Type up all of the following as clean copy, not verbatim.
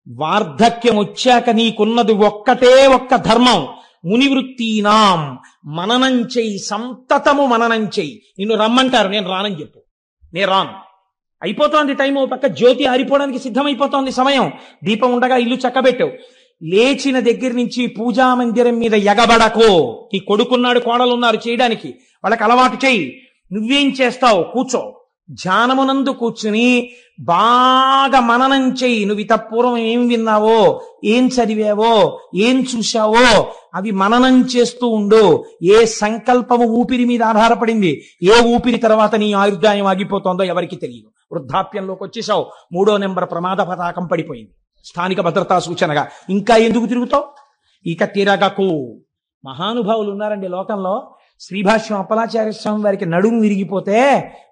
వార్ధక్యం వచ్చాక నీకున్నది ఒక్కటే ఒక్క ధర్మం. మునివృత్తీనాం మననం చెయ్యి, సంతతము మననం చెయ్యి. నిన్ను రమ్మంటారు, నేను రానని చెప్పు, నేను రాను. అయిపోతోంది టైం, ఓ పక్క జ్యోతి ఆరిపోవడానికి సిద్ధమైపోతోంది సమయం. దీపం ఉండగా ఇల్లు చక్కబెట్టావు. లేచిన దగ్గర నుంచి పూజా మందిరం మీద ఎగబడకో. నీ కొడుకున్నాడు, కోడలున్నారు చేయడానికి, వాళ్ళకి అలవాటు చెయ్యి. నువ్వేం చేస్తావు? కూర్చో. ధ్యానమునందు కూర్చుని బాగా మననం చెయ్యి. నువ్వు ఇతపూర్వం ఏం విన్నావో, ఏం చదివావో, ఏం చూశావో అవి మననం చేస్తూ ఉండు. ఏ సంకల్పము ఊపిరి మీద ఆధారపడింది, ఏ ఊపిరి తర్వాత నీ ఆయుర్దాయం ఆగిపోతుందో ఎవరికి తెలియదు. వృద్ధాప్యంలోకి వచ్చేసావు, 3వ నెంబర్ ప్రమాద పతాకం పడిపోయింది, స్థానిక భద్రతా సూచనగా. ఇంకా ఎందుకు తిరుగుతావు? ఇక తిరగకు. మహానుభావులు ఉన్నారండి లోకంలో. శ్రీభాష్యం అప్పలాచార్య స్వామి వారికి నడుము విరిగిపోతే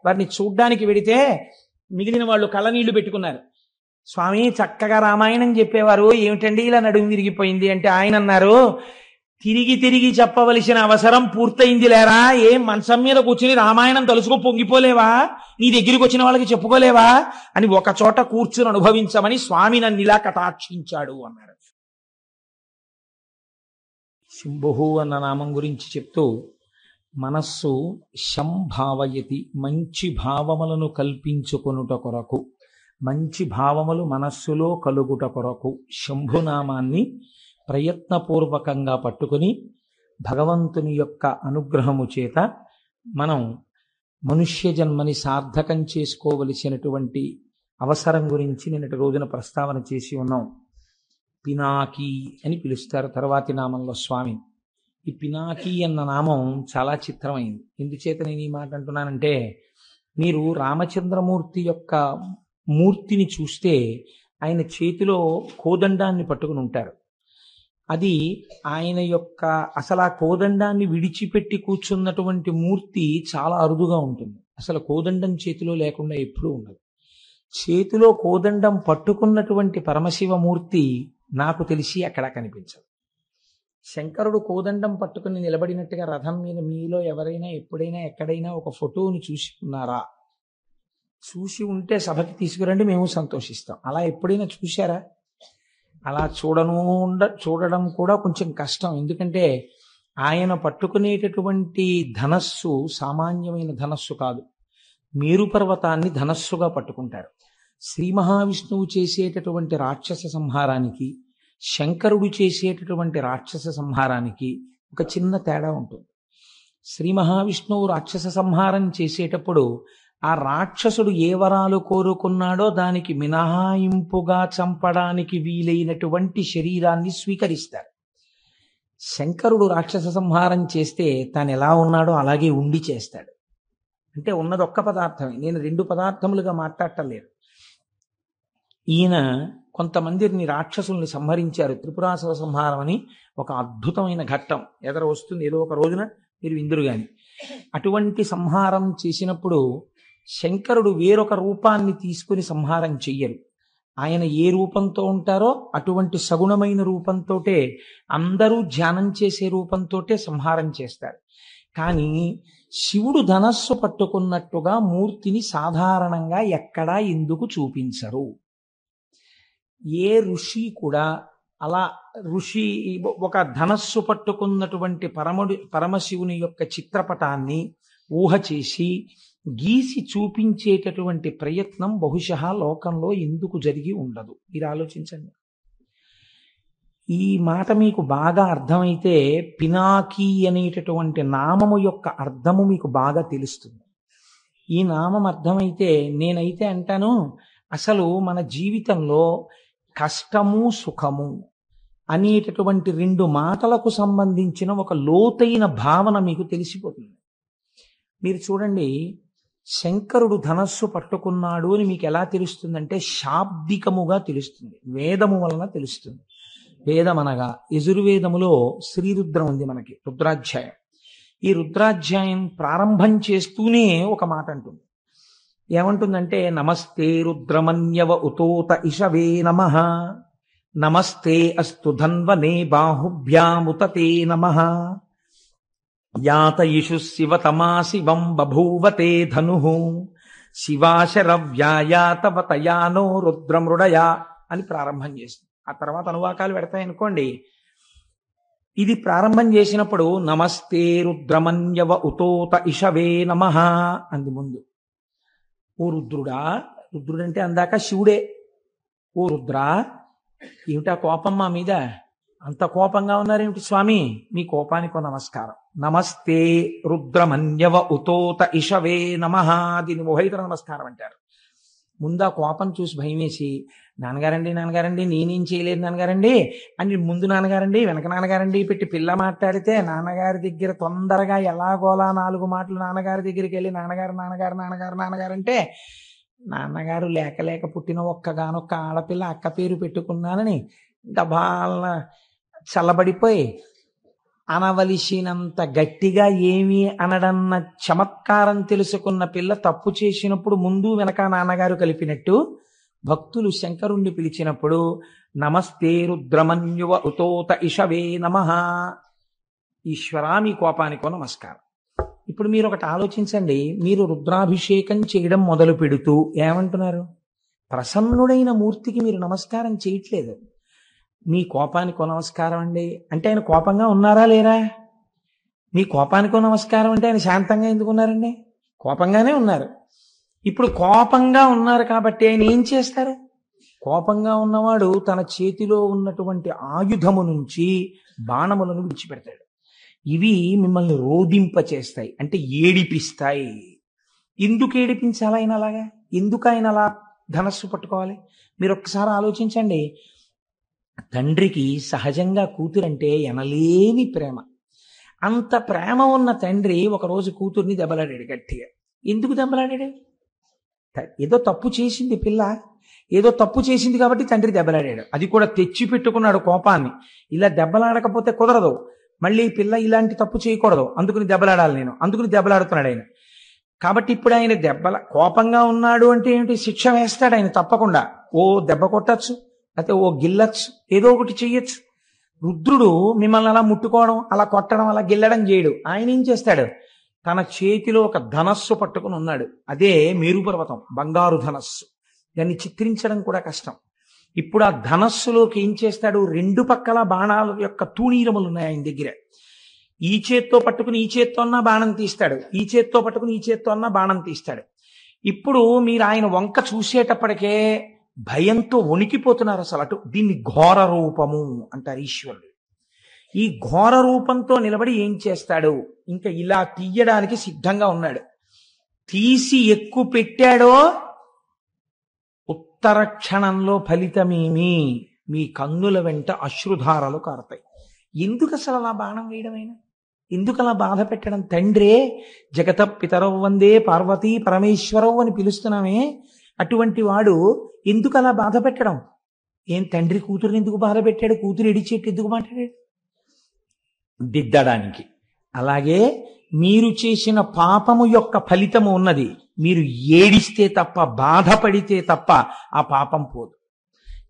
వారిని చూడ్డానికి వెడితే మిగిలిన వాళ్ళు కళ్ళనీళ్లు పెట్టుకున్నారు. స్వామి చక్కగా రామాయణం చెప్పేవారు, ఏమిటండి ఇలా నడుము విరిగిపోయింది అంటే ఆయన అన్నారు, తిరిగి తిరిగి చెప్పవలసిన అవసరం పూర్తయింది లేరా? ఏం మంచం మీద కూర్చుని రామాయణం తలుసుకో పొంగిపోలేవా? నీ దగ్గరికి వచ్చిన వాళ్ళకి చెప్పుకోలేవా అని ఒక చోట కూర్చుని అనుభవించమని స్వామి నన్ను ఇలా కటాక్షించాడు అన్నారు. శంభుహు అన్న నామం గురించి చెప్తూ, మనస్సు శంభావయతి, మంచి భావములను కల్పించుకొనుట కొరకు, మంచి భావములు మనస్సులో కలుగుట కొరకు శంభునామాన్ని ప్రయత్నపూర్వకంగా పట్టుకుని భగవంతుని యొక్క అనుగ్రహము చేత మనం మనుష్య జన్మని సార్థకం చేసుకోవలసినటువంటి అవసరం గురించి నిన్నటి రోజున ప్రస్తావన చేసి ఉన్నాం. పినాకి అని పిలుస్తారు తర్వాతి నామంలో స్వామి. ఈ పినాకి అన్న నామం చాలా చిత్రమైంది. ఎందుచేత నేను ఈ మాట అంటున్నానంటే, మీరు రామచంద్రమూర్తి యొక్క మూర్తిని చూస్తే ఆయన చేతిలో కోదండాన్ని పట్టుకుని ఉంటారు. అది ఆయన యొక్క అసలు ఆ కోదండాన్ని విడిచిపెట్టి కూర్చున్నటువంటి మూర్తి చాలా అరుదుగా ఉంటుంది. అసలు కోదండం చేతిలో లేకుండా ఎప్పుడూ ఉండదు. చేతిలో కోదండం పట్టుకున్నటువంటి పరమశివమూర్తి నాకు తెలిసి అక్కడ కనిపించదు. శంకరుడు కోదండం పట్టుకుని నిలబడినట్టుగా రథం మీద మీలో ఎవరైనా ఎప్పుడైనా ఎక్కడైనా ఒక ఫోటోని చూసి ఉన్నారా? చూసి ఉంటే సభకి తీసుకురండి, మేము సంతోషిస్తాం. అలా ఎప్పుడైనా చూశారా? అలా చూడడం కూడా కొంచెం కష్టం. ఎందుకంటే ఆయన పట్టుకునేటటువంటి ధనస్సు సామాన్యమైన ధనస్సు కాదు. మేరు పర్వతాన్ని ధనస్సుగా పట్టుకుంటారు. శ్రీ మహావిష్ణువు చేసేటటువంటి రాక్షస సంహారానికి, శంకరుడు చేసేటటువంటి రాక్షస సంహారానికి ఒక చిన్న తేడా ఉంటుంది. శ్రీ మహావిష్ణువు రాక్షస సంహారం చేసేటప్పుడు ఆ రాక్షసుడు ఏ వరాలు కోరుకున్నాడో దానికి మినహాయింపుగా చంపడానికి వీలైనటువంటి శరీరాన్ని స్వీకరిస్తారు. శంకరుడు రాక్షస సంహారం చేస్తే తాను ఎలా ఉన్నాడో అలాగే ఉండి చేస్తాడు. అంటే ఉన్నది ఒక్క పదార్థమే, నేను 2 పదార్థములుగా మాట్లాడటం లేదు. ఈయన కొంతమందిని రాక్షసుల్ని సంహరించారు. త్రిపురాసుర సంహారం అని ఒక అద్భుతమైన ఘట్టం ఎదర వస్తుంది ఏదో ఒక రోజున, మీరు విందురు గాని. అటువంటి సంహారం చేసినప్పుడు శంకరుడు వేరొక రూపాన్ని తీసుకుని సంహారం చెయ్యరు. ఆయన ఏ రూపంతో ఉంటారో అటువంటి సగుణమైన రూపంతోటే, అందరూ ధ్యానం చేసే రూపంతోటే సంహారం చేస్తారు. కానీ శివుడు ధనస్సు పట్టుకున్నట్టుగా మూర్తిని సాధారణంగా ఎక్కడా ఎందుకు చూపించరు? ఏ ఋషి కూడా అలా ఒక ధనస్సు పట్టుకున్నటువంటి పరమశివుని యొక్క చిత్రపటాన్ని ఊహ చేసి గీసి చూపించేటటువంటి ప్రయత్నం బహుశः లోకంలో ఎందుకు జరిగి ఉండదు? మీరు ఆలోచించండి. ఈ మాట మీకు బాగా అర్థమైతే పినాకి అనేటటువంటి నామము యొక్క అర్థము మీకు బాగా తెలుస్తుంది. ఈ నామం అర్థమైతే నేనైతే అంటాను, అసలు మన జీవితంలో కష్టము సుఖము అనేటటువంటి 2 మాటలకు సంబంధించిన ఒక లోతైన భావన మీకు తెలిసిపోతుంది. మీరు చూడండి, శంకరుడు ధనస్సు పట్టుకున్నాడు అని మీకు ఎలా తెలుస్తుందంటే శాబ్దికముగా తెలుస్తుంది, వేదము వలన తెలుస్తుంది. వేదం అనగా యజుర్వేదములో శ్రీరుద్రం ఉంది మనకి, రుద్రాధ్యాయం. ఈ రుద్రాధ్యాయం ప్రారంభం చేస్తూనే ఒక మాట అంటుంది. ఏమంటుందంటే, నమస్తే రుద్రమన్యవ ఉతోత ఇషవే నమః, నమస్తే అస్తు ధన్వనే బాహుభ్యాముతతే నమః, యాతయిషు శివతమా శివం బభూవతే ధనుః, శివాశరవ్యాయాతవతయానో రుద్రమృడయా అని ప్రారంభం చేసింది. ఆ తర్వాత అనువాకాలు పెడతాయనుకోండి. ఇది ప్రారంభం చేసినప్పుడు నమస్తే రుద్రమన్యవ ఉతోత ఇషవే నమః అంది ముందు. ఓ రుద్రుడా, రుద్రుడంటే అందాక శివుడే. ఓ రుద్రా, ఏమిటా కోపం మా మీద? అంత కోపంగా ఉన్నారేమిటి స్వామి? మీ కోపానికి నమస్కారం. నమస్తే రుద్రమన్యవ ఉతోత ఇషవే నమః, దీని ఉభయతర నమస్కారం అంటారు. ముందు ఆ కోపం చూసి భయం వేసి, నాన్నగారండి నాన్నగారండి నేనేం చేయలేదు నాన్నగారండి అని ముందు నాన్నగారండి వెనక నాన్నగారండి పెట్టి పిల్ల మాట్లాడితే నాన్నగారి దగ్గర తొందరగా ఎలాగోలా 4 మాటలు నాన్నగారి దగ్గరికి వెళ్ళి నాన్నగారు నాన్నగారు నాన్నగారు నాన్నగారు అంటే, నాన్నగారు లేక లేక పుట్టిన ఒక్కగానొక్క ఆడపిల్ల అక్క పేరు పెట్టుకున్నానని గబాలన చల్లబడిపోయి అనవలసినంత గట్టిగా ఏమీ అనడన్న చమత్కారం తెలుసుకున్న పిల్ల తప్పు చేసినప్పుడు ముందు వెనక నాన్నగారు కలిపినట్టు భక్తులు శంకరుణ్ణి పిలిచినప్పుడు నమస్తే రుద్రమన్యువ ఉతోత ఇషవే నమః, ఈశ్వరా మీ కోపానికో నమస్కారం. ఇప్పుడు మీరు ఒకటి ఆలోచించండి. మీరు రుద్రాభిషేకం చేయడం మొదలు పెడుతూ ఏమంటున్నారు? ప్రసన్నుడైన మూర్తికి మీరు నమస్కారం చేయట్లేదు. మీ కోపానికో నమస్కారం అండి అంటే ఆయన కోపంగా ఉన్నారా లేరా? మీ కోపానికో నమస్కారం అంటే ఆయన శాంతంగా ఎందుకు ఉన్నారండి? కోపంగానే ఉన్నారు. ఇప్పుడు కోపంగా ఉన్నారు కాబట్టి ఆయన ఏం చేస్తారు? కోపంగా ఉన్నవాడు తన చేతిలో ఉన్నటువంటి ఆయుధము నుంచి బాణములను విడిచిపెడతాడు. ఇవి మిమ్మల్ని రోదింప చేస్తాయి, అంటే ఏడిపిస్తాయి. ఎందుకు ఏడిపించాలి ఆయన అలాగా? ఎందుకు ఆయన అలా ధనస్సు పట్టుకోవాలి? మీరు ఒక్కసారి ఆలోచించండి. తండ్రికి సహజంగా కూతురంటే ఎనలేని ప్రేమ. అంత ప్రేమ ఉన్న తండ్రి ఒకరోజు కూతుర్ని దెబ్బలాడాడు గట్టిగా. ఎందుకు దెబ్బలాడాడు? ఏదో తప్పు చేసింది పిల్ల, ఏదో తప్పు చేసింది కాబట్టి తండ్రి దెబ్బలాడాడు. అది కూడా తెచ్చి పెట్టుకున్నాడు కోపాన్ని. ఇలా దెబ్బలాడకపోతే కుదరదు, మళ్ళీ పిల్ల ఇలాంటి తప్పు చేయకూడదు, అందుకుని దెబ్బలాడాలి నేను, అందుకుని దెబ్బలాడుతున్నాడు ఆయన. కాబట్టి ఇప్పుడు ఆయన కోపంగా ఉన్నాడు అంటే ఏమిటి? శిక్ష వేస్తాడు ఆయన తప్పకుండా. ఓ దెబ్బ కొట్టచ్చు, లేకపోతే ఓ గిల్లచ్చు, ఏదో ఒకటి చెయ్యొచ్చు. రుద్రుడు మిమ్మల్ని అలా ముట్టుకోవడం, అలా కొట్టడం, అలా గిల్లడం చేయడు. ఆయన ఏం చేస్తాడు? తన చేతిలో ఒక ధనస్సు పట్టుకుని ఉన్నాడు. అదే మేరుపర్వతం, బంగారు ధనస్సు. దాన్ని చిత్రించడం కూడా కష్టం. ఇప్పుడు ఆ ధనస్సులోకి ఏం చేస్తాడు? 2 పక్కల బాణాల యొక్క తూణీరములు ఉన్నాయి ఆయన దగ్గర. ఈ చేత్తో పట్టుకుని ఈ చేత్తో అన్న బాణం తీస్తాడు, ఈ చేత్తో పట్టుకుని ఈ చేత్తో అన్న బాణం తీస్తాడు. ఇప్పుడు మీరు ఆయన వంక చూసేటప్పటికే భయంతో వణికిపోతున్నారు అసలు. అటు దీన్ని ఘోర రూపము అంటారు ఈశ్వరుడు. ఈ ఘోర రూపంతో నిలబడి ఏం చేస్తాడు? ఇంకా ఇలా తీయడానికి సిద్ధంగా ఉన్నాడు. తీసి ఎక్కువ పెట్టాడో ఉత్తర క్షణంలో ఫలితమేమి? మీ కన్నుల వెంట అశ్రుధారలు కారతాయి. ఎందుకు అసలు అలా బాణం వేయడమైనా? ఎందుకు అలా బాధ పెట్టడం? తండ్రే జగత పితరవ్ వందే పార్వతీ పరమేశ్వరవ్ అని పిలుస్తున్నామే, అటువంటి వాడు ఎందుకు అలా బాధ పెట్టడం? ఏం తండ్రి కూతురుని ఎందుకు బాధ పెట్టాడు? కూతురు ఎడిచేట్టు ఎందుకు మాట్లాడాడు? దిద్దడానికి. అలాగే మీరు చేసిన పాపము యొక్క ఫలితము ఉన్నది. మీరు ఏడిస్తే తప్ప, బాధపడితే తప్ప ఆ పాపం పోదు.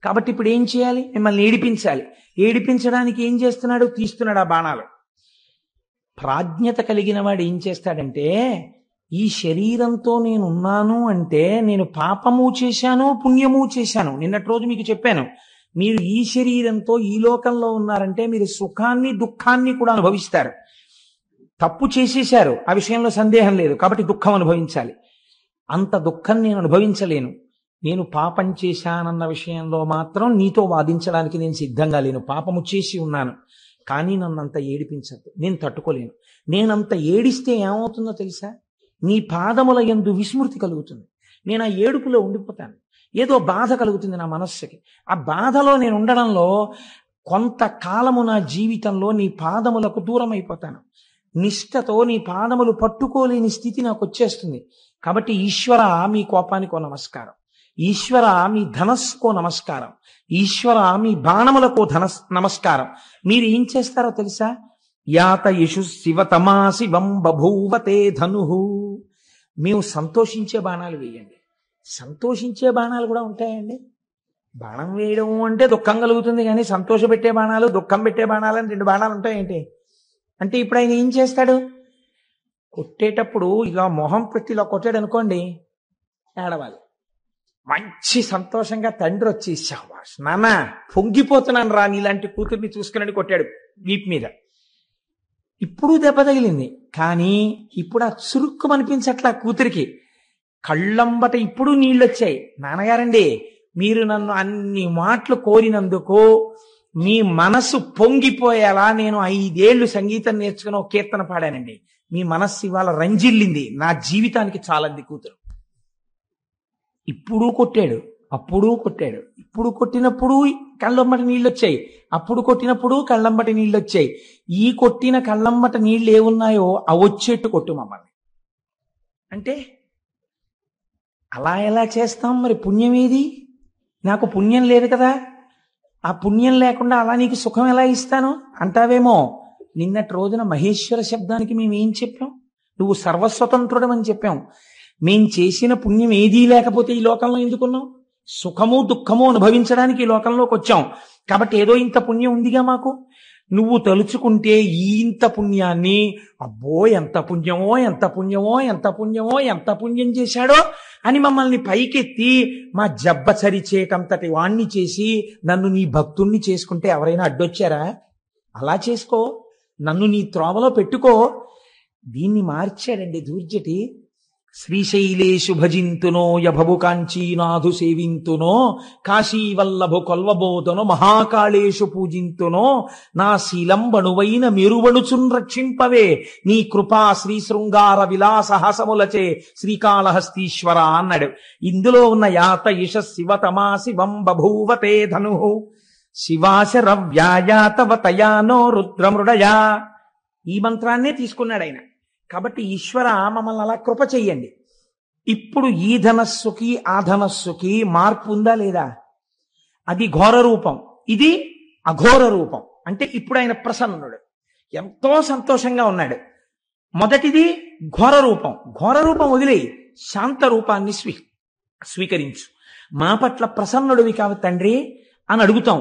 కాబట్టి ఇప్పుడు ఏం చేయాలి? మిమ్మల్ని ఏడిపించాలి. ఏడిపించడానికి ఏం చేస్తున్నాడు? తీస్తున్నాడు ఆ బాణాలు. ప్రాజ్ఞత కలిగిన వాడు ఏం చేస్తాడంటే, ఈ శరీరంతో నేను ఉన్నాను అంటే నేను పాపము చేశాను, పుణ్యము చేశాను. నిన్నటి రోజు మీకు చెప్పాను, మీరు ఈ శరీరంతో ఈ లోకంలో ఉన్నారంటే మీరు సుఖాన్ని దుఃఖాన్ని కూడా అనుభవిస్తారు. తప్పు చేసేశారు, ఆ విషయంలో సందేహం లేదు, కాబట్టి దుఃఖం అనుభవించాలి. అంత దుఃఖం నేను అనుభవించలేను. నేను పాపం చేశానన్న విషయంలో మాత్రం నీతో వాదించడానికి నేను సిద్ధంగా లేను. పాపము చేసి ఉన్నాను, కానీ నన్నంత ఏడిపించద్దు, నేను తట్టుకోలేను. నేనంత ఏడిస్తే ఏమవుతుందో తెలుసా? నీ పాదముల యందు విస్మృతి కలుగుతుంది. నేను ఆ ఏడుపులో ఉండిపోతాను. ఏదో బాధ కలుగుతుంది నా మనస్సుకి. ఆ బాధలో నేను ఉండడంలో కొంతకాలము నా జీవితంలో నీ పాదములకు దూరం అయిపోతాను. నిష్ఠతో నీ పాదములు పట్టుకోలేని స్థితి నాకు వచ్చేస్తుంది. కాబట్టి ఈశ్వర మీ కోపానికో నమస్కారం, ఈశ్వర మీ ధనస్సుకో నమస్కారం, ఈశ్వర మీ బాణములకో నమస్కారం. మీరు ఏం చేస్తారో తెలుసా? యాత యశు శివతమా శివం బభూవతే ధను. మేము సంతోషించే బాణాలు వేయండి. సంతోషించే బాణాలు కూడా ఉంటాయండి. బాణం వేయడం అంటే దుఃఖం కలుగుతుంది, కానీ సంతోషపెట్టే బాణాలు, దుఃఖం పెట్టే బాణాలు అని 2 బాణాలు ఉంటాయేంటి? అంటే ఇప్పుడు ఆయన ఏం చేస్తాడు? కొట్టేటప్పుడు ఇలా మొహం పెట్టి ఇలా కొట్టాడు అనుకోండి, ఏడవాలి. మంచి సంతోషంగా తండ్రి వచ్చి, శాబాష్ నాన్న, పొంగిపోతున్నాను రా నీలాంటి కూతుర్ని చూసుకుని కొట్టాడు వీపు మీద. ఇప్పుడు దెబ్బ తగిలింది, కానీ ఇప్పుడు ఆ చురుక్కు అనిపించట్లా కూతురికి. కళ్ళంబట ఇప్పుడు నీళ్ళొచ్చాయి. నాన్నగారండి, మీరు నన్ను అన్ని మాటలు కోరినందుకు మీ మనసు పొంగిపోయేలా నేను 5 ఏళ్లు సంగీతం నేర్చుకుని ఒక కీర్తన పాడానండి. మీ మనస్సు ఇవాళ రంజిల్లింది, నా జీవితానికి చాలంది కూతురు. ఇప్పుడు కొట్టాడు, అప్పుడు కొట్టాడు. ఇప్పుడు కొట్టినప్పుడు కళ్ళంబట నీళ్ళొచ్చాయి, అప్పుడు కొట్టినప్పుడు కళ్ళంబట నీళ్ళొచ్చాయి. ఈ కొట్టిన కళ్ళంబట నీళ్ళు ఏమున్నాయో అవి వచ్చేట్టు కొట్టు మమ్మల్ని అంటే అలా ఎలా చేస్తాం? మరి పుణ్యం ఏది? నాకు పుణ్యం లేదు కదా, ఆ పుణ్యం లేకుండా అలా నీకు సుఖం ఎలా ఇస్తాను అంటావేమో. నిన్నటి రోజున మహేశ్వర శబ్దానికి మేమేం చెప్పాం? నువ్వు సర్వస్వతంత్రుడమని చెప్పాం. మేం చేసిన పుణ్యం ఏదీ లేకపోతే ఈ లోకంలో ఎందుకున్నాం? సుఖము దుఃఖము అనుభవించడానికి ఈ లోకంలోకి వచ్చాం. కాబట్టి ఏదో ఇంత పుణ్యం ఉందిగా మాకు. నువ్వు తలుచుకుంటే ఈ ఇంత పుణ్యాన్ని, అబ్బో ఎంత పుణ్యమో ఎంత పుణ్యమో ఎంత పుణ్యమో ఎంత పుణ్యం చేశాడో అని మమ్మల్ని పైకెత్తి మా జబ్బ చరిచేటంతటి వాణ్ణి చేసి నన్ను నీ భక్తుణ్ణి చేసుకుంటే ఎవరైనా అడ్డొచ్చారా? అలా చేసుకో, నన్ను నీ త్రోవలో పెట్టుకో. దీన్ని మార్చాడండి దూర్జటి. శ్రీశైలేషు భజింతునో యభవు కాంచీనాథు సేవింతునో కాశీవల్లభు కొల్వబోతునో మహాకాళేషు పూజింతునో నా శీలంబణువైన మెరువణుచున్ రక్షింపవే నీ కృపా శ్రీ శృంగార విలాసహాసములచే శ్రీకాళహస్తీశ్వర అన్నాడు. ఇందులో ఉన్న యాత ఇష శివతమా శివం బభూవతే ధను శివాశరవ్యాయాతవతయానో రుద్రమృడయా. ఈ మంత్రాన్నే తీసుకున్నాడు ఆయన. కాబట్టి ఈశ్వర మమ్మల్ని అలా కృప చెయ్యండి. ఇప్పుడు ఈ ధనస్సుకి ఆ ధనస్సుకి మార్పు ఉందా లేదా? అది ఘోర రూపం, ఇది అఘోర రూపం. అంటే ఇప్పుడు ఆయన ప్రసన్నుడు, ఎంతో సంతోషంగా ఉన్నాడు. మొదటిది ఘోర రూపం. ఘోర రూపం వదిలేయి, శాంత రూపాన్ని స్వీకరించు. మా పట్ల ప్రసన్నుడివి కావు తండ్రి అని అడుగుతాం.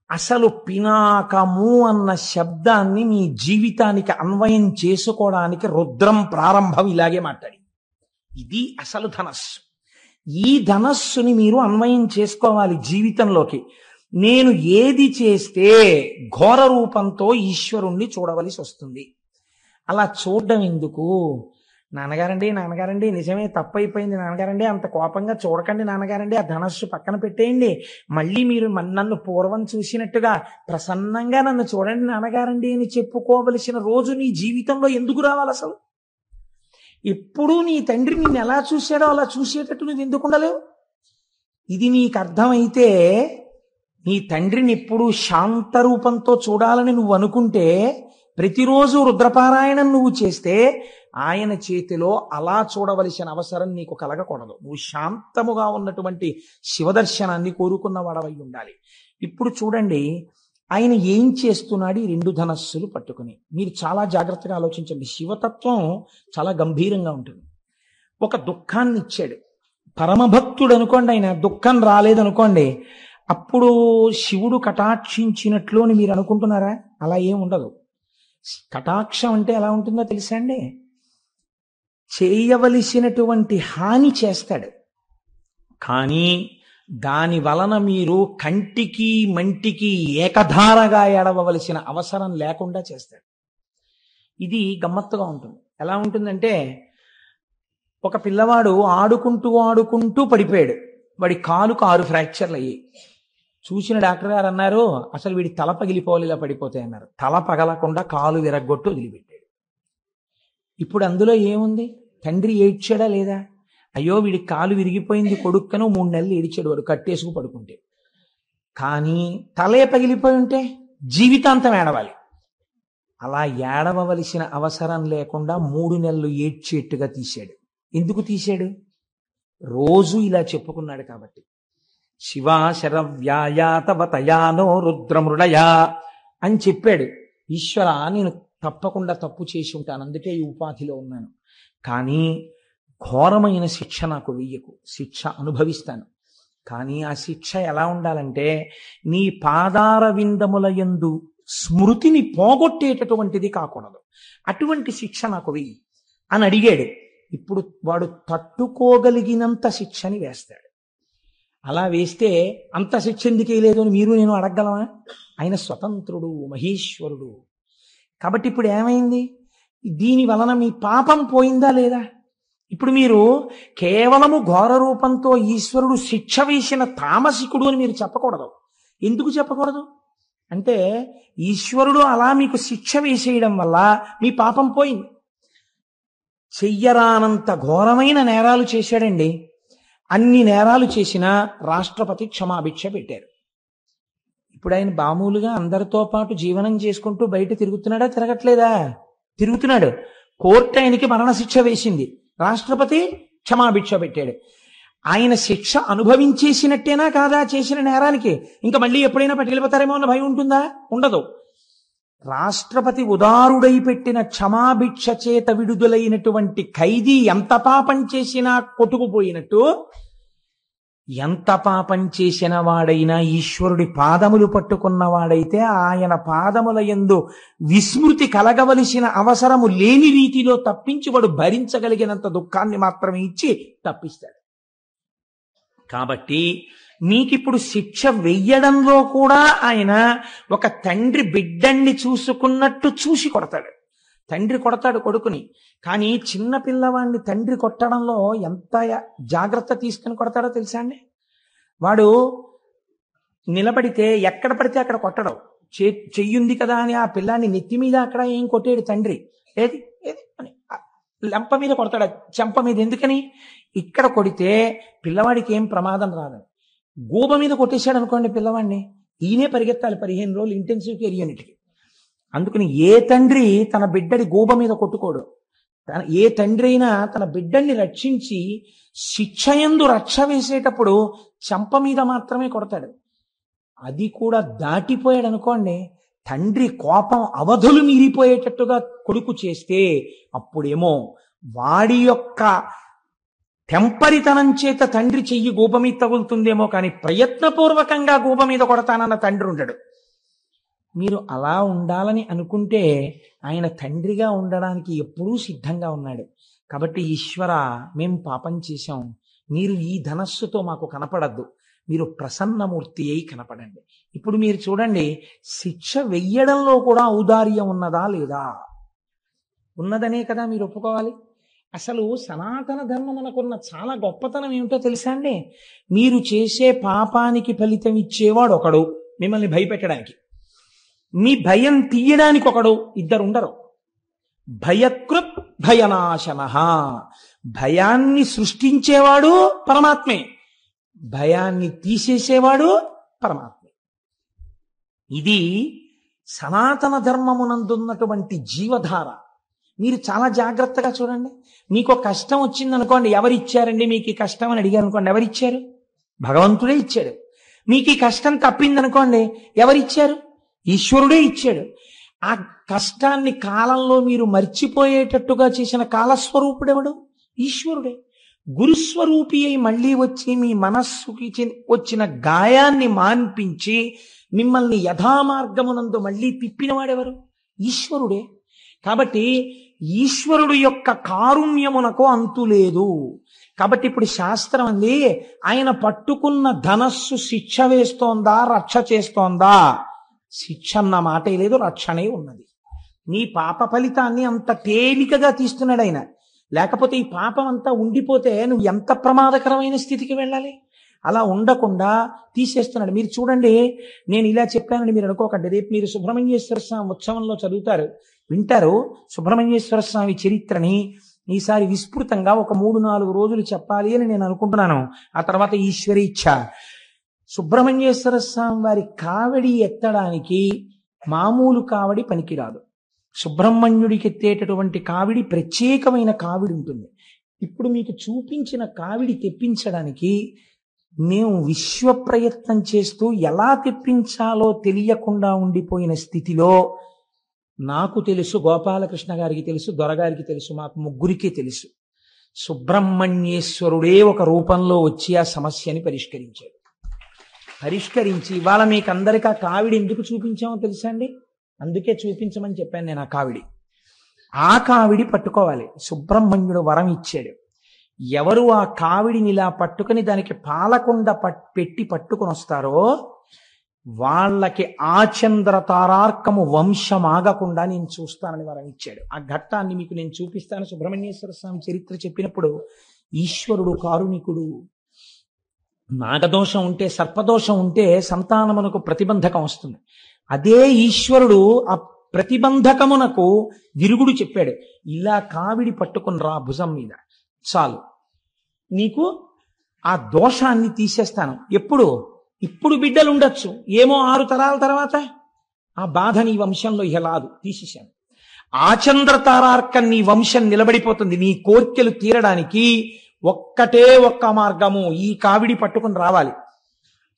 అసలు పినాకము అన్న శబ్దాన్ని మీ జీవితానికి అన్వయం చేసుకోవడానికి రుద్రం ప్రారంభం ఇలాగే మాట్లాడి. ఇది అసలు ధనస్సు. ఈ ధనస్సుని మీరు అన్వయం చేసుకోవాలి జీవితంలోకి. నేను ఏది చేస్తే ఘోర రూపంతో ఈశ్వరుణ్ణి చూడవలసి వస్తుంది. అలా చూడడం ఎందుకు? నాన్నగారండి నిజమే తప్పైపోయింది నాన్నగారండి, అంత కోపంగా చూడకండి నాన్నగారండి, ఆ ధనస్సు పక్కన పెట్టేయండి, మళ్ళీ మీరు నన్ను పూర్వం చూసినట్టుగా ప్రసన్నంగా నన్ను చూడండి నాన్నగారండి అని చెప్పుకోవలసిన రోజు నీ జీవితంలో ఎందుకు రావాలి? అసలు ఎప్పుడూ నీ తండ్రి నిన్ను ఎలా చూశాడో అలా చూసేటట్టు నువ్వు ఎందుకు ఉండలేవు? ఇది నీకు అర్థమైతే నీ తండ్రిని ఎప్పుడు శాంత రూపంతో చూడాలని నువ్వు అనుకుంటే ప్రతిరోజు రుద్రపారాయణం నువ్వు చేస్తే ఆయన చేతిలో అలా చూడవలసిన అవసరం నీకు కలగకూడదు. నువ్వు శాంతముగా ఉన్నటువంటి శివదర్శనాన్ని కోరుకున్న వాడవై ఉండాలి. ఇప్పుడు చూడండి ఆయన ఏం చేస్తున్నాడు ఈ 2 ధనస్సులు పట్టుకుని. మీరు చాలా జాగ్రత్తగా ఆలోచించండి. శివతత్వం చాలా గంభీరంగా ఉంటుంది. ఒక దుఃఖాన్ని ఇచ్చాడు, పరమభక్తుడు అనుకోండి, ఆయన దుఃఖం రాలేదనుకోండి, అప్పుడు శివుడు కటాక్షించినట్లు అని మీరు అనుకుంటున్నారా? అలా ఏం ఉండదు. కటాక్షం అంటే ఎలా ఉంటుందో తెలుసా అండి? చేయవలసినటువంటి హాని చేస్తాడు, కానీ దాని వలన మీరు కంటికి మంటికి ఏకధారగా ఏడవలసిన అవసరం లేకుండా చేస్తాడు. ఇది గమ్మత్తుగా ఉంటుంది. ఎలా ఉంటుందంటే, ఒక పిల్లవాడు ఆడుకుంటూ పడిపోయాడు. వాడి కాలుకు 6 ఫ్రాక్చర్లు అయ్యాయి. చూసిన డాక్టర్ గారు అన్నారు, అసలు వీడి తల పగిలిపోవాలి ఇలా పడిపోతాయి అన్నారు. తల పగలకుండా కాలు విరగ్గొట్టు వదిలిపెట్టాడు. ఇప్పుడు అందులో ఏముంది? తండ్రి ఏడ్చాడా లేదా? అయ్యో వీడి కాలు విరిగిపోయింది కొడుక్కను 3 నెలలు ఏడిచాడు వాడు కట్టేసుకు పడుకుంటే. కానీ తలే పగిలిపోయి ఉంటే జీవితాంతం ఏడవాలి. అలా ఏడవలసిన అవసరం లేకుండా 3 నెలలు ఏడ్చేట్టుగా తీశాడు. ఎందుకు తీశాడు? రోజు ఇలా చెప్పుకున్నాడు కాబట్టి. శివాశరవ్యాయాతవతయానో రుద్రమృడయా అని చెప్పాడు. ఈశ్వర, నేను తప్పకుండా తప్పు చేసి ఉంటాను, అందుకే ఈ ఉపాధిలో ఉన్నాను, కానీ ఘోరమైన శిక్ష నాకు వెయ్యకు. శిక్ష అనుభవిస్తాను, కానీ ఆ శిక్ష ఎలా ఉండాలంటే నీ పాదార విందముల యందు స్మృతిని పోగొట్టేటటువంటిది కాకూడదు. అటువంటి శిక్ష నాకు వెయ్యి అని అడిగాడు. ఇప్పుడు వాడు తట్టుకోగలిగినంత శిక్షని వేస్తాడు. అలా వేస్తే అంత శిక్ష ఎందుకు వేయలేదు అని మీరు నేను అడగగలమా? ఆయన స్వతంత్రుడు, మహేశ్వరుడు. కాబట్టి ఇప్పుడు ఏమైంది? దీని వలన మీ పాపం పోయిందా లేదా? ఇప్పుడు మీరు కేవలము ఘోర రూపంతో ఈశ్వరుడు శిక్ష వేసిన తామసికుడు అని మీరు చెప్పకూడదు. ఎందుకు చెప్పకూడదు అంటే ఈశ్వరుడు అలా మీకు శిక్ష వేసేయడం వల్ల మీ పాపం పోయింది. చెయ్యరానంత ఘోరమైన నేరాలు చేశాడండి. అన్ని నేరాలు చేసినా రాష్ట్రపతి క్షమాభిక్ష పెట్టారు. ఇప్పుడు ఆయన మామూలుగా అందరితో పాటు జీవనం చేసుకుంటూ బయట తిరుగుతున్నాడా? తిరగట్లేదా? తిరుగుతున్నాడు. కోర్టు ఆయనకి మరణశిక్ష వేసింది, రాష్ట్రపతి క్షమాభిక్ష పెట్టాడు. ఆయన శిక్ష అనుభవించేసినట్టేనా కాదా చేసిన నేరానికి? ఇంకా మళ్ళీ ఎప్పుడైనా పట్టుకెళ్ళిపోతారేమో అన్న భయం ఉంటుందా? ఉండదు. రాష్ట్రపతి ఉదారుడై పెట్టిన క్షమాభిక్ష చేత విడుదలైనటువంటి ఖైదీ ఎంత పాపం చేసినా కొట్టుకుపోయినట్టు, ఎంత పాపం చేసిన వాడైనా ఈశ్వరుడి పాదములు పట్టుకున్నవాడైతే ఆయన పాదముల యందు విస్మృతి కలగవలసిన అవసరము లేని రీతిలో తప్పించి వాడు భరించగలిగినంత దుఃఖాన్ని మాత్రమే ఇచ్చి తప్పిస్తాడు. కాబట్టి మీకిప్పుడు శిక్ష వెయ్యడంలో కూడా ఆయన ఒక తండ్రి బిడ్డన్ని చూసుకున్నట్టు చూసి కొడతాడు. తండ్రి కొడతాడు కొడుకుని, కానీ చిన్న పిల్లవాడిని తండ్రి కొట్టడంలో ఎంత జాగ్రత్త తీసుకుని కొడతాడో తెలుసా అండి? వాడు నిలబడితే ఎక్కడ పడితే అక్కడ కొట్టడం. చెయ్యుంది కదా అని ఆ పిల్లాన్ని నెత్తి మీద అక్కడ ఏం కొట్టాడు తండ్రి, ఏది ఏది అని లెంప మీద కొడతాడు, చెంప మీద. ఎందుకని? ఇక్కడ కొడితే పిల్లవాడికి ఏం ప్రమాదం రాదు. గూబ మీద కొట్టేశాడు అనుకోండి పిల్లవాడిని, ఈయనే పరిగెత్తాలి 15 రోజులు ఇంటెన్సివ్ కేర్ యూనిట్కి. అందుకని ఏ తండ్రి తన బిడ్డడి గూబ మీద కొట్టుకోడు. ఏ తండ్రి అయినా తన బిడ్డల్ని రక్షించి శిక్షయందు రక్ష వేసేటప్పుడు చెంప మీద మాత్రమే కొడతాడు. అది కూడా దాటిపోయాడు అనుకోండి, తండ్రి కోపం అవధులు మీరిపోయేటట్టుగా కొడుకు చేస్తే అప్పుడేమో వాడి యొక్క టెంపరితనం చేత తండ్రి చెయ్యి గూబ మీద తగులుతుందేమో, కానీ ప్రయత్నపూర్వకంగా గూబ మీద కొడతానన్న తండ్రి ఉండడు. మీరు అలా ఉండాలని అనుకుంటే ఆయన తండ్రిగా ఉండడానికి ఎప్పుడూ సిద్ధంగా ఉన్నాడు. కాబట్టి ఈశ్వర, మేం పాపం చేశాం, మీరు ఈ ధనస్సుతో మాకు కనపడద్దు, మీరు ప్రసన్నమూర్తి అయి కనపడండి. ఇప్పుడు మీరు చూడండి, శిక్ష వెయ్యడంలో కూడా ఔదార్యం ఉన్నదా లేదా? ఉన్నదనే కదా మీరు ఒప్పుకోవాలి. అసలు సనాతన ధర్మమునకున్న చాలా గొప్పతనం ఏమిటో తెలుసా అండి? మీరు చేసే పాపానికి ఫలితం ఇచ్చేవాడు ఒకడు మిమ్మల్ని భయపెట్టడానికి, మీ భయం తీయడానికి ఒకడు, ఇద్దరు ఉండరు. భయకృత్ భయనాశన. భయాన్ని సృష్టించేవాడు పరమాత్మే, భయాన్ని తీసేసేవాడు పరమాత్మే. ఇది సనాతన ధర్మమునందున్నటువంటి జీవధార. మీరు చాలా జాగ్రత్తగా చూడండి. మీకు కష్టం వచ్చిందనుకోండి, ఎవరిచ్చారండి మీకు ఈ కష్టం అని అడిగారు అనుకోండి, ఎవరిచ్చారు? భగవంతుడే ఇచ్చాడు. మీకు ఈ కష్టం తప్పిందనుకోండి, ఎవరిచ్చారు? ఈశ్వరుడే ఇచ్చాడు. ఆ కష్టాన్ని కాలంలో మీరు మర్చిపోయేటట్టుగా చేసిన కాలస్వరూపుడెవడు? ఈశ్వరుడే. గురుస్వరూపి అయి మళ్ళీ వచ్చి మీ మనస్సుకి వచ్చిన గాయాన్ని మాన్పించి మిమ్మల్ని యథామార్గమునందు మళ్ళీ తిప్పినవాడెవరు? ఈశ్వరుడే. కాబట్టి ఈశ్వరుడు యొక్క కారుణ్యమునకు అంతులేదు. కాబట్టి ఇప్పుడు శాస్త్రం అంది, ఆయన పట్టుకున్న ధనస్సు శిక్ష వేస్తోందా రక్ష చేస్తోందా? శిక్ష అన్న మాటే లేదు, రక్షణే ఉన్నది. నీ పాప ఫలితాన్ని అంత తేలికగా తీస్తున్నాడు ఆయన. లేకపోతే ఈ పాపం అంతా ఉండిపోతే నువ్వు ఎంత ప్రమాదకరమైన స్థితికి వెళ్ళాలి. అలా ఉండకుండా తీసేస్తున్నాడు. మీరు చూడండి, నేను ఇలా చెప్పానని మీరు అనుకోకండి. రేపు మీరు సుబ్రహ్మణ్యేశ్వర స్వామి ఉత్సవంలో చదువుతారు, వింటారు. సుబ్రహ్మణ్యేశ్వర స్వామి చరిత్రని ఈసారి విస్తృతంగా ఒక 3-4 రోజులు చెప్పాలి అని నేను అనుకుంటున్నాను. ఆ తర్వాత ఈశ్వరీచ్ఛ. సుబ్రహ్మణ్యేశ్వర స్వామి వారి కావడి ఎత్తడానికి మామూలు కావడి పనికిరాదు. సుబ్రహ్మణ్యుడికి ఎత్తేటటువంటి కావిడి ప్రత్యేకమైన కావిడి ఉంటుంది. ఇప్పుడు మీకు చూపించిన కావిడి తెప్పించడానికి మేము విశ్వ ప్రయత్నం చేస్తూ ఎలా తెప్పించాలో తెలియకుండా ఉండిపోయిన స్థితిలో నాకు తెలుసు, గోపాలకృష్ణ గారికి తెలుసు, దొరగారికి తెలుసు, మాకు ముగ్గురికి తెలుసు. సుబ్రహ్మణ్యేశ్వరుడే ఒక రూపంలో వచ్చి ఆ సమస్యని పరిష్కరించాడు. పరిష్కరించి ఇవాళ మీకు అందరికీ ఆ కావిడి ఎందుకు చూపించామో తెలుసా అండి? అందుకే చూపించమని చెప్పాను నేను. ఆ కావిడి పట్టుకోవాలి. సుబ్రహ్మణ్యుడు వరం ఇచ్చాడు, ఎవరు ఆ కావిడిని ఇలా పట్టుకుని దానికి పాలకుండ పెట్టి పట్టుకుని వస్తారో వాళ్ళకి ఆచంద్ర తారార్కము వంశమాగకుండా నేను చూస్తానని వరం ఇచ్చాడు. ఆ ఘట్టాన్ని మీకు నేను చూపిస్తాను. సుబ్రహ్మణ్యేశ్వర స్వామి చరిత్ర చెప్పినప్పుడు ఈశ్వరుడు కారుణికుడు. నాగదోషం ఉంటే, సర్పదోషం ఉంటే సంతానమునకు ప్రతిబంధకం వస్తుంది. అదే ఈశ్వరుడు ఆ ప్రతిబంధకమునకు విరుగుడు చెప్పాడు. ఇలా కావిడి పట్టుకుని రా భుజం మీద, చాలు నీకు ఆ దోషాన్ని తీసేస్తాను. ఎప్పుడు? ఇప్పుడు బిడ్డలు ఉండొచ్చు, ఏమో 6 తరాల తర్వాత ఆ బాధ నీ వంశంలో ఇహలాదు, తీసేశాను. ఆచంద్ర తారార్కం నీ వంశం నిలబడిపోతుంది. నీ కోర్కెలు తీరడానికి ఒక్కటే ఒక్క మార్గము, ఈ కావిడి పట్టుకుని రావాలి.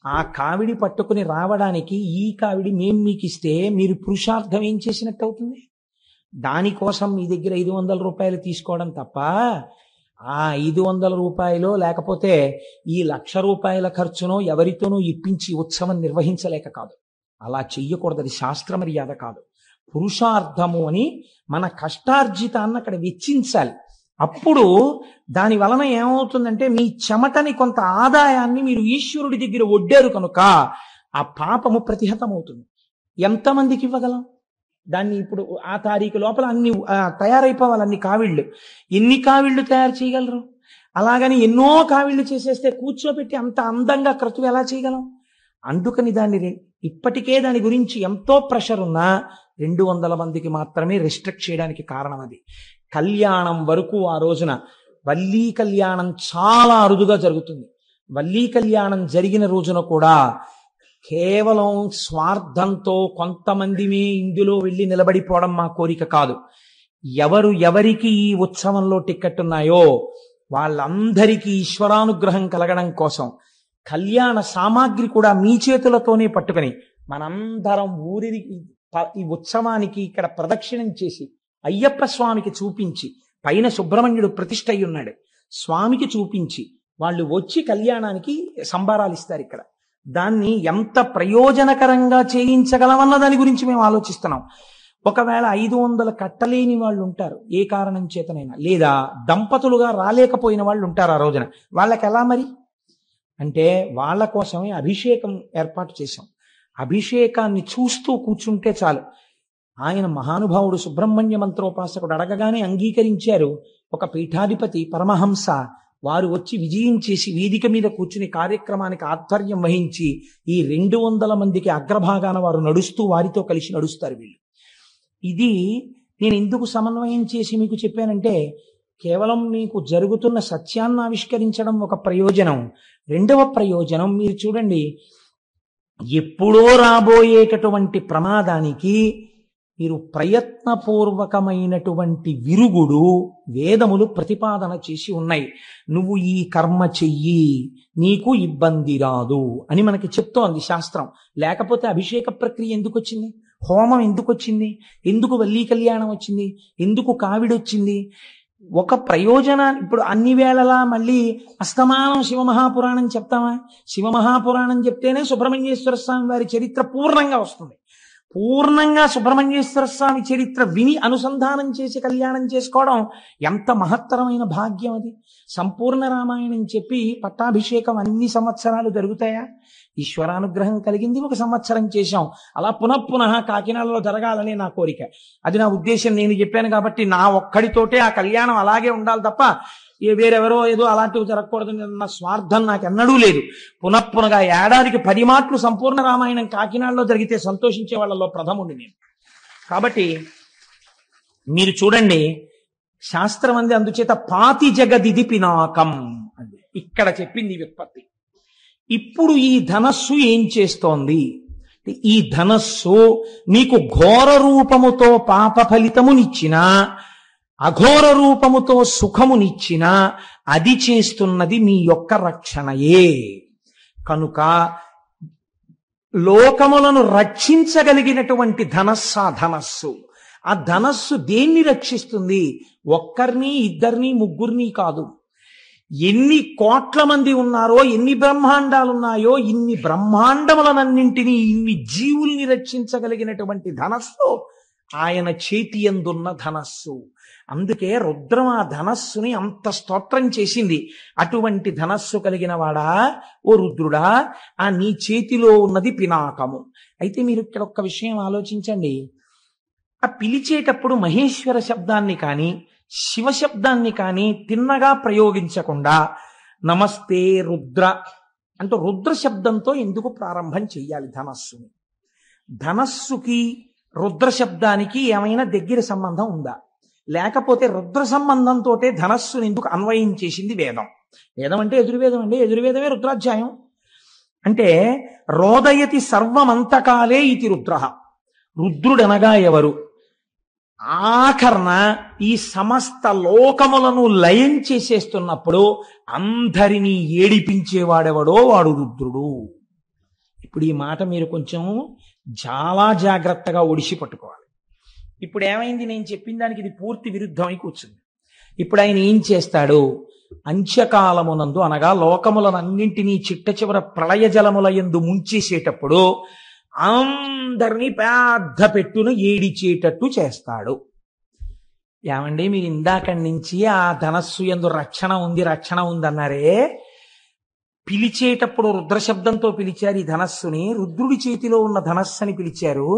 ఆ కావిడి పట్టుకుని రావడానికి ఈ కావిడి మేం మీకు ఇస్తే మీరు పురుషార్థం ఏం చేసినట్టు అవుతుంది? దానికోసం మీ దగ్గర 500 రూపాయలు తీసుకోవడం తప్ప ఆ 500 రూపాయలు లేకపోతే ఈ 1,00,000 రూపాయల ఖర్చునో ఎవరితోనో ఇప్పించి ఉత్సవం నిర్వహించలేక కాదు. అలా చెయ్యకూడదు, అది శాస్త్ర మర్యాద కాదు. పురుషార్థము అని మన కష్టార్జితాన్ని అక్కడ వెచ్చించాలి. అప్పుడు దాని వలన ఏమవుతుందంటే మీ చెమటని కొంత ఆదాయాన్ని మీరు ఈశ్వరుడి దగ్గర ఒడ్డారు కనుక ఆ పాపము ప్రతిహతమవుతుంది. ఎంతమందికి ఇవ్వగలం దాన్ని? ఇప్పుడు ఆ తారీఖు లోపల అన్ని తయారైపోవాలి, అన్ని కావిళ్ళు. ఎన్ని కావిళ్ళు తయారు చేయగలరు? అలాగని ఎన్నో కావిళ్ళు చేసేస్తే కూర్చోబెట్టి అంత అందంగా క్రతువు ఎలా చేయగలం? అందుకని దాన్ని ఇప్పటికే దాని గురించి ఎంతో ప్రెషర్ ఉన్నా 200 మందికి మాత్రమే రిస్ట్రిక్ట్ చేయడానికి కారణం అది. కళ్యాణం వరకు ఆ రోజున వల్లీ కళ్యాణం చాలా అరుదుగా జరుగుతుంది. వల్లీ కళ్యాణం జరిగిన రోజున కూడా కేవలం స్వార్థంతో కొంతమందిమే ఇందులో వెళ్ళి నిలబడిపోవడం మా కోరిక కాదు. ఎవరికి ఈ ఉత్సవంలో టిక్కెట్ ఉన్నాయో వాళ్ళందరికీ ఈశ్వరానుగ్రహం కలగడం కోసం కళ్యాణ సామాగ్రి కూడా మీ చేతులతోనే పట్టుకుని మనందరం ఈ ఉత్సవానికి ఇక్కడ ప్రదక్షిణం చేసి అయ్యప్ప స్వామికి చూపించి, పైన సుబ్రహ్మణ్యుడు ప్రతిష్ఠ అయి ఉన్నాడు, స్వామికి చూపించి వాళ్ళు వచ్చి కళ్యాణానికి సంబారాలు ఇస్తారు. ఇక్కడ దాన్ని ఎంత ప్రయోజనకరంగా చేయించగలమన్న దాని గురించి మేము ఆలోచిస్తున్నాం. ఒకవేళ 500 కట్టలేని వాళ్ళు ఉంటారు, ఏ కారణం చేతనైనా, లేదా దంపతులుగా రాలేకపోయిన వాళ్ళు ఉంటారు ఆ రోజున. వాళ్ళకి ఎలా మరి అంటే వాళ్ళ కోసమే అభిషేకం ఏర్పాటు చేశాం. అభిషేకాన్ని చూస్తూ కూర్చుంటే చాలు. ఆయన మహానుభావుడు సుబ్రహ్మణ్య మంత్రోపాసకుడు అడగగానే అంగీకరించారు. ఒక పీఠాధిపతి పరమహంస వారు వచ్చి విజయం చేసి వేదిక మీద కూర్చుని కార్యక్రమానికి ఆధ్వర్యం వహించి ఈ 200 మందికి అగ్రభాగాన వారు నడుస్తూ వారితో కలిసి నడుస్తారు వీళ్ళు. ఇది నేను ఎందుకు సమన్వయం చేసి మీకు చెప్పానంటే, కేవలం మీకు జరుగుతున్న సత్యాన్ని ఆవిష్కరించడం ఒక ప్రయోజనం. రెండవ ప్రయోజనం మీరు చూడండి, ఎప్పుడో రాబోయేటటువంటి ప్రమాదానికి మీరు ప్రయత్నపూర్వకమైనటువంటి విరుగుడు వేదములు ప్రతిపాదన చేసి ఉన్నాయి. నువ్వు ఈ కర్మ చెయ్యి, నీకు ఇబ్బంది రాదు అని మనకి చెప్తోంది శాస్త్రం. లేకపోతే అభిషేక ప్రక్రియ ఎందుకు వచ్చింది? హోమం ఎందుకు వచ్చింది? ఎందుకు వల్లీ కళ్యాణం వచ్చింది? ఎందుకు కావిడొచ్చింది? ఒక ప్రయోజనాన్ని ఇప్పుడు అన్ని వేళలా మళ్ళీ అస్తమానం శివమహాపురాణం చెప్తామా? శివమహాపురాణం చెప్తేనే సుబ్రహ్మణ్యేశ్వర స్వామి వారి చరిత్ర పూర్ణంగా వస్తుంది. పూర్ణంగా సుబ్రహ్మణ్యేశ్వర స్వామి చరిత్ర విని అనుసంధానం చేసి కళ్యాణం చేసుకోవడం ఎంత మహత్తరమైన భాగ్యం అది. సంపూర్ణ రామాయణం చెప్పి పట్టాభిషేకం అన్ని సంవత్సరాలు జరుగుతాయా? ఈశ్వరానుగ్రహం కలిగింది, 1 సంవత్సరం చేశాం. అలా పునఃపునః కాకినాడలో జరగాలని నా కోరిక. అది నా ఉద్దేశం. నేను చెప్పాను కాబట్టి నా ఒక్కడితోటే ఆ కళ్యాణం అలాగే ఉండాలి తప్ప వేరెవరో ఏదో అలాంటివి జరగకూడదు నా స్వార్థం నాకెన్నడూ లేదు. పునఃపునగా ఏడాదికి 10 మాటలు సంపూర్ణ రామాయణం కాకినాడలో జరిగితే సంతోషించే వాళ్ళలో ప్రథముండి నేను. కాబట్టి మీరు చూడండి, శాస్త్రం అంది అందుచేత పాతి జగదిది పినాకం అంది. ఇక్కడ చెప్పింది వ్యుత్పత్తి. ఇప్పుడు ఈ ధనస్సు ఏం చేస్తోంది? ఈ ధనస్సు మీకు ఘోర రూపముతో పాప ఫలితమునిచ్చినా, అఘోర రూపముతో సుఖమునిచ్చినా అది చేస్తున్నది మీ యొక్క రక్షణయే. కనుక లోకములను రక్షించగలిగినటువంటి ధనస్సు. ఆ ధనస్సు దేన్ని రక్షిస్తుంది? ఒక్కరిని, ఇద్దరిని, ముగ్గురిని కాదు. ఎన్ని కోట్ల మంది ఉన్నారో, ఎన్ని బ్రహ్మాండాలున్నాయో, ఇన్ని బ్రహ్మాండములనన్నింటినీ, ఇన్ని జీవుల్ని రక్షించగలిగినటువంటి ధనస్సు ఆయన చేతి యందున్న ధనస్సు. అందుకే రుద్రం ఆ ధనస్సుని అంత స్తోత్రం చేసింది. అటువంటి ధనస్సు కలిగిన వాడా ఓ రుద్రుడా, ఆ నీ చేతిలో ఉన్నది పినాకము. అయితే మీరు ఇక్కడ ఒక్క విషయం ఆలోచించండి. ఆ పిలిచేటప్పుడు మహేశ్వర శబ్దాన్ని కానీ శివ శబ్దాన్ని కానీ తిన్నగా ప్రయోగించకుండా నమస్తే రుద్ర అంటూ రుద్ర శబ్దంతో ఎందుకు ప్రారంభం చెయ్యాలి ధనస్సుని? ధనస్సుకి రుద్ర శబ్దానికి ఏమైనా దగ్గర సంబంధం ఉందా? లేకపోతే రుద్ర సంబంధంతో ధనస్సుని ఎందుకు అన్వయం చేసింది వేదం? వేదం అంటే ఎదుర్వేదం అండి, ఎదుర్వేదమే రుద్రాధ్యాయం. అంటే రోదయతి సర్వమంతకాలే ఇది రుద్ర. రుద్రుడనగా ఎవరు? ఆఖరణ ఈ సమస్త లోకములను లయం చేసేస్తున్నప్పుడు అందరినీ ఏడిపించేవాడెవడో వాడు రుద్రుడు. ఇప్పుడు ఈ మాట మీరు కొంచెం చాలా జాగ్రత్తగా ఒడిసి పట్టుకోవాలి. ఇప్పుడు ఏమైంది? నేను చెప్పిన దానికి ఇది పూర్తి విరుద్ధమై కూర్చుంది. ఇప్పుడు ఆయన ఏం చేస్తాడు? అంత్యకాలమునందు అనగా లోకములనన్నింటినీ చిట్ట చివర ప్రళయ జలముల యందు ముంచేసేటప్పుడు అందరినీ పెద్ద పెట్టును ఏడిచేటట్టు చేస్తాడు. ఏమండి, మీరు ఇందాకడి నుంచి ఆ ధనస్సు యందు రక్షణ ఉంది అన్నారే, పిలిచేటప్పుడు రుద్రశబ్దంతో పిలిచారు ఈ ధనస్సుని, రుద్రుడి చేతిలో ఉన్న ధనస్సుని పిలిచారు.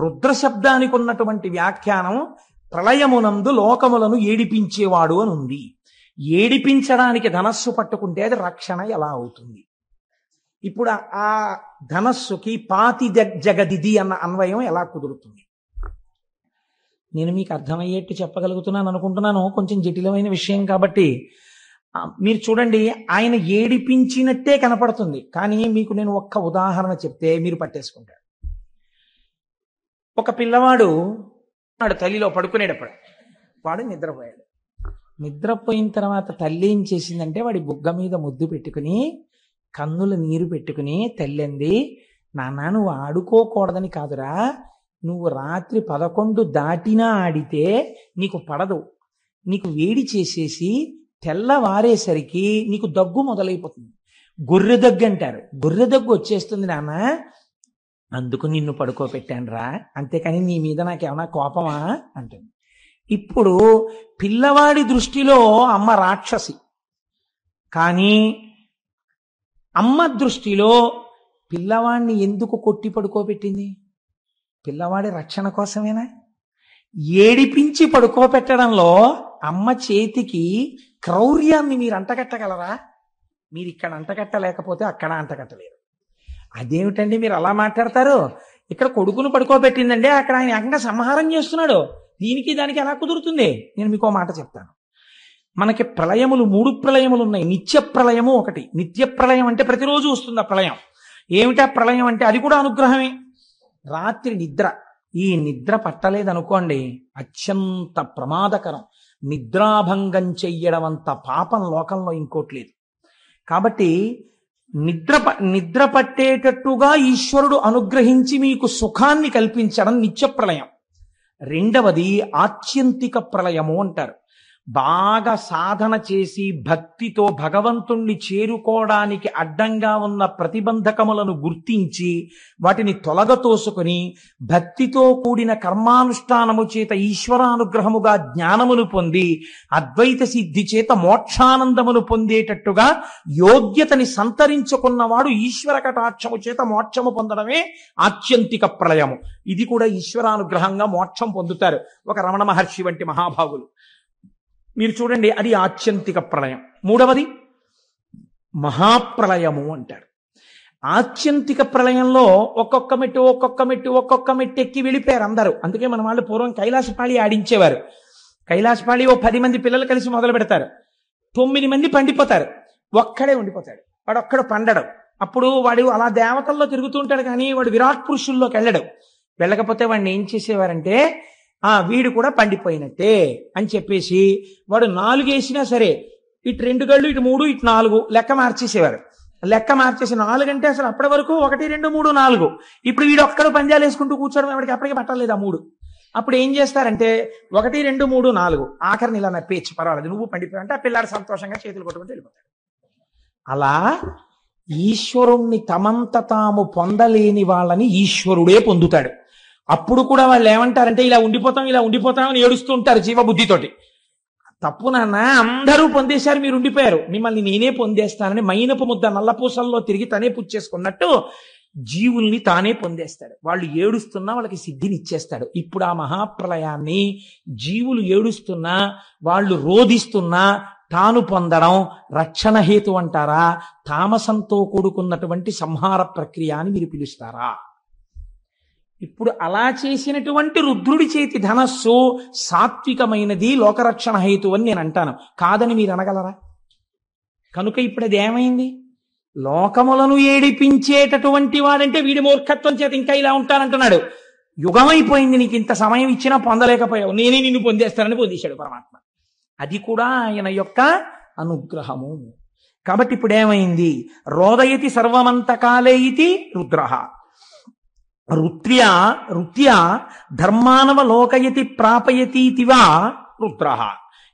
రుద్రశబ్దానికి ఉన్నటువంటి వ్యాఖ్యానం ప్రళయమునందు లోకములను ఏడిపించేవాడు అని ఉంది. ఏడిపించడానికి ధనస్సు పట్టుకుంటే అది రక్షణ ఎలా అవుతుంది? ఇప్పుడు ఆ ధనస్సుకి పాతి జగదిది అన్న అన్వయం ఎలా కుదురుతుంది? నేను మీకు అర్థమయ్యేట్టు చెప్పగలుగుతున్నాను అనుకుంటున్నాను. కొంచెం జటిలమైన విషయం కాబట్టి మీరు చూడండి, ఆయన ఏడిపించినట్టే కనపడుతుంది. కానీ మీకు నేను ఒక్క ఉదాహరణ చెప్తే మీరు పట్టేసుకుంటారు. ఒక పిల్లవాడు వాడు తల్లిలో పడుకునేటప్పుడు వాడు నిద్రపోయాడు. నిద్రపోయిన తర్వాత తల్లి ఏం చేసిందంటే వాడి బుగ్గ మీద ముద్దు పెట్టుకుని కన్నుల నీరు పెట్టుకుని తల్లి అంది, నాన్న నువ్వు ఆడుకోకూడదని కాదురా, నువ్వు రాత్రి 11 దాటినా ఆడితే నీకు పడదు, నీకు వేడి చేసేసి తెల్లవారేసరికి నీకు దగ్గు మొదలైపోతుంది. గొర్రె దగ్గు అంటారు, గొర్రె దగ్గు వచ్చేస్తుంది నాన్న, అందుకు నిన్ను పడుకోబెట్టాను రా, అంతేకాని నీ మీద నాకేమన్నా కోపమా అంటుంది. ఇప్పుడు పిల్లవాడి దృష్టిలో అమ్మ రాక్షసి, కానీ అమ్మ దృష్టిలో పిల్లవాడిని ఎందుకు కొట్టి పడుకోబెట్టింది? పిల్లవాడి రక్షణ కోసమేనా? ఏడిపించి పడుకోబెట్టడంలో అమ్మ చేతికి క్రౌర్యాన్ని మీరు అంటగట్టగలరా? మీరు ఇక్కడ అంటగట్టలేకపోతే అక్కడ అంటగట్టలేరు. అదేమిటండి మీరు అలా మాట్లాడతారు? ఇక్కడ కొడుకును పడుకోబెట్టిందంటే అక్కడ ఆయన ఏకంగా సంహారం చేస్తున్నాడు. దీనికి దానికి ఎలా కుదురుతుంది? నేను మీకు మాట చెప్తాను. మనకి ప్రళయములు 3 ప్రళయములు ఉన్నాయి. నిత్య ప్రళయము ఒకటి. నిత్య ప్రళయం అంటే ప్రతిరోజు వస్తుంది ఆ ప్రళయం. ఏమిటా ప్రళయం అంటే అది కూడా అనుగ్రహమే. రాత్రి నిద్ర, ఈ నిద్ర పట్టలేదనుకోండి అత్యంత ప్రమాదకరం. నిద్రాభంగం చెయ్యడం అంత పాపం లోకంలో ఇంకోట్లేదు. కాబట్టి నిద్ర పట్టేటట్టుగా ఈశ్వరుడు అనుగ్రహించి మీకు సుఖాన్ని కల్పించడం నిత్య ప్రళయం. రెండవది ఆత్యంతిక ప్రళయము అంటారు. బాగా సాధన చేసి భక్తితో భగవంతుణ్ణి చేరుకోవడానికి అడ్డంగా ఉన్న ప్రతిబంధకములను గుర్తించి వాటిని తొలగతోసుకొని భక్తితో కూడిన కర్మానుష్ఠానము చేత ఈశ్వరానుగ్రహముగా జ్ఞానమును పొంది అద్వైత సిద్ధి చేత మోక్షానందమును పొందేటట్టుగా యోగ్యతని సంతరించుకున్నవాడు ఈశ్వర కటాక్షము చేత మోక్షము పొందడమే ఆత్యంతిక ప్రళయము. ఇది కూడా ఈశ్వరానుగ్రహంగా మోక్షం పొందుతారు ఒక రమణ మహర్షి వంటి మహాభాగులు. మీరు చూడండి, అది ఆత్యంతిక ప్రళయం. మూడవది మహాప్రళయము అంటారు. ఆత్యంతిక ప్రళయంలో ఒక్కొక్క మెట్టు ఎక్కి వెళ్ళిపోయారు అందరూ. అందుకే మన వాళ్ళు పూర్వం కైలాసపాళి ఆడించేవారు. కైలాసపాళి 10 మంది పిల్లలు కలిసి మొదలు పెడతారు. 9 మంది పండిపోతారు, ఒక్కడే ఉండిపోతాడు. వాడు ఒక్కడు పండడం. అప్పుడు వాడు అలా దేవతల్లో తిరుగుతూ ఉంటాడు, కానీ వాడు విరాట్ పురుషుల్లోకి వెళ్ళడం. వెళ్ళకపోతే వాడిని ఏం చేసేవారంటే వీడు కూడా పండిపోయినట్టే అని చెప్పేసి వాడు 4 వేసినా సరే ఇటు 2 గళ్ళు, ఇటు 3, ఇటు 4 లెక్క మార్చేసేవారు. లెక్క మార్చేసి 4 అంటే అసలు అప్పటి వరకు 1, 2, 3, 4. ఇప్పుడు వీడు ఒక్కడు పంజాలు వేసుకుంటూ కూర్చోవడం వాడికి అప్పటికే పట్టలేదు ఆ 3. అప్పుడు ఏం చేస్తారంటే 1, 2, 3, 4 ఆఖరిని ఇలా నప్పేచ్చు, పర్వాలేదు నువ్వు పండిపోయావు అంటే ఆ పిల్లాడు సంతోషంగా చేతులు కొట్టుకుంటూ వెళ్ళిపోతాడు. అలా ఈశ్వరుణ్ణి తమంత తాము పొందలేని వాళ్ళని ఈశ్వరుడే పొందుతాడు. అప్పుడు కూడా వాళ్ళు ఏమంటారంటే ఇలా ఉండిపోతాం అని ఏడుస్తూ ఉంటారు జీవబుద్ధితోటి. తప్పు నాన్న, అందరూ పొందేశారు, మీరు ఉండిపోయారు, మిమ్మల్ని నేనే పొందేస్తానని మైనపు ముద్ద నల్లపూసల్లో తిరిగి తనే పుచ్చేసుకున్నట్టు జీవుల్ని తానే పొందేస్తాడు. వాళ్ళు ఏడుస్తున్నా వాళ్ళకి సిద్ధిని ఇచ్చేస్తాడు. ఇప్పుడు ఆ మహాప్రలయాన్ని జీవులు ఏడుస్తున్నా వాళ్ళు రోధిస్తున్నా తాను పొందడం రక్షణ హేతు అంటారా, తామసంతో కూడుకున్నటువంటి సంహార ప్రక్రియ అని మీరు పిలుస్తారా? ఇప్పుడు అలా చేసినటువంటి రుద్రుడి చేతి ధనస్సు సాత్వికమైనది, లోకరక్షణ హేతు అని నేను అంటాను. కాదని మీరు అనగలరా? కనుక ఇప్పుడు అది ఏమైంది? లోకములను ఏడిపించేటటువంటి వాడంటే వీడి మూర్ఖత్వం చేత ఇంకా ఇలా ఉంటానంటున్నాడు. యుగమైపోయింది, నీకు ఇంత సమయం ఇచ్చినా పొందలేకపోయావు, నేనే నిన్ను పొందేస్తానని పొందేశాడు పరమాత్మ. అది కూడా ఆయన యొక్క అనుగ్రహము. కాబట్టి ఇప్పుడు ఏమైంది? రోదయతి సర్వమంతకాలే ఇతి రుద్రః రుత్య ధర్మానవ లోకయతి ప్రాపయతీతివా రుద్రః.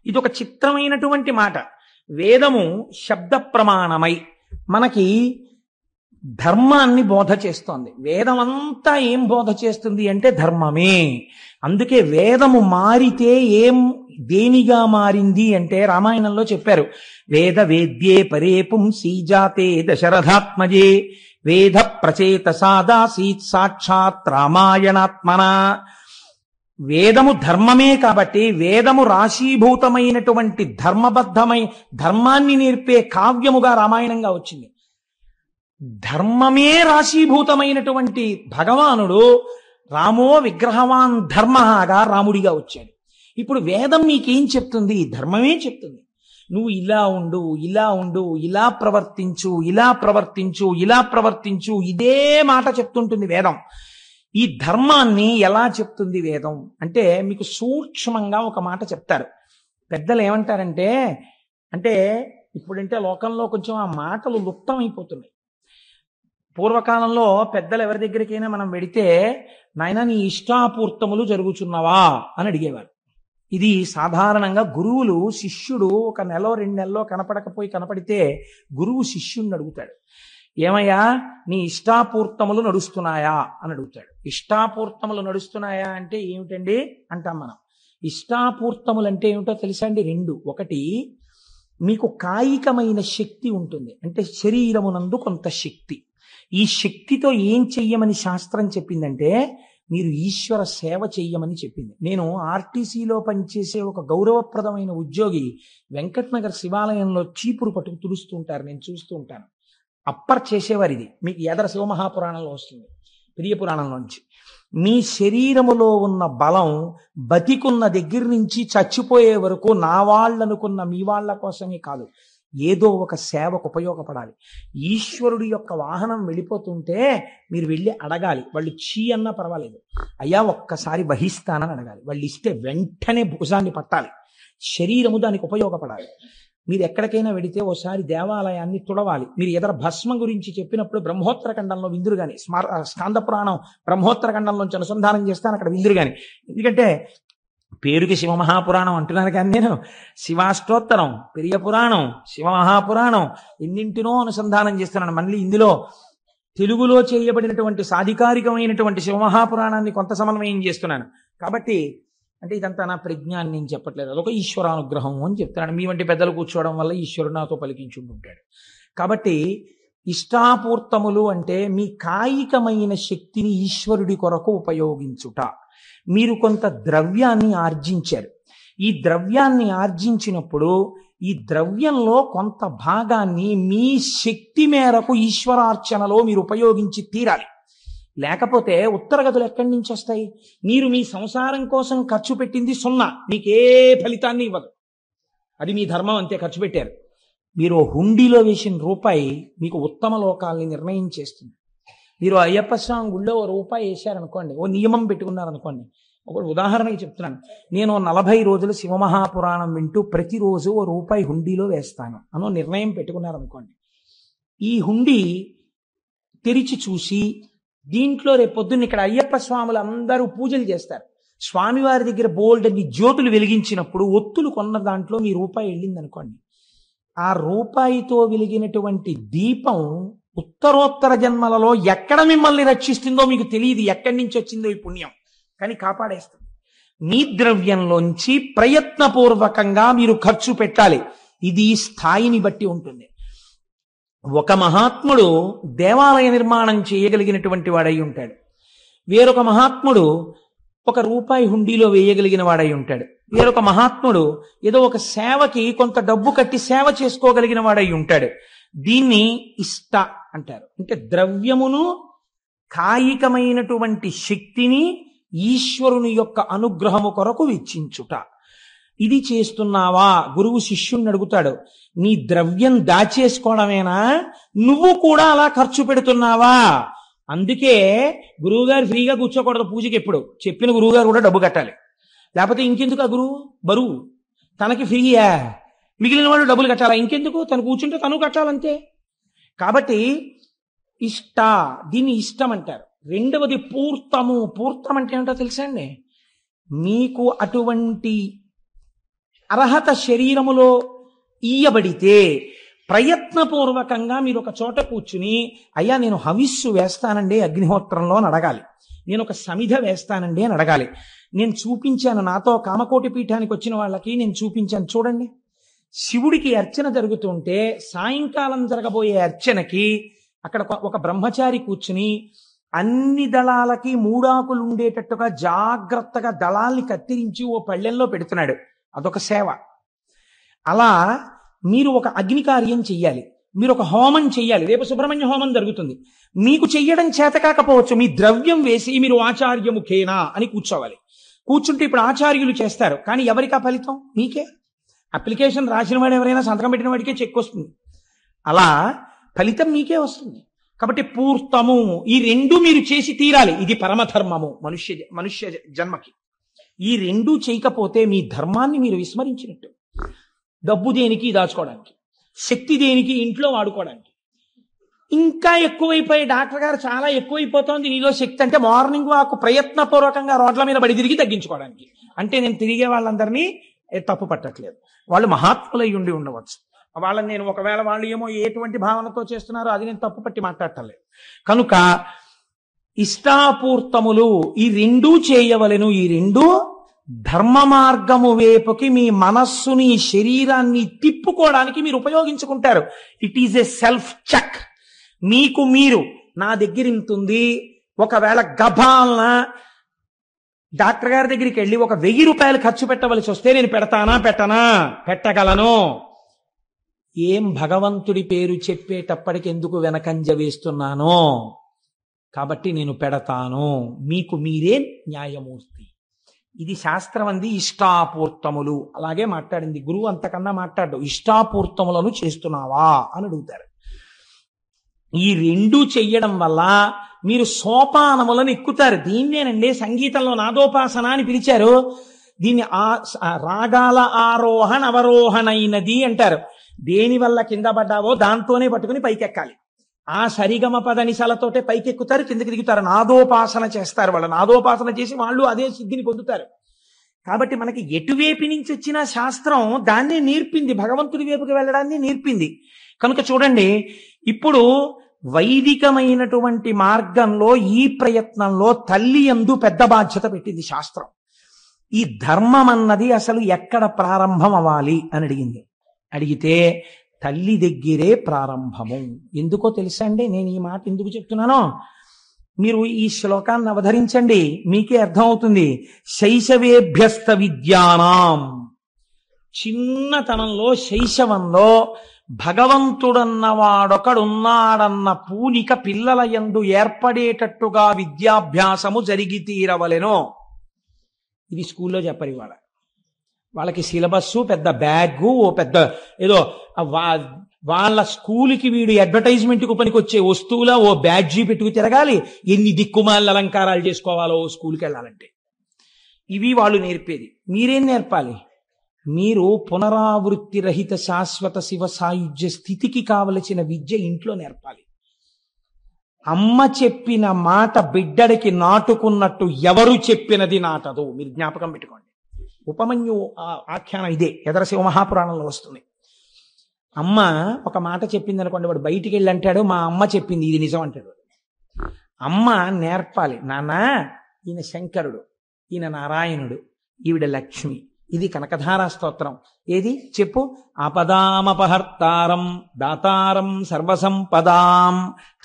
ఇది ఒక చిత్రమైనటువంటి మాట. వేదము శబ్ద ప్రమాణమై మనకి ధర్మాన్ని బోధ చేస్తోంది. వేదం అంతా ఏం బోధ చేస్తుంది అంటే ధర్మమే. అందుకే వేదము మారితే దేనిగా మారింది అంటే రామాయణంలో చెప్పారు, వేద వేద్యే పరే పుంసి జాతే దశరథాత్మజే వేద ప్రచేత సాదాసీత్ సాక్షాత్ రామాయణాత్మన. వేదము ధర్మమే కాబట్టి వేదము రాశీభూతమైనటువంటి ధర్మాన్ని నేర్పే కావ్యముగా రామాయణంగా వచ్చింది. ధర్మమే రాశీభూతమైనటువంటి భగవానుడు రామో విగ్రహవాన్ ధర్మగా రాముడిగా వచ్చాడు. ఇప్పుడు వేదం నీకేం చెప్తుంది? ధర్మమే చెప్తుంది. నువ్వు ఇలా ఉండు, ఇలా ప్రవర్తించు, ఇదే మాట చెప్తుంటుంది వేదం. ఈ ధర్మాన్ని ఎలా చెప్తుంది వేదం అంటే మీకు సూక్ష్మంగా ఒక మాట చెప్తారు పెద్దలు. ఏమంటారంటే, అంటే ఇప్పుడంటే లోకంలో కొంచెం ఆ మాటలు లుప్తమైపోతున్నాయి. పూర్వకాలంలో పెద్దలు ఎవరి దగ్గరికైనా మనం వెడితే, నాయన నీ ఇష్టాపూర్తములు జరుగుచున్నవా అని అడిగేవారు. ఇది సాధారణంగా గురువులు శిష్యుడు ఒక నెల 2 నెలల్లో కనపడితే గురువు శిష్యుణ్ణి అడుగుతాడు, ఏమయ్యా నీ ఇష్టాపూర్తములు నడుస్తున్నాయా అని అడుగుతాడు. ఇష్టాపూర్తములు నడుస్తున్నాయా అంటే ఏమిటండి అంటాం మనం. ఇష్టాపూర్తములు అంటే ఏమిటో తెలుసా అండి? 2. ఒకటి, మీకు కాయికమైన శక్తి ఉంటుంది, అంటే శరీరమునందు కొంత శక్తి. ఈ శక్తితో ఏం చెయ్యమని శాస్త్రం చెప్పిందంటే మీరు ఈశ్వర సేవ చెయ్యమని చెప్పింది. నేను ఆర్టీసీలో పనిచేసే ఒక గౌరవప్రదమైన ఉద్యోగి వెంకటనగర్ శివాలయంలో చీపురు పట్టుకు తుడుస్తూ ఉంటారు, నేను చూస్తూ ఉంటాను. అప్పర్ చేసేవారు. ఇది మీకు ఎదర శివమహాపురాణంలో వస్తుంది, ప్రియ పురాణంలోంచి. మీ శరీరములో ఉన్న బలం బతికున్న దగ్గర నుంచి చచ్చిపోయే వరకు నా వాళ్ళనుకున్న మీ వాళ్ళ కోసమే కాదు, ఏదో ఒక సేవకు ఉపయోగపడాలి. ఈశ్వరుడి యొక్క వాహనం వెళ్ళిపోతుంటే మీరు వెళ్ళి అడగాలి. వాళ్ళు చీ అన్నా పర్వాలేదు, అయ్యా ఒక్కసారి వహిస్తానని అడగాలి. వాళ్ళు ఇస్తే వెంటనే భుజాన్ని పట్టాలి. శరీరము దానికి ఉపయోగపడాలి. మీరు ఎక్కడికైనా వెడితే ఓసారి దేవాలయాన్ని తుడవాలి. మీరు ఎదర భస్మం గురించి చెప్పినప్పుడు బ్రహ్మోత్తర ఖండంలో విందురు గాని, స్కాంద పురాణం బ్రహ్మోత్తర ఖండంలోంచి అనుసంధానం చేస్తాను, అక్కడ విందురు గాని. ఎందుకంటే పేరుకి శివమహాపురాణం అంటున్నాను కానీ నేను శివాష్టోత్తరం, పెరియ పురాణం, శివమహాపురాణం ఎన్నింటినో అనుసంధానం చేస్తున్నాను. మళ్ళీ ఇందులో తెలుగులో చేయబడినటువంటి సాధికారికమైనటువంటి శివమహాపురాణాన్ని కొంత సమన్వయం చేస్తున్నాను. కాబట్టి అంటే ఇదంతా నా ప్రజ్ఞాన్ని నేను చెప్పట్లేదు, అదొక ఈశ్వరానుగ్రహం అని చెప్తున్నాను. మీ వంటి పెద్దలు కూర్చోవడం వల్ల ఈశ్వరుడు నాతో పలికించుంటుంటాడు. కాబట్టి ఇష్టాపూర్తములు అంటే మీ కాయికమైన శక్తిని ఈశ్వరుడి కొరకు ఉపయోగించుట. మీరు కొంత ద్రవ్యాన్ని ఆర్జించారు. ఈ ద్రవ్యాన్ని ఆర్జించినప్పుడు ఈ ద్రవ్యంలో కొంత భాగాన్ని మీ శక్తి మేరకు ఈశ్వరార్చనలో మీరు ఉపయోగించి తీరాలి. లేకపోతే ఉత్తరగతులు ఎక్కడి నుంచి వస్తాయి? మీరు మీ సంసారం కోసం ఖర్చు పెట్టింది 0, మీకే ఫలితాన్ని ఇవ్వదు. అది మీ ధర్మం, అంతే. ఖర్చు పెట్టారు. మీరు హుండీలో వేసిన రూపాయి మీకు ఉత్తమ లోకాల్ని నిర్ణయం చేస్తుంది. మీరు అయ్యప్ప స్వామి గుళ్ళో ₹1 వేశారనుకోండి, ఓ నియమం పెట్టుకున్నారనుకోండి. ఒక ఉదాహరణకి చెప్తున్నాను, నేను 40 రోజులు శివమహాపురాణం వింటూ ప్రతిరోజు ₹1 హుండీలో వేస్తాను అనో నిర్ణయం పెట్టుకున్నారనుకోండి. ఈ హుండీ తెరిచి చూసి దీంట్లో రేపొద్దున్న ఇక్కడ అయ్యప్ప స్వాములు అందరూ పూజలు చేస్తారు. స్వామివారి దగ్గర బోల్డన్ని జ్యోతులు వెలిగించినప్పుడు ఒత్తులు కొన్న దాంట్లో మీ ₹1 వెళ్ళింది అనుకోండి. ఆ ₹1తో వెలిగినటువంటి దీపం ఉత్తరోత్తర జన్మలలో ఎక్కడ మిమ్మల్ని రక్షిస్తుందో మీకు తెలియదు, ఎక్కడి నుంచి వచ్చిందో ఈ పుణ్యం. కానీ కాపాడేస్తుంది. మీ ద్రవ్యంలోంచి ప్రయత్నపూర్వకంగా మీరు ఖర్చు పెట్టాలి. ఇది స్థాయిని బట్టి ఉంటుంది. ఒక మహాత్ముడు దేవాలయ నిర్మాణం చేయగలిగినటువంటి వాడై ఉంటాడు. వేరొక మహాత్ముడు ₹1 హుండీలో వేయగలిగిన వాడై ఉంటాడు. వేరొక మహాత్ముడు ఏదో ఒక సేవకి కొంత డబ్బు కట్టి సేవ చేసుకోగలిగిన వాడై ఉంటాడు. దీన్ని ఇష్ట అంటారు. అంటే ద్రవ్యమును, కాయికమైనటువంటి శక్తిని ఈశ్వరుని యొక్క అనుగ్రహము కొరకు వెచ్చించుట. ఇది చేస్తున్నావా? గురువు శిష్యుణ్ణి అడుగుతాడు, నీ ద్రవ్యం దాచేసుకోవడమేనా? నువ్వు కూడా అలా ఖర్చు పెడుతున్నావా? అందుకే గురువుగారు ఫ్రీగా కూర్చోకూడదు పూజకి. ఎప్పుడు చెప్పిన గురువుగారు కూడా డబ్బు కట్టాలి. లేకపోతే ఇంకెందుకు ఆ గురువు బరువు? తనకి ఫ్రీయా, మిగిలిన వాళ్ళు డబ్బులు కట్టాలా? ఇంకెందుకు? తను కూర్చుంటే తను కట్టాలంతే. కాబట్టి ఇష్ట, దీన్ని ఇష్టం అంటారు. రెండవది పూర్తము. పూర్తం అంటే ఏంటో తెలుసా అండి? మీకు అటువంటి అర్హత శరీరములో ఇయ్యబడితే ప్రయత్నపూర్వకంగా మీరు ఒక చోట కూర్చుని, అయ్యా నేను హవిస్సు వేస్తానండి అగ్నిహోత్రంలో అని అడగాలి, నేను ఒక సమిధ వేస్తానండి అని అడగాలి. నేను చూపించాను, నాతో కామకోటి పీఠానికి వచ్చిన వాళ్ళకి నేను చూపించాను, చూడండి. శివుడికి అర్చన జరుగుతుంటే సాయంకాలం జరగబోయే అర్చనకి అక్కడ ఒక బ్రహ్మచారి కూర్చుని అన్ని దళాలకి 3 ఆకులు ఉండేటట్టుగా జాగ్రత్తగా దళాల్ని కత్తిరించి ఓ పళ్ళెంలో పెడుతున్నాడు. అదొక సేవ. అలా మీరు ఒక అగ్ని కార్యం చెయ్యాలి, మీరు ఒక హోమం చెయ్యాలి. రేపు సుబ్రహ్మణ్య హోమం జరుగుతుంది. మీకు చెయ్యడం చేత కాకపోవచ్చు, మీ ద్రవ్యం వేసి మీరు ఆచార్యముఖేనా అని కూర్చోవాలి. కూర్చుంటే ఇప్పుడు ఆచార్యులు చేస్తారు, కానీ ఎవరికి ఆ ఫలితం? మీకే. అప్లికేషన్ రాసిన వాడు ఎవరైనా సంతకం పెట్టిన వాడికే చెక్ వస్తుంది. అలా ఫలితం మీకే వస్తుంది. కాబట్టి పూర్తము, ఈ రెండు మీరు చేసి తీరాలి. ఇది పరమధర్మము మనుష్య జన్మకి. ఈ రెండూ చేయకపోతే మీ ధర్మాన్ని మీరు విస్మరించినట్టు. డబ్బు దేనికి? దాచుకోవడానికి. శక్తి దేనికి? ఇంట్లో వాడుకోవడానికి. ఇంకా ఎక్కువైపోయి డాక్టర్ గారు చాలా ఎక్కువైపోతోంది నీలో శక్తి అంటే మార్నింగ్ వాక్ ప్రయత్నపూర్వకంగా రోడ్ల మీద బడి తిరిగి తగ్గించుకోవడానికి. అంటే నేను తిరిగే వాళ్ళందరినీ తప్పు పట్టట్లేదు, వాళ్ళు మహాత్ములై ఉండి ఉండవచ్చు. వాళ్ళని నేను ఒకవేళ వాళ్ళు ఏమో ఎటువంటి భావనతో చేస్తున్నారో అది నేను తప్పు పట్టి మాట్లాడటలేదు. కనుక ఇష్టాపూర్తములు ఈ రెండూ చేయవలెను. ఈ రెండూ ధర్మ మార్గము వైపుకి మీ మనస్సుని, శరీరాన్ని తిప్పుకోవడానికి మీరు ఉపయోగించుకుంటారు. It is a self check. మీకు మీరు, నా దగ్గర ఇంతుంది, ఒకవేళ గభాలన డాక్టర్ గారి దగ్గరికి వెళ్ళి ఒక ₹1000 ఖర్చు పెట్టవలసి వస్తే నేను పెడతానా? పెట్టగలను. ఏం భగవంతుడి పేరు చెప్పేటప్పటికి ఎందుకు వెనకంజ వేస్తున్నానో, కాబట్టి నేను పెడతాను. మీకు మీరే న్యాయమూర్తి. ఇది శాస్త్రం అంది ఇష్టాపూర్తములు. అలాగే మాట్లాడింది గురువు. అంతకన్నా మాట్లాడు. ఇష్టాపూర్తములను చేస్తున్నావా అని అడుగుతారు. ఈ రెండు చెయ్యడం వల్ల మీరు సోపానములను ఎక్కుతారు. దీన్నేనండి సంగీతంలో నాదోపాసన అని పిలిచారు. దీన్ని రాగాల ఆరోహణ అవరోహణైనది అంటారు. దేని వల్ల కింద పడ్డావో దాంతోనే పట్టుకుని పైకెక్కాలి. ఆ సరిగమ పదనిసలతోటే పైకెక్కుతారు, కిందకి దిగుతారు. నాదోపాసన చేస్తారు. వాళ్ళు నాదోపాసన చేసి వాళ్ళు అదే సిద్ధిని పొందుతారు. కాబట్టి మనకి ఎటువైపు నుంచి వచ్చిన శాస్త్రం దాన్నే నేర్పింది, భగవంతుడి వైపుకి వెళ్ళడాన్ని నేర్పింది. కనుక చూడండి, ఇప్పుడు వైదికమైనటువంటి మార్గంలో ఈ ప్రయత్నంలో తల్లి యందు పెద్ద బాధ్యత పెట్టింది శాస్త్రం. ఈ ధర్మం అన్నది అసలు ఎక్కడ ప్రారంభం అవ్వాలి అని అడిగితే తల్లి దగ్గరే ప్రారంభము. ఎందుకో తెలుసా అండి? నేను ఈ మాట ఎందుకు చెప్తున్నానో మీరు ఈ శ్లోకాన్ని అవధరించండి, మీకే అర్థమవుతుంది. శైశవేభ్యస్త విద్యానాం, చిన్నతనంలో శైశవంలో భగవంతుడన్నవాడొకడున్నాడన్న పూనిక పిల్లల యందు ఏర్పడేటట్టుగా విద్యాభ్యాసము జరిగి తీరవలెను. ఇది స్కూల్లో చెప్పరు ఇవాళ. వాళ్ళకి సిలబస్సు, పెద్ద బ్యాగు, ఓ పెద్ద ఏదో వాళ్ళ స్కూల్కి వీడు అడ్వర్టైజ్మెంట్కు పనికొచ్చే వస్తువుల ఓ బ్యాడ్జీ పెట్టుకు తిరగాలి, ఎన్ని దిక్కుమాల అలంకారాలు చేసుకోవాలో ఓ స్కూల్కి వెళ్ళాలంటే. ఇవి వాళ్ళు నేర్పేది. మీరేం నేర్పాలి? మీరు పునరావృత్తి రహిత శాశ్వత శివ సాయుధ్య స్థితికి కావలసిన విద్య ఇంట్లో నేర్పాలి. అమ్మ చెప్పిన మాట బిడ్డడికి నాటుకున్నట్టు ఎవరు చెప్పినది నాటదు. మీరు జ్ఞాపకం పెట్టుకోండి. ఉపమన్యు ఆఖ్యానం ఇదే, ఎదర శివ మహాపురాణంలో వస్తుంది. అమ్మ ఒక మాట చెప్పింది అనుకోండి, వాడు బయటికి వెళ్ళి అంటాడు మా అమ్మ చెప్పింది ఇది నిజం అంటాడు. అమ్మ నేర్పాలి, నాన్న ఈయన శంకరుడు, ఈయన నారాయణుడు, ఈవిడ లక్ష్మి. ఇది కనకధారా స్తోత్రం. ఏది చెప్పు? ఆపదామపహర్తారం దాతారం సర్వసంపదాం.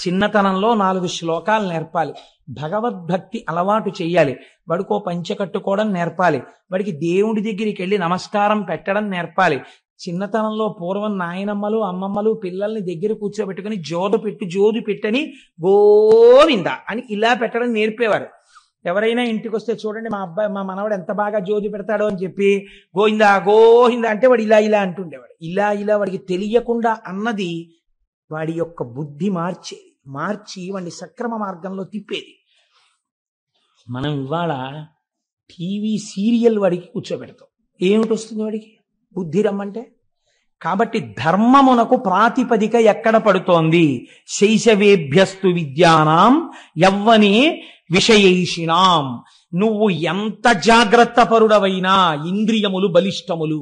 చిన్నతనంలో 4 శ్లోకాలు నేర్పాలి. భగవద్భక్తి అలవాటు చెయ్యాలి. వాడికో పంచె కట్టుకోవడం నేర్పాలి. వాడికి దేవుడి దగ్గరికి వెళ్ళి నమస్కారం పెట్టడం నేర్పాలి. చిన్నతనంలో పూర్వం నాయనమ్మలు అమ్మమ్మలు పిల్లల్ని దగ్గర కూర్చోబెట్టుకుని జోదు పెట్టని గోవింద అని ఇలా పెట్టడం నేర్పేవారు. ఎవరైనా ఇంటికి వస్తే చూడండి మా మనవాడు ఎంత బాగా జోది పెడతాడో అని చెప్పి గోవిందా గోవింద అంటే వాడు ఇలా అంటుండేవాడు. ఇలా వాడికి తెలియకుండా అన్నది వాడి యొక్క బుద్ధి మార్చి వాడిని సక్రమ మార్గంలో తిప్పేది. మనం ఇవాళ టీవీ సీరియల్ వాడికి కూర్చోబెడతాం. ఏమిటి వస్తుంది వాడికి? బుద్ధి రమ్మంటే. కాబట్టి ధర్మమునకు ప్రాతిపదిక ఎక్కడ పడుతోంది? శైశవేభ్యస్తు విద్యానాం యవ్వనే విషయైషిణాం. నువ్వు ఎంత జాగ్రత్త పరుడవైనా ఇంద్రియములు బలిష్టములు.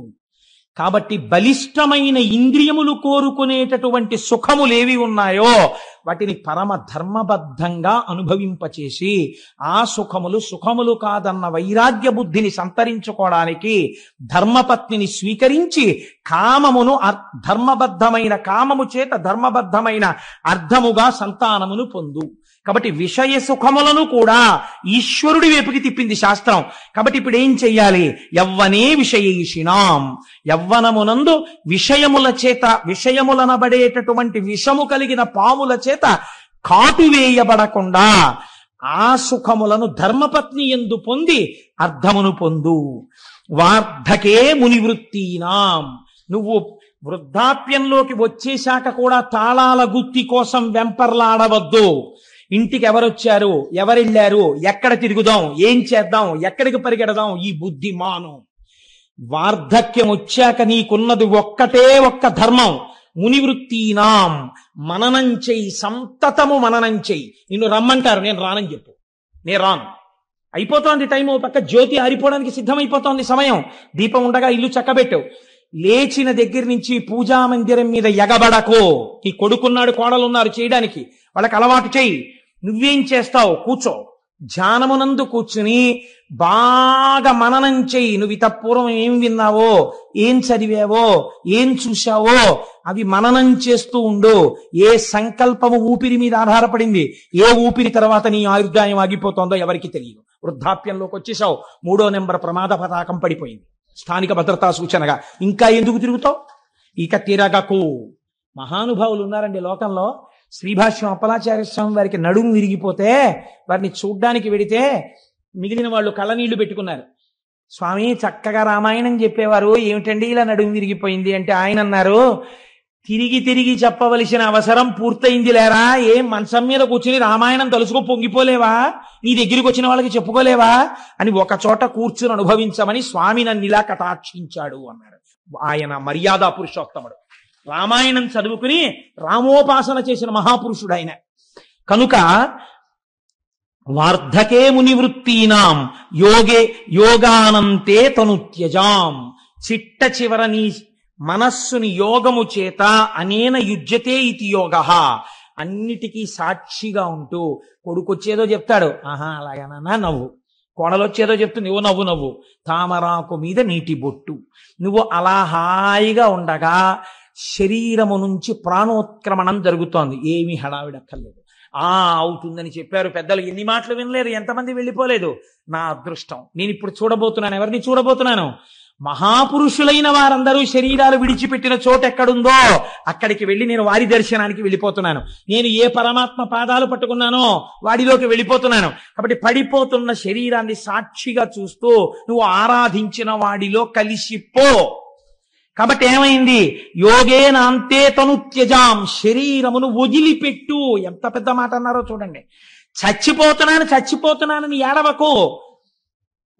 కాబట్టి బలిష్టమైన ఇంద్రియములు కోరుకునేటటువంటి సుఖములేవి ఉన్నాయో వాటిని పరమ ధర్మబద్ధంగా అనుభవింపచేసి ఆ సుఖములు కాదన్న వైరాగ్య బుద్ధిని సంతరించుకోవడానికి ధర్మపత్నిని స్వీకరించి కామమును ధర్మబద్ధమైన కామము చేత ధర్మబద్ధమైన అర్థముగా సంతానమును పొందు. కాబట్టి విషయ సుఖములను కూడా ఈశ్వరుడి వైపుకి తిప్పింది శాస్త్రం. కాబట్టి ఇప్పుడు ఏం చెయ్యాలి? యవ్వనే విషయేషిణాం. యవ్వనమునందు విషయములనబడేటటువంటి విషము కలిగిన పాముల చేత కాటువేయబడకుండా ఆ సుఖములను ధర్మపత్ని యందు పొంది అర్థమును పొందు. వార్ధకే మునివృత్తీనాం. నువ్వు వృద్ధాప్యంలోకి వచ్చేశాక కూడా తాళాల గుత్తి కోసం వెంపర్లాడవద్దు. ఇంటికి ఎవరొచ్చారు, ఎవరెళ్ళారు, ఎక్కడ తిరుగుదాం, ఏం చేద్దాం, ఎక్కడికి పరిగెడదాం, ఈ బుద్ధి మాను. వార్ధక్యం వచ్చాక నీకున్నది ఒక్క ధర్మం. మునివృత్తీనాం. మననం చెయ్యి, సంతతము మననం చెయ్యి. నిన్ను రమ్మంటారు, నేను రానని చెప్పు. నేను రాను. అయిపోతోంది టైం. ఓ పక్క జ్యోతి ఆరిపోవడానికి సిద్ధమైపోతోంది సమయం. దీపం ఉండగా ఇల్లు చక్కబెట్టావు. లేచిన దగ్గర నుంచి పూజా మందిరం మీద ఎగబడకో. ఈ కొడుకున్నాడు, కోడలున్నారు చేయడానికి, వాళ్ళకి అలవాటు చెయ్యి. నువ్వేం చేస్తావు? కూర్చో. ధ్యానమునందు కూర్చుని బాగా మననం చెయ్యి. నువ్వు ఇతపూర్వం ఏం విన్నావో, ఏం చదివావో, ఏం చూశావో అవి మననం చేస్తూ ఉండు. ఏ సంకల్పము ఊపిరి మీద ఆధారపడింది, ఏ ఊపిరి తర్వాత నీ ఆయుర్దాయం ఆగిపోతుందో ఎవరికి తెలియదు. వృద్ధాప్యంలోకి వచ్చేసావు, 3వ నెంబర్ ప్రమాద పతాకం పడిపోయింది, స్థానిక భద్రతా సూచనగా. ఇంకా ఎందుకు తిరుగుతావు? ఇక తిరగకు. మహానుభావులు ఉన్నారండి లోకంలో. శ్రీభాష్యం అప్పలాచార్య స్వామి వారికి నడుము విరిగిపోతే వారిని చూడ్డానికి వెడితే మిగిలిన వాళ్ళు కళ్ళనీళ్లు పెట్టుకున్నారు. స్వామి చక్కగా రామాయణం చెప్పేవారు, ఏమిటండి ఇలా నడుము విరిగిపోయింది అంటే ఆయన అన్నారు, తిరిగి చెప్పవలసిన అవసరం పూర్తయింది లేరా? ఏం మంచం మీద కూర్చుని రామాయణం తలుసుకో పొంగిపోలేవా? నీ దగ్గరికి వచ్చిన వాళ్ళకి చెప్పుకోలేవా అని ఒక చోట కూర్చుని అనుభవించమని స్వామి నన్ను ఇలా కటాక్షించాడు అన్నారు. ఆయన మర్యాదా పురుషోత్తముడు. రామాయణం చదువుకుని రామోపాసన చేసిన మహాపురుషుడు ఆయన. కనుక వార్ధకే మునివృత్తీనాం యోగానంతే తనుత్యజాం. చిట్ట చివర నీ మనస్సుని యోగము చేత అనేన యుజ్యతే ఇతి యోగః. అన్నిటికీ సాక్షిగా ఉంటూ కొడుకొచ్చేదో చెప్తాడు, ఆహా అలాగేనా నవ్వు. కోడలొచ్చేదో చెప్తుంది, ఓ నవ్వు. తామరాకు మీద నీటి బొట్టు. నువ్వు అలా హాయిగా ఉండగా శరీరము నుంచి ప్రాణోత్క్రమణం జరుగుతోంది. ఏమీ హడావిడక్కర్లేదు. అవుతుందని చెప్పారు పెద్దలు, ఎన్ని మాటలు వినలేదు, ఎంతమంది వెళ్ళిపోలేదు. నా అదృష్టం. నేను ఇప్పుడు చూడబోతున్నాను. ఎవరిని చూడబోతున్నాను? మహాపురుషులైన వారందరూ శరీరాలు విడిచిపెట్టిన చోటు ఎక్కడుందో అక్కడికి వెళ్ళి నేను వారి దర్శనానికి వెళ్ళిపోతున్నాను. నేను ఏ పరమాత్మ పాదాలు పట్టుకున్నానో వాడిలోకి వెళ్ళిపోతున్నాను. కాబట్టి పడిపోతున్న శరీరాన్ని సాక్షిగా చూస్తూ నువ్వు ఆరాధించిన వాడిలో కలిసిపో. కాబట్టి ఏమైంది? యోగేనాంతే తనుత్యజాం. శరీరమును వదిలిపెట్టు. ఎంత పెద్ద మాట అన్నారో చూడండి. చచ్చిపోతున్నానని ఏడవకు.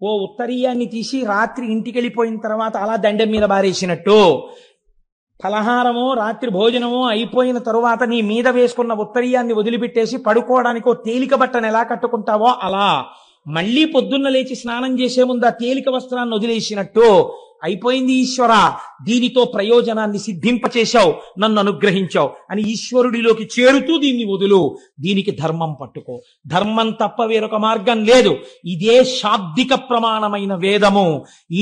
ఓ ఉత్తరీయాన్ని తీసి రాత్రి ఇంటికి వెళ్ళిపోయిన తర్వాత అలా దండం మీద బారేసినట్టు, ఫలహారమో రాత్రి భోజనమో అయిపోయిన తరువాత నీ మీద వేసుకున్న ఉత్తరీయాన్ని వదిలిపెట్టేసి పడుకోవడానికి ఓ తేలిక బట్టను ఎలా కట్టుకుంటావో అలా మళ్ళీ పొద్దున్న లేచి స్నానం చేసే ముందు ఆ తేలిక వస్త్రాన్ని వదిలేసినట్టు అయిపోయింది ఈశ్వర, దీనితో ప్రయోజనాన్ని సిద్ధింపచేశావు, నన్ను అనుగ్రహించావు అని ఈశ్వరుడిలోకి చేరుతూ దీన్ని వదులు, దీనికి ధర్మం పట్టుకో, ధర్మం తప్ప వేరొక మార్గం లేదు. ఇదే శాబ్దిక ప్రమాణమైన వేదము.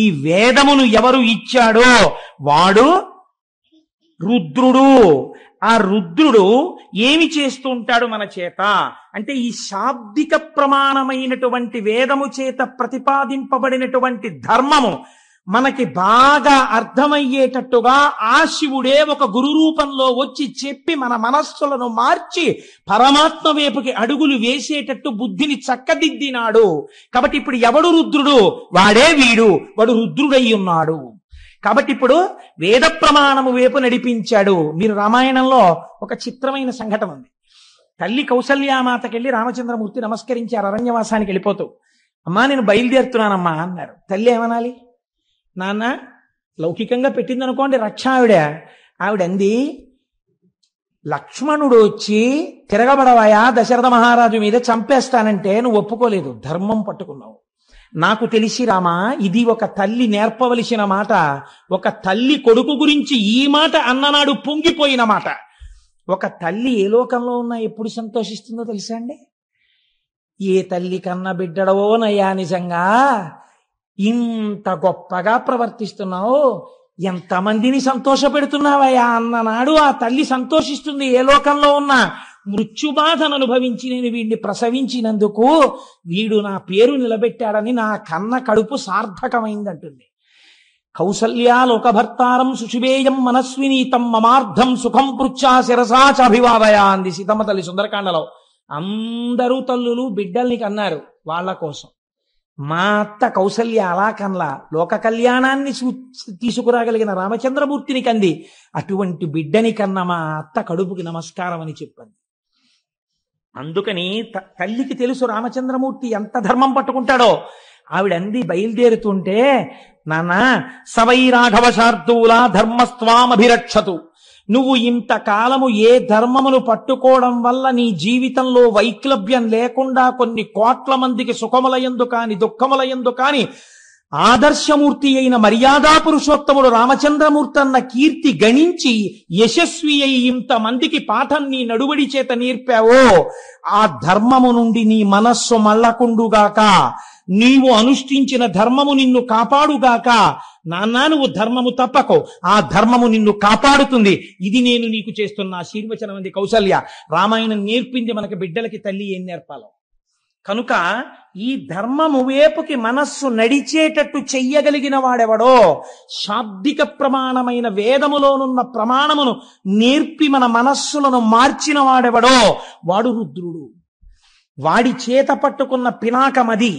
ఈ వేదమును ఎవరు ఇచ్చాడో వాడు రుద్రుడు. ఆ రుద్రుడు ఏమి చేస్తూ ఉంటాడు మన చేత అంటే, ఈ శాబ్దిక ప్రమాణమైనటువంటి వేదము చేత ప్రతిపాదింపబడినటువంటి ధర్మము మనకి బాగా అర్థమయ్యేటట్టుగా ఆ శివుడే ఒక గురు రూపంలో వచ్చి చెప్పి మన మనస్సులను మార్చి పరమాత్మ వైపుకి అడుగులు వేసేటట్టు బుద్ధిని చక్కదిద్దినాడు. కాబట్టి ఇప్పుడు ఎవడు రుద్రుడు? వాడే వీడు, వాడు రుద్రుడై ఉన్నాడు. కాబట్టి ఇప్పుడు వేద ప్రమాణము వైపు నడిపించాడు. మీరు రామాయణంలో ఒక చిత్రమైన సంఘటన ఉంది. తల్లి కౌసల్యామాతకెళ్ళి రామచంద్రమూర్తి నమస్కరించారు అరణ్యవాసానికి వెళ్ళిపోతూ. అమ్మా నేను బయలుదేరుతున్నానమ్మా అన్నారు. తల్లి ఏమనాలి? నాన్న లౌకికంగా పెట్టిందనుకోండి రక్ష ఆవిడంది, లక్ష్మణుడు వచ్చి తిరగబడవాయా దశరథ మహారాజు మీద చంపేస్తానంటే నువ్వు ఒప్పుకోలేదు, ధర్మం పట్టుకున్నావు. నాకు తెలిసి రామా, ఇది ఒక తల్లి నేర్పవలసిన మాట. ఒక తల్లి కొడుకు గురించి ఈ మాట అన్ననాడు పొంగిపోయిన మాట. ఒక తల్లి ఏ లోకంలో ఉన్నా ఎప్పుడు సంతోషిస్తుందో తెలుసా అండి? ఏ తల్లి కన్న బిడ్డడవోనయ్యా, నిజంగా ఇంత గొప్పగా ప్రవర్తిస్తున్నావు, ఎంతమందిని సంతోషపెడుతున్నావయ్యా అన్ననాడు ఆ తల్లి సంతోషిస్తుంది. ఏ లోకంలో ఉన్నా మృత్యుబాధను అనుభవించి నేను వీడిని ప్రసవించినందుకు వీడు నా పేరు నిలబెట్టాడని నా కన్న కడుపు సార్థకమైందంటుంది. కౌసల్యా లోకభర్తారం సుషుభేయం మనస్వినీతం మమార్థం సుఖం పృచ్ఛా శిరసా చాభివాదయా అంది సీతమ్మ తల్లి సుందరకాండలో. అందరూ తల్లులు బిడ్డల్ని కన్నారు వాళ్ళ కోసం. మా అత్త కౌసల్య అలా కన్లా, లోక కళ్యాణాన్ని తీసుకురాగలిగిన రామచంద్రమూర్తిని కంది. అటువంటి బిడ్డని కన్న మా అత్త కడుపుకి నమస్కారం అని చెప్పింది. అందుకని తల్లికి తెలుసు రామచంద్రమూర్తి ఎంత ధర్మం పట్టుకుంటాడో. ఆవిడంది బయలుదేరుతుంటే, నాన్న సవై రాఘవ శార్దూలా ధర్మస్వామభిరక్షతు, నువ్వు ఇంతకాలము ఏ ధర్మమును పట్టుకోవడం వల్ల నీ జీవితంలో వైక్లభ్యం లేకుండా కొన్ని కోట్ల మందికి సుఖములయందు కాని దుఃఖములయందు కాని ఆదర్శమూర్తి అయిన మర్యాదా పురుషోత్తముడు రామచంద్రమూర్తి అన్న కీర్తి గణించి యశస్వి అయి ఇంతమందికి పాఠం నీ నడువడి చేత నేర్పావో, ఆ ధర్మము నుండి నీ మనస్సు మళ్ళకుండుగాక, నీవు అనుష్ఠించిన ధర్మము నిన్ను కాపాడుగాక. నాన్నా నువ్వు ధర్మము తప్పకో, ఆ ధర్మము నిన్ను కాపాడుతుంది. ఇది నేను నీకు చేస్తున్న ఆశీర్వచనం అంది కౌసల్య. రామాయణం నేర్పింది మనకి బిడ్డలకి తల్లి ఏం నేర్పాలో. కనుక ఈ ధర్మము వైపుకి మనస్సు నడిచేటట్టు చెయ్యగలిగిన వాడెవడో, శాబ్దిక ప్రమాణమైన వేదములోనున్న ప్రమాణమును నేర్పి మన మనస్సులను మార్చిన వాడెవడో వాడు రుద్రుడు. వాడి చేత పట్టుకున్న పినాకమది,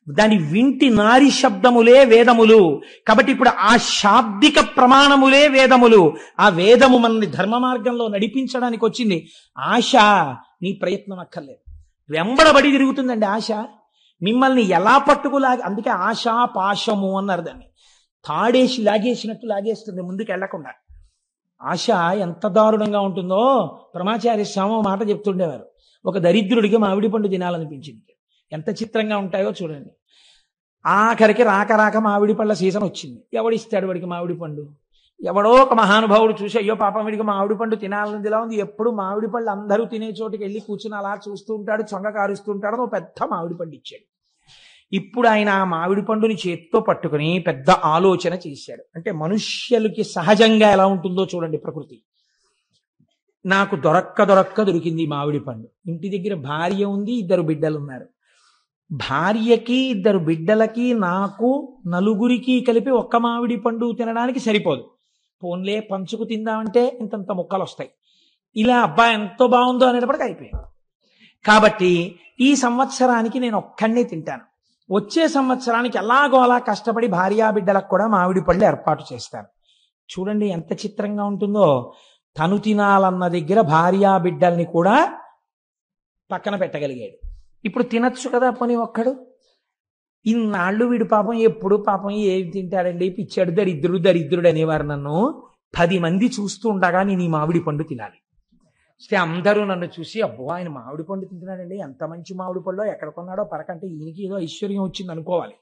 దాని వింటి నారి శబ్దములే వేదములు. కాబట్టి ఇప్పుడు ఆ శాబ్దిక ప్రమాణములే వేదములు. ఆ వేదము మనల్ని ధర్మ మార్గంలో నడిపించడానికి వచ్చింది. ఆశ నీ ప్రయత్నం అక్కర్లేదు, వెంబడబడి తిరుగుతుందండి ఆశ. మిమ్మల్ని ఎలా పట్టుకులాగి, అందుకే ఆశా పాశము అన్నారు దాన్ని. తాడేసి లాగేసినట్టు లాగేస్తుంది ముందుకు వెళ్లకుండా. ఆశ ఎంత దారుణంగా ఉంటుందో బ్రహ్మచారి స్వామి మాట చెప్తుండేవారు. ఒక దరిద్రుడికి మామిడి పండు తినాలనిపించింది. ఎంత చిత్రంగా ఉంటాయో చూడండి. ఆఖరికి రాక రాక మామిడి పళ్ళ సీజన్ వచ్చింది. ఎవడిస్తాడు వాడికి మామిడి పండు? ఎవడో ఒక మహానుభావుడు చూసి, అయ్యో పాపం వీడికి మామిడి పండు తినాలనిదిలా ఉంది, ఎప్పుడు మామిడి పళ్ళు అందరూ తినే చోటుకి వెళ్ళి కూర్చుని అలా చూస్తూ ఉంటాడు, చొంగ కారుస్తూ ఉంటాడు. ఒక పెద్ద మామిడి పండు ఇచ్చాడు. ఇప్పుడు ఆయన ఆ మామిడి పండుని చేత్తో పట్టుకుని పెద్ద ఆలోచన చేశాడు. అంటే మనుష్యులకి సహజంగా ఎలా ఉంటుందో చూడండి ప్రకృతి. నాకు దొరక్క దొరికింది మామిడి పండు. ఇంటి దగ్గర భార్య ఉంది, 2 బిడ్డలు ఉన్నారు. భార్యకి 2 బిడ్డలకి నాకు నలుగురికి కలిపి ఒక్క మామిడి పండు తినడానికి సరిపోదు. పోన్లే పంచుకు తిందామంటే ఇంతంత ముక్కలు వస్తాయి. ఇలా అబ్బా ఎంతో బాగుందో అనేటప్పటికి అయిపోయింది. కాబట్టి ఈ సంవత్సరానికి నేను ఒక్కడే తింటాను. వచ్చే సంవత్సరానికి ఎలాగో అలా కష్టపడి భార్యా బిడ్డలకు కూడా మామిడి పళ్ళు ఏర్పాటు చేస్తాను. చూడండి ఎంత చిత్రంగా ఉంటుందో. తను తినాలన్న దగ్గర భార్యా బిడ్డల్ని కూడా పక్కన పెట్టగలిగాడు. ఇప్పుడు తినచ్చు కదా పోనీ ఒక్కడు. ఇన్నాళ్ళు వీడు పాపం ఎప్పుడు పాపం ఏమి తింటాడండి, పిచ్చాడు, దరిద్రుడు అనేవారు నన్ను. 10 మంది చూస్తూ ఉండగా నేను ఈ మామిడి పండు తినాలి. అందరూ నన్ను చూసి, అబ్బో ఆయన మామిడి పండు తింటున్నాడండి, ఎంత మంచి మామిడి పండు, ఎక్కడ కొన్నాడో పరకంటే ఈయనకి ఏదో ఐశ్వర్యం వచ్చింది అనుకోవాలి.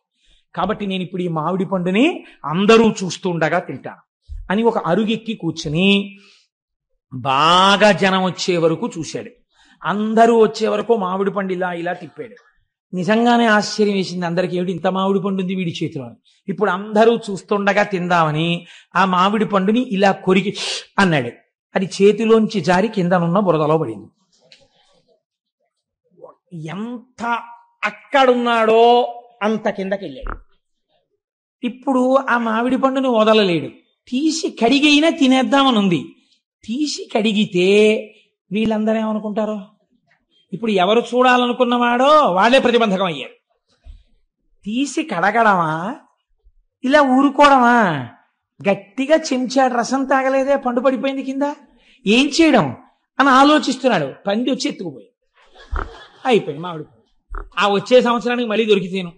కాబట్టి నేను ఇప్పుడు ఈ మామిడి పండుని అందరూ చూస్తుండగా తింటాను అని ఒక అరుగెక్కి కూర్చుని బాగా జనం వచ్చే వరకు చూశాడు. అందరూ వచ్చే వరకు మామిడి పండు ఇలా ఇలా తిప్పాడు. నిజంగానే ఆశ్చర్యం వేసింది అందరికీ, ఏమిటి ఇంత మామిడి పండు ఉంది వీడి చేతిలో. ఇప్పుడు అందరూ చూస్తుండగా తిందామని ఆ మామిడి పండుని ఇలా కొరికి అన్నాడు. అది చేతిలోంచి జారి కిందనున్న బురదలో పడింది. ఎంత అక్కడున్నాడో అంత కిందకి వెళ్ళాడు. ఇప్పుడు ఆ మామిడి పండుని వదలలేడు. తీసి కడిగైనా తినేద్దామని ఉంది. తీసి కడిగితే వీళ్ళందరూ ఏమనుకుంటారు? ఇప్పుడు ఎవరు చూడాలనుకున్నవాడో వాళ్ళే ప్రతిబంధకం అయ్యారు. తీసి కడగడమా, ఇలా ఊరుకోవడమా? గట్టిగా చెంచాడు రసం తాగలేదే, పండు పడిపోయింది కింద, ఏం చేయడం అని ఆలోచిస్తున్నాడు. పంది వచ్చి ఎత్తుకుపోయి అయిపోయింది మామిడి పండు. ఆ వచ్చే సంవత్సరానికి మళ్ళీ దొరికితేను.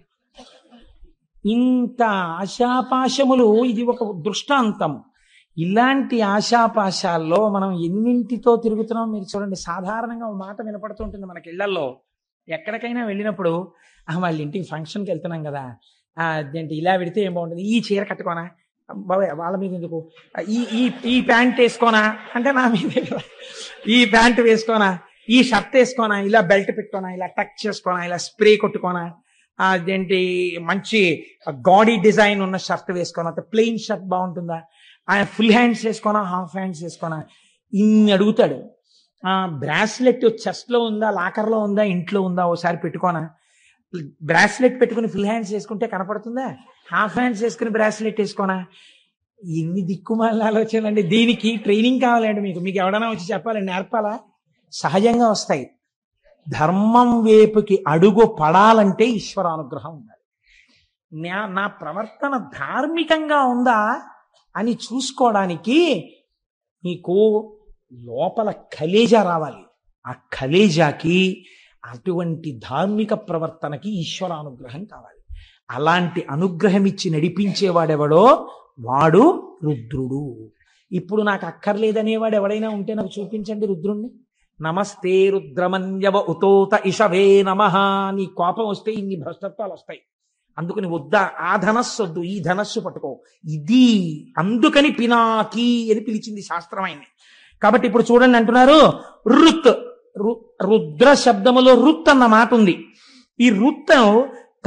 ఇంత ఆశాపాశములు, ఇది ఒక దృష్టాంతం. ఇలాంటి ఆశాపాశాల్లో మనం ఎన్నింటితో తిరుగుతున్నాం మీరు చూడండి. సాధారణంగా ఒక మాట వినపడుతూ ఉంటుంది మనకి ఇళ్లలో. ఎక్కడికైనా వెళ్ళినప్పుడు వాళ్ళ ఇంటికి ఫంక్షన్కి వెళ్తున్నాం కదా, అదేంటి ఇలా పెడితే ఏం బాగుంటుంది, ఈ చీర కట్టుకోనా బాబాయ్, వాళ్ళ మీద ఎందుకు, ఈ ఈ ఈ ప్యాంట్ వేసుకోనా అంటే నా మీదే కదా, ఈ ప్యాంట్ వేసుకోనా, ఈ షర్ట్ వేసుకోనా, ఇలా బెల్ట్ పెట్టుకోనా, ఇలా టక్ చేసుకోనా, ఇలా స్ప్రే కొట్టుకోనా, అదేంటి మంచి గాడీ డిజైన్ ఉన్న షర్ట్ వేసుకోనా, ప్లెయిన్ షర్ట్ బాగుంటుందా, ఆయన ఫుల్ హ్యాండ్స్ వేసుకోనా, హాఫ్ హ్యాండ్స్ వేసుకోనా, ఇన్ని అడుగుతాడు. బ్రాస్లెట్ చెస్ట్లో ఉందా, లాకర్లో ఉందా, ఇంట్లో ఉందా, ఓసారి పెట్టుకోనా. బ్రాస్లెట్ పెట్టుకుని ఫుల్ హ్యాండ్స్ వేసుకుంటే కనపడుతుందా, హాఫ్ హ్యాండ్స్ వేసుకుని బ్రాస్లెట్ వేసుకోనా. ఎన్ని దిక్కుమాల ఆలోచనలండి. దీనికి ట్రైనింగ్ కావాలండి మీకు. మీకు ఎవడైనా వచ్చి చెప్పాలండి, నేర్పాలా? సహజంగా వస్తాయి. ధర్మం వైపుకి అడుగు పడాలంటే ఈశ్వరానుగ్రహం ఉండాలి. నా ప్రవర్తన ధార్మికంగా ఉందా అని చూసుకోవడానికి మీకు లోపల కలేజా రావాలి. ఆ కలేజాకి అటువంటి ధార్మిక ప్రవర్తనకి ఈశ్వరానుగ్రహం కావాలి. అలాంటి అనుగ్రహం ఇచ్చి నడిపించేవాడెవడో వాడు రుద్రుడు. ఇప్పుడు నాకు అక్కర్లేదనేవాడు ఎవడైనా ఉంటే నాకు చూపించండి రుద్రుణ్ణి. నమస్తే రుద్రమన్యవ ఉతోత ఇషవే నమః. నీ కోపం వస్తే ఇన్ని భ్రష్టత్వాలు వస్తాయి. అందుకని వద్దా, ఆ ధనస్సు వద్దు, ఈ ధనస్సు పట్టుకో, ఇది అందుకని పినాకి అని పిలిచింది శాస్త్రం ఆయన్ని. కాబట్టి ఇప్పుడు చూడండి అంటున్నారు రుత్, రుద్ర శబ్దములో రుత్ అన్న మాట ఉంది. ఈ రుత్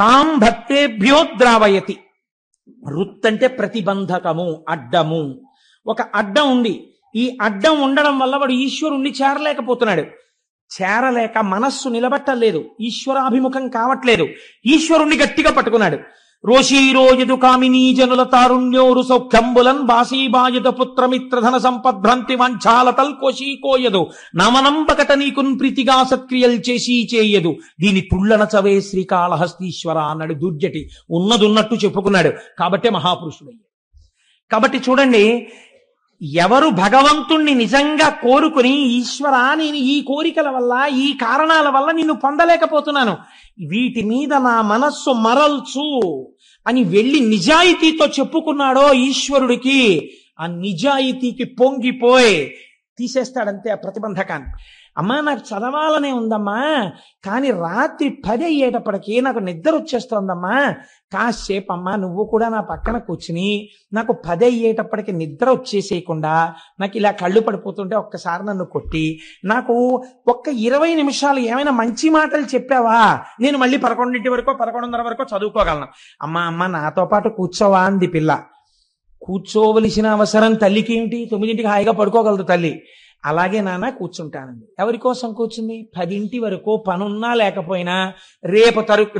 తాం భక్తేభ్యో ద్రావయతి. రుత్ అంటే ప్రతిబంధకము, అడ్డము. ఒక అడ్డం ఉంది. ఈ అడ్డం ఉండడం వల్ల వాడు ఈశ్వరుణ్ణి చేరలేకపోతున్నాడు. చేరలేక మనస్సు నిలబట్టలేదు, ఈశ్వరాభిముఖం కావట్లేదు. ఈశ్వరుణ్ణి గట్టిగా పట్టుకున్నాడు. రోషీరోయదు కామినీ జనుల తారుణ్యోరు సౌఖ్యంబులన్ బాసీబాయద పుత్రమిత్రధన సంపద్భ్రంతి వంచాలతల్ కోశీకోయదు నమనంబకట నీకున్ ప్రీతిగా సత్క్రియలు చేసి చేయదు దీని తుళ్ళన చవే శ్రీకాళహస్తీశ్వర అన్నాడు దుర్జటి. ఉన్నదున్నట్టు చెప్పుకున్నాడు. కాబట్టే మహాపురుషుడయ్యాడు. కాబట్టి చూడండి, ఎవరు భగవంతుణ్ణి నిజంగా కోరుకుని ఈశ్వర నేను ఈ కోరికల వల్ల, ఈ కారణాల వల్ల నిన్ను పొందలేకపోతున్నాను, వీటి మీద నా మనస్సు మరల్చు అని వెళ్ళి నిజాయితీతో చెప్పుకున్నాడో ఈశ్వరుడికి, ఆ నిజాయితీకి పొంగిపోయి తీసేస్తాడంతే ఆ ప్రతిబంధకాన్ని. అమ్మా నాకు చదవాలనే ఉందమ్మా, కానీ రాత్రి 10 అయ్యేటప్పటికీ నాకు నిద్ర వచ్చేస్తోందమ్మా, కాసేపు అమ్మా నువ్వు కూడా నా పక్కన కూర్చుని నాకు 10 అయ్యేటప్పటికి నిద్ర వచ్చేసేయకుండా నాకు ఇలా కళ్ళు పడిపోతుంటే ఒక్కసారి నన్ను కొట్టి నాకు ఒక్క 20 నిమిషాలు ఏమైనా మంచి మాటలు చెప్పావా, నేను మళ్ళీ 11 వరకు 11:30 వరకు చదువుకోగలను. అమ్మ నాతో పాటు కూర్చోవా అంది పిల్ల. కూర్చోవలసిన అవసరం తల్లికి ఏమిటి? 9ంటికి హాయిగా పడుకోగలదు తల్లి. అలాగే నాన్న కూర్చుంటానండి. ఎవరి కోసం కూర్చుంది? 10 వరకు పనున్నా లేకపోయినా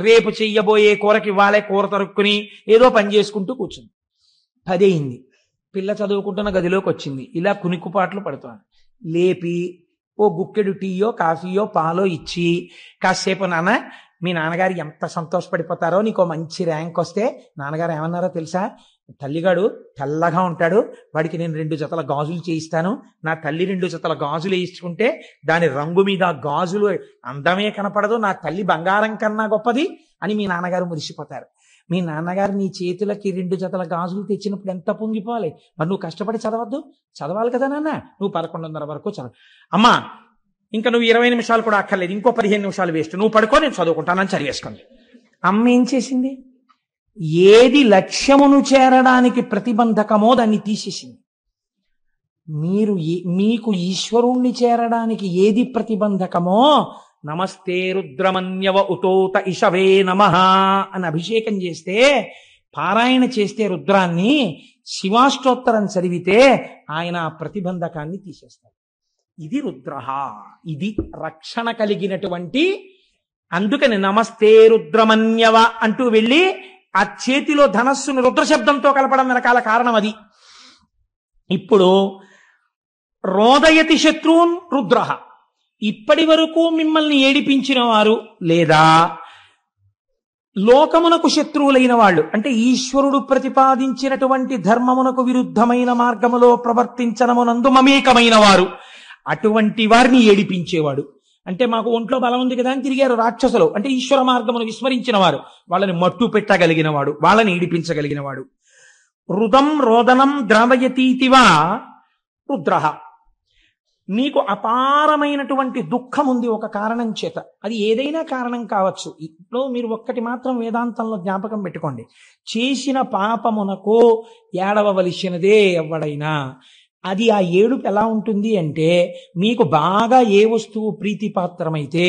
రేపు చెయ్యబోయే కూరకి ఇవ్వాలే, కూర తరుక్కుని ఏదో పని చేసుకుంటూ కూర్చుంది. 10 అయింది. పిల్ల చదువుకుంటున్న గదిలోకి వచ్చింది. ఇలా కునికుపాట్లు పడుతోంది. లేపి ఓ గుక్కెడు టీయో కాఫీయో పాలో ఇచ్చి, కాసేపు నాన్న మీ నాన్నగారు ఎంత సంతోషపడిపోతారో, నీకో మంచి ర్యాంక్ వస్తే నాన్నగారు ఏమన్నారో తెలుసా, తల్లిగాడు తెల్లగా ఉంటాడు, వాడికి నేను 2 జతల గాజులు చేయిస్తాను, నా తల్లి 2 జతల గాజులు వేయించుకుంటే దాని రంగు మీద గాజులు అందమే కనపడదు, నా తల్లి బంగారం కన్నా గొప్పది అని మీ నాన్నగారు మురిసిపోతారు. మీ నాన్నగారు నీ చేతులకి 2 జతల గాజులు తెచ్చినప్పుడు ఎంత పొంగిపోవాలి. మరి నువ్వు కష్టపడి చదవాలి కదా నాన్న, నువ్వు 11:30 వరకు చదవ. అమ్మా ఇంకా నువ్వు 20 నిమిషాలు కూడా అక్కర్లేదు, ఇంకో 15 నిమిషాలు వేస్ట్, నువ్వు పడుకో నేను చదువుకుంటానని చదివేసుకోండి. అమ్మ ఏం చేసింది? ఏది లక్ష్యమును చేరడానికి ప్రతిబంధకమో దాన్ని తీసేసింది. మీకు ఈశ్వరుణ్ణి చేరడానికి ఏది ప్రతిబంధకమో, నమస్తే రుద్రమన్యవ ఉతోత ఇషవే నమః అని అభిషేకం చేస్తే, పారాయణ చేస్తే రుద్రాన్ని, శివాష్టోత్తరం చదివితే ఆయన ఆ ప్రతిబంధకాన్ని తీసేస్తాడు. ఇది రుద్రః, ఇది రక్షణ కలిగినటువంటి. అందుకని నమస్తే రుద్రమన్యవ అంటూ వెళ్ళి ఆ చేతిలో ధనస్సును రుద్రశబ్దంతో కలపడం వెనకాల కారణం అది. ఇప్పుడు రోదయతి శత్రువున్ రుద్రః, ఇప్పటి వరకు మిమ్మల్ని ఏడిపించిన వారు లేదా లోకమునకు శత్రువులైన వాళ్ళు, అంటే ఈశ్వరుడు ప్రతిపాదించినటువంటి ధర్మమునకు విరుద్ధమైన మార్గములో ప్రవర్తించడమునందు మమేకమైన వారు, అటువంటి వారిని ఏడిపించేవాడు. అంటే మాకు ఒంట్లో బలం ఉంది కదా అని తిరిగారు రాక్షసులు, అంటే ఈశ్వర మార్గమును విస్మరించిన వారు, వాళ్ళని మట్టు పెట్టగలిగిన వాడు, వాళ్ళని ఏడిపించగలిగిన వాడు. రుదం రోదనం ద్రావయతీతివా రుద్రః, మీకు అపారమైనటువంటి దుఃఖం ఉంది ఒక కారణం చేత, అది ఏదైనా కారణం కావచ్చు. ఇప్పుడు మీరు ఒక్కటి మాత్రం వేదాంతంలో జ్ఞాపకం పెట్టుకోండి, చేసిన పాపమునకు ఏడవవలసినదే ఎవడైనా. అది ఆ ఏడుపు ఎలా ఉంటుంది అంటే, మీకు బాగా ఏ వస్తువు ప్రీతిపాత్రమైతే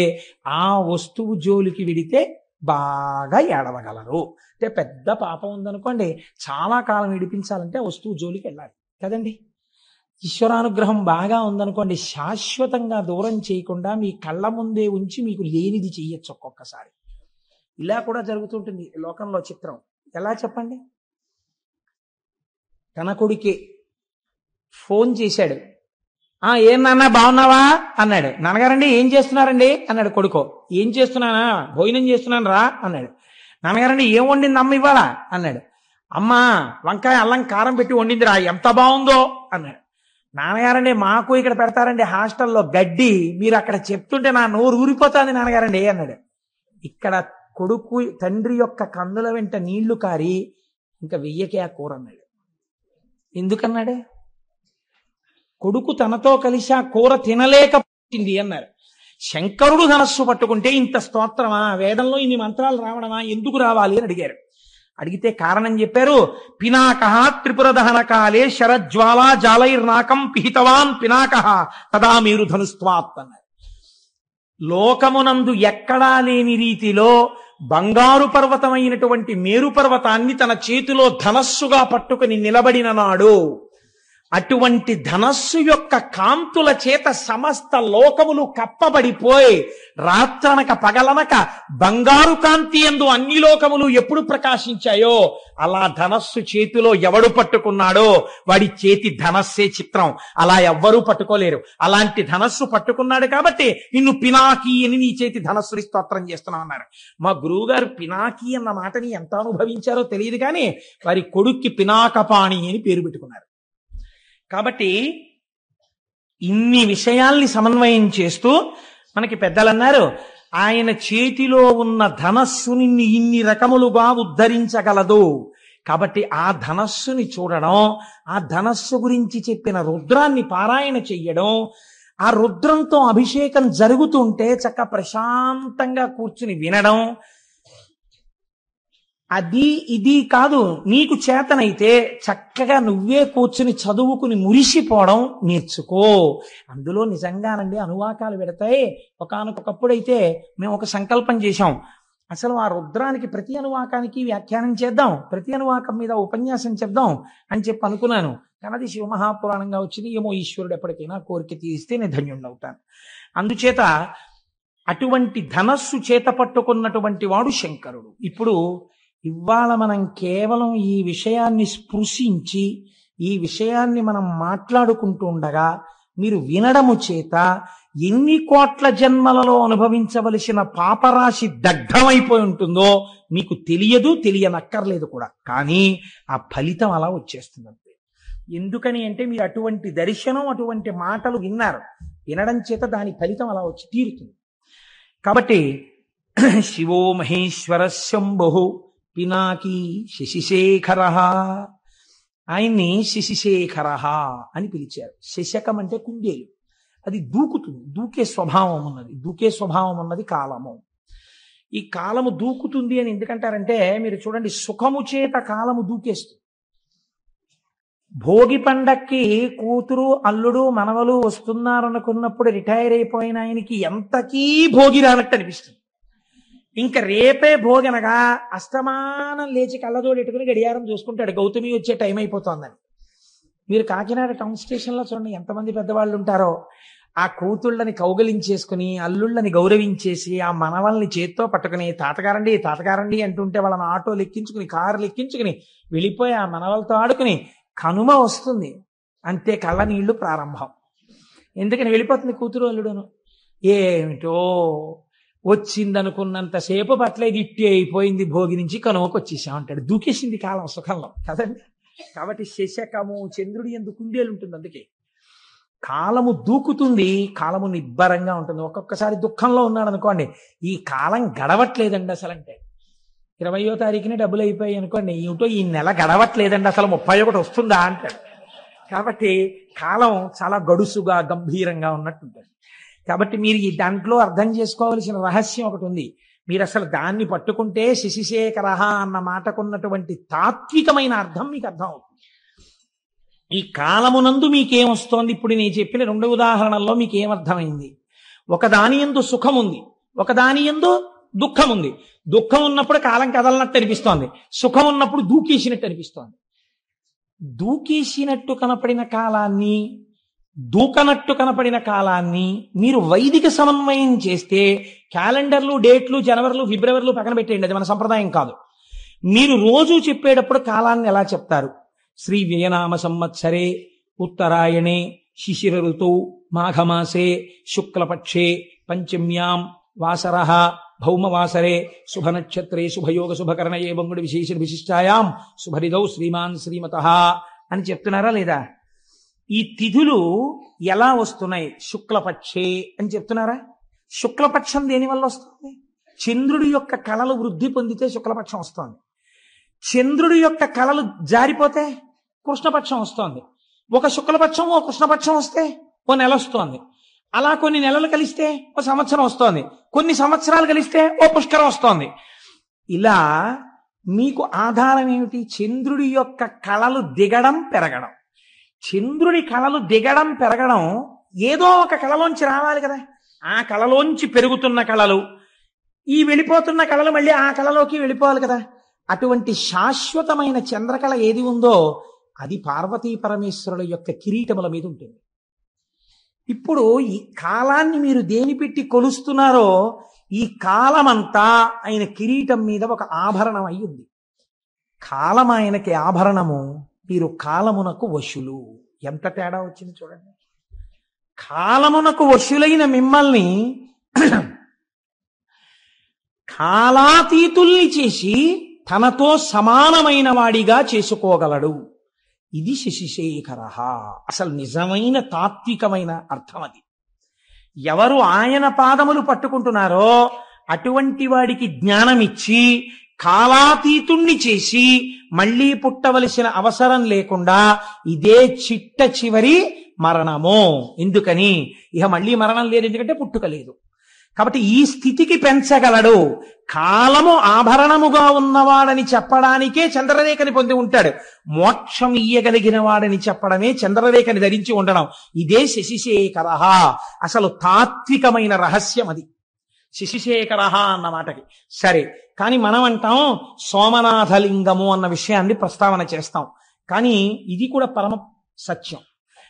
ఆ వస్తువు జోలికి విడితే బాగా ఏడవగలరు. అంటే పెద్ద పాపం ఉందనుకోండి, చాలా కాలం ఏడిపించాలంటే ఆ వస్తువు జోలికి వెళ్ళాలి కదండి. ఈశ్వరానుగ్రహం బాగా ఉందనుకోండి, శాశ్వతంగా దూరం చేయకుండా మీ కళ్ళ ముందే ఉంచి మీకు లేనిది చెయ్యొచ్చు ఒక్కొక్కసారి. ఇలా కూడా జరుగుతుంటుంది లోకంలో చిత్రం. ఎలా చెప్పండి? తన కొడుకే ఫోన్ చేశాడు. ఏం నాన్న బాగున్నావా అన్నాడు. నాన్నగారండి ఏం చేస్తున్నారండి అన్నాడు కొడుకో. ఏం చేస్తున్నానా? భోజనం చేస్తున్నాను రా అన్నాడు. నాన్నగారండి ఏం వండింది అమ్మ ఇవాళ అన్నాడు. అమ్మ వంకాయ అల్లం కారం పెట్టి వండింది రా, ఎంత బాగుందో అన్నాడు. నాన్నగారండి మాకు ఇక్కడ పెడతారండి హాస్టల్లో గడ్డి, మీరు అక్కడ చెప్తుంటే నా నోరు ఊరిపోతుంది నాన్నగారండి అన్నాడు. ఇక్కడ కొడుకు తండ్రి యొక్క కందుల వెంట నీళ్లు కారి ఇంకా వెయ్యకే ఆ కూర అన్నాడు. ఎందుకన్నాడు? కొడుకు తనతో కలిసి ఆ కూర తినలేకపోయింది అన్నారు. శంకరుడు ధనస్సు పట్టుకుంటే ఇంత స్తోత్రమా, వేదంలో ఇన్ని మంత్రాలు రావడమా, ఎందుకు రావాలి అని అడిగారు. అడిగితే కారణం చెప్పారు. పినాకః త్రిపుర దహన కాలే శరజ్వాలా జాలైర్నాకం పిహితవాన్ పినాకః తదా మేరు ధనుస్త్వాత్ అన్నారు. లోకమునందు ఎక్కడా లేని రీతిలో బంగారు పర్వతమైనటువంటి మేరు పర్వతాన్ని తన చేతిలో ధనస్సుగా పట్టుకుని నిలబడిన నాడు, అటువంటి ధనస్సు యొక్క కాంతుల చేత సమస్త లోకములు కప్పబడిపోయి రాత్రనక పగలనక బంగారు కాంతి యందు అన్ని లోకములు ఎప్పుడు ప్రకాశించాయో, అలా ధనస్సు చేతిలో ఎవడు పట్టుకున్నాడో వాడి చేతి ధనస్సే చిత్రం. అలా ఎవ్వరూ పట్టుకోలేరు. అలాంటి ధనస్సు పట్టుకున్నాడు కాబట్టి నిన్ను పినాకి అని నీ చేతి ధనస్సుని స్తోత్రం చేస్తున్నావు అన్నారు. మా గురువు గారు పినాకి అన్న మాటని ఎంత అనుభవించారో తెలియదు కానీ వారి కొడుక్కి పినాకపాణి అని పేరు పెట్టుకున్నారు. కాబట్టి ఇన్ని విషయాల్ని సమన్వయం చేస్తూ మనకి పెద్దలు అన్నారు, ఆయన చేతిలో ఉన్న ధనస్సుని ఇన్ని రకములుగా ఉద్ధరించగలదు. కాబట్టి ఆ ధనస్సుని చూడడం, ఆ ధనస్సు గురించి చెప్పిన రుద్రాన్ని పారాయణ చెయ్యడం, ఆ రుద్రంతో అభిషేకం జరుగుతుంటే చక్క ప్రశాంతంగా కూర్చుని వినడం, అది ఇది కాదు. నీకు చేతనైతే చక్కగా నువ్వే కూర్చుని చదువుకుని మురిసిపోవడం నేర్చుకో. అందులో నిజంగానండి అనువాకాలు పెడతాయి. ఒకానొకప్పుడైతే మేము ఒక సంకల్పం చేశాం, అసలు ఆ రుద్రానికి ప్రతి అనువాకానికి వ్యాఖ్యానం చేద్దాం, ప్రతి అనువాకం మీద ఉపన్యాసం చెప్దాం అని చెప్పి అనుకున్నాను. కానీ అది శివమహాపురాణంగా వచ్చింది. ఏమో ఈశ్వరుడు ఎప్పటికైనా కోరిక తీరిస్తే నేను ధన్యుణ్ణవుతాను. అందుచేత అటువంటి ధనస్సు చేత పట్టుకున్నటువంటి వాడు శంకరుడు. ఇప్పుడు ఇవాళ మనం కేవలం ఈ విషయాన్ని స్పృశించి ఈ విషయాన్ని మనం మాట్లాడుకుంటూ ఉండగా మీరు వినడము చేత ఎన్ని కోట్ల జన్మలలో అనుభవించవలసిన పాపరాశి దగ్ధమైపోయి ఉంటుందో మీకు తెలియదు, తెలియనక్కర్లేదు కూడా. కానీ ఆ ఫలితం అలా వచ్చేస్తుంది. ఎందుకని అంటే మీరు అటువంటి దర్శనం, అటువంటి మాటలు విన్నారు. వినడం చేత దాని ఫలితం అలా వచ్చి తీరుతుంది. కాబట్టి శివో మహేశ్వర శంభు పినాకి శశిశేఖర, ఆయన్ని శశిశేఖర అని పిలిచారు. శశకం అంటే కుందేలు, అది దూకుతుంది, దూకే స్వభావం ఉన్నది. దూకే స్వభావం ఉన్నది కాలము. ఈ కాలము దూకుతుంది అని ఎందుకంటారంటే, మీరు చూడండి, సుఖము చేత కాలము దూకేస్తుంది. భోగి పండక్కి కూతురు అల్లుడు మనవలు వస్తున్నారనుకున్నప్పుడు రిటైర్ అయిపోయిన ఆయనకి ఎంతకీ భోగి రానట్టు అనిపిస్తుంది. ఇంకా రేపే భోగి అనగా అస్తమానం లేచి కళ్ళజోడు ఎట్టుకుని గడియారం చూసుకుంటాడు, గౌతమి వచ్చే టైం అయిపోతుందని. మీరు కాకినాడ టౌన్ స్టేషన్లో చూడండి ఎంతమంది పెద్దవాళ్ళు ఉంటారో. ఆ కూతుళ్ళని కౌగలించేసుకుని, అల్లుళ్ళని గౌరవించేసి, ఆ మనవల్ని చేత్తో పట్టుకుని తాతగారండి తాతగారండి అంటుంటే వాళ్ళని ఆటోలు ఎక్కించుకుని, కార్లు ఎక్కించుకుని వెళ్ళిపోయి ఆ మనవలతో ఆడుకుని కనుమ వస్తుంది, అంతే కళ్ళ నీళ్లు ప్రారంభం. ఎందుకని వెళ్ళిపోతుంది కూతురు అల్లుడును. ఏమిటో వచ్చిందనుకున్నంతసేపు పట్లేదు, ఇట్టి అయిపోయింది, భోగి నుంచి కనుమకు వచ్చేసామంటాడు. దూకేసింది కాలం సుఖంలో కదండి. కాబట్టి శశకము చంద్రుడి యందు కుందేలు ఉంటుంది. అందుకే కాలము దూకుతుంది, కాలము నిబ్బరంగా ఉంటుంది. ఒక్కొక్కసారి దుఃఖంలో ఉన్నాడు అనుకోండి, ఈ కాలం గడవట్లేదండి అసలు అంటే. 20వ తారీఖునే డబ్బులు అయిపోయాయి అనుకోండి, ఏమిటో ఈ నెల గడవట్లేదండి అసలు, 31 వస్తుందా అంటాడు. కాబట్టి కాలం చాలా గడుసుగా గంభీరంగా ఉన్నట్టుంటుంది. కాబట్టి మీరు ఈ దాంట్లో అర్థం చేసుకోవలసిన రహస్యం ఒకటి ఉంది. మీరు అసలు దాన్ని పట్టుకుంటే శశిశేఖర అన్న మాటకున్నటువంటి తాత్వికమైన అర్థం మీకు అర్థం అవుతుంది. ఈ కాలమునందు మీకేమొస్తోంది? ఇప్పుడు నేను చెప్పిన 2 ఉదాహరణల్లో మీకేమర్థమైంది? ఒకదాని యందు సుఖం ఉంది, ఒకదాని యందు దుఃఖం ఉంది. దుఃఖం ఉన్నప్పుడు కాలం కదలనట్టు అనిపిస్తోంది, సుఖం ఉన్నప్పుడు దూకేసినట్టు అనిపిస్తోంది. దూకేసినట్టు కనపడిన కాలాన్ని, దూకనట్టు కనపడిన కాలాన్ని మీరు వైదిక సమన్వయం చేస్తే, క్యాలెండర్లు, డేట్లు, జనవరిలు, ఫిబ్రవరిలు పక్కన పెట్టేయండి, అది మన సంప్రదాయం కాదు. మీరు రోజు చెప్పేటప్పుడు కాలాన్ని ఎలా చెప్తారు? శ్రీ వ్యయనామ సంవత్సరే ఉత్తరాయణే శిశిర ఋతౌ మాఘమాసే శుక్లపక్షే పంచమ్యాం వాసరః భౌమవాసరే శుభనక్షత్రే శుభయోగ శుభకరణయే బంగుడి విశేష విశిష్టాయాం శుభరిదౌ శ్రీమాన్ శ్రీమతః అని చెప్తున్నారా లేదా? ఈ తిథులు ఎలా వస్తున్నాయి? శుక్లపక్షే అని చెప్తున్నారా? శుక్లపక్షం దేని వల్ల వస్తుంది? చంద్రుడి యొక్క కళలు వృద్ధి పొందితే శుక్లపక్షం వస్తుంది. చంద్రుడి యొక్క కళలు జారిపోతే కృష్ణపక్షం వస్తోంది. ఒక శుక్లపక్షం ఓ కృష్ణపక్షం వస్తే ఓ నెల వస్తోంది. అలా కొన్ని నెలలు కలిస్తే ఓ సంవత్సరం వస్తోంది, కొన్ని సంవత్సరాలు కలిస్తే ఓ పుష్కరం వస్తోంది. ఇలా మీకు ఆధారం ఏమిటి? చంద్రుడి యొక్క కళలు దిగడం పెరగడం. చంద్రుడి కళలు దిగడం పెరగడం, ఏదో ఒక కళలోంచి రావాలి కదా. ఆ కళలోంచి పెరుగుతున్న కళలు, ఈ వెళ్ళిపోతున్న కళలు మళ్ళీ ఆ కళలోకి వెళ్ళిపోవాలి కదా. అటువంటి శాశ్వతమైన చంద్రకళ ఏది ఉందో అది పార్వతీ పరమేశ్వరుల యొక్క కిరీటముల మీద ఉంటుంది. ఇప్పుడు ఈ కాలాన్ని మీరు దేని పెట్టి కొలుస్తున్నారో, ఈ కాలమంతా ఆయన కిరీటం మీద ఒక ఆభరణం అయి ఉంది. కాలం ఆయనకి ఆభరణము, మీరు కాలమునకు వశులు. ఎంత తేడా వచ్చింది చూడండి. కాలమునకు వశులైన మిమ్మల్ని కాలాతీతుల్ని చేసి తనతో సమానమైన వాడిగా చేసుకోగలడు. ఇది శశిశేఖర. అసలు నిజమైన తాత్వికమైన అర్థం అది. ఎవరు ఆయన పాదములు పట్టుకుంటున్నారో అటువంటి వాడికి జ్ఞానమిచ్చి కాలాతీతుణ్ణి చేసి మళ్ళీ పుట్టవలసిన అవసరం లేకుండా ఇదే చిట్ట చివరి మరణము. ఎందుకని? ఇక మళ్ళీ మరణం లేదు, ఎందుకంటే పుట్టుక లేదు. కాబట్టి ఈ స్థితికి పెంచగలడు. కాలము ఆభరణముగా ఉన్నవాడని చెప్పడానికే చంద్రరేఖని పొంది ఉంటాడు. మోక్షం ఇయ్యగలిగిన వాడని చెప్పడమే చంద్రరేఖని ధరించి ఉండడం. ఇదే శశిశేఖర. అసలు తాత్వికమైన రహస్యం అది, శశిశేఖర అన్న మాటకి. సరే, కానీ మనం అంటాం సోమనాథలింగము అన్న విషయాన్ని ప్రస్తావన చేస్తాం. కానీ ఇది కూడా పరమ సత్యం.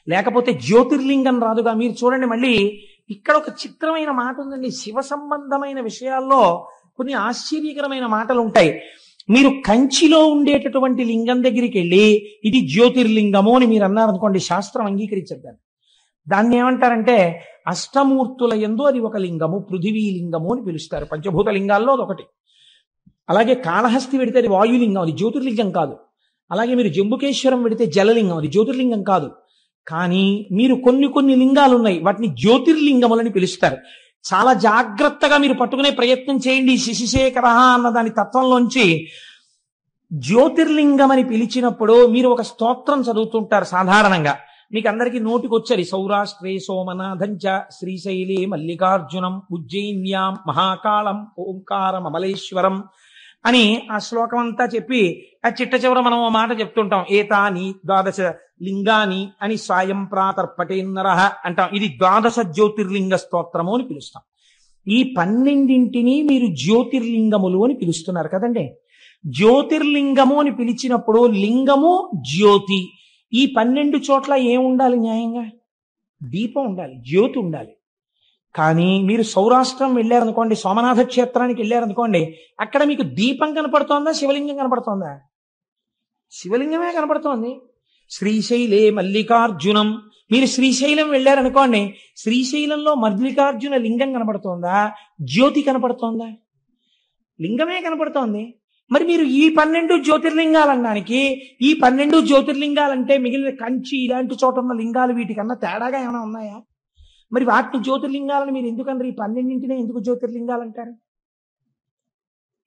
లేకపోతే జ్యోతిర్లింగం రాదుగా. మీరు చూడండి, మళ్ళీ ఇక్కడ ఒక చిత్రమైన మాట ఉందండి. శివ సంబంధమైన విషయాల్లో కొన్ని ఆశ్చర్యకరమైన మాటలు ఉంటాయి. మీరు కంచిలో ఉండేటటువంటి లింగం దగ్గరికి వెళ్ళి ఇది జ్యోతిర్లింగము అని మీరు అన్నారనుకోండి, శాస్త్రం అంగీకరించద్దాన్ని. దాన్ని ఏమంటారంటే అష్టమూర్తుల యందు అది ఒక లింగము, పృథివీ లింగము అని పిలుస్తారు. పంచభూత లింగాల్లో అదొకటి. అలాగే కాళహస్తి వెడితే అది వాయులింగం, అది జ్యోతిర్లింగం కాదు. అలాగే మీరు జంబుకేశ్వరం వెడితే జలలింగం, అది జ్యోతిర్లింగం కాదు. కానీ మీరు కొన్ని లింగాలు ఉన్నాయి, వాటిని జ్యోతిర్లింగములని పిలుస్తారు. చాలా జాగ్రత్తగా మీరు పట్టుకునే ప్రయత్నం చేయండి. శశిశేఖర అన్న దాని తత్వంలోంచి జ్యోతిర్లింగం అని పిలిచినప్పుడు మీరు ఒక స్తోత్రం చదువుతుంటారు సాధారణంగా. మీకు అందరికీ నోటికొచ్చరి సౌరాష్ట్రే సోమనాథంచ శ్రీశైలే మల్లికార్జునం ఉజ్జయిన్యాం మహాకాళం ఓంకారం అమలేశ్వరం అని ఆ శ్లోకం అంతా చెప్పి ఆ చిట్ట చివర మనం ఓ మాట చెప్తుంటాం, ఏతాని ద్వాదశ లింగాని అని సాయం ప్రాతర్పటేన్నర అంటాం. ఇది ద్వాదశ జ్యోతిర్లింగ స్తోత్రము అని పిలుస్తాం. ఈ 12 మీరు జ్యోతిర్లింగములు అని పిలుస్తున్నారు కదండి. జ్యోతిర్లింగము అని పిలిచినప్పుడు లింగము జ్యోతి, ఈ 12 చోట్ల ఏం ఉండాలి? న్యాయంగా దీపం ఉండాలి, జ్యోతి ఉండాలి. కానీ మీరు సౌరాష్ట్రం వెళ్ళారనుకోండి, సోమనాథ క్షేత్రానికి వెళ్ళారనుకోండి, అక్కడ మీకు దీపం కనపడుతోందా, శివలింగం కనపడుతోందా? శివలింగమే కనపడుతోంది. శ్రీశైలే మల్లికార్జునం, మీరు శ్రీశైలం వెళ్ళారనుకోండి, శ్రీశైలంలో మల్లికార్జున లింగం కనపడుతోందా, జ్యోతి కనపడుతోందా? లింగమే కనపడుతోంది. మరి మీరు ఈ 12 జ్యోతిర్లింగాలనడానికి, ఈ 12 జ్యోతిర్లింగాలంటే మిగిలిన కంచి ఇలాంటి చోట ఉన్న లింగాలు వీటికన్నా తేడాగా ఏమైనా ఉన్నాయా? మరి వాటిని జ్యోతిర్లింగాలను మీరు ఎందుకన్నారు? ఈ 12 ఎందుకు జ్యోతిర్లింగాలు అంటారు?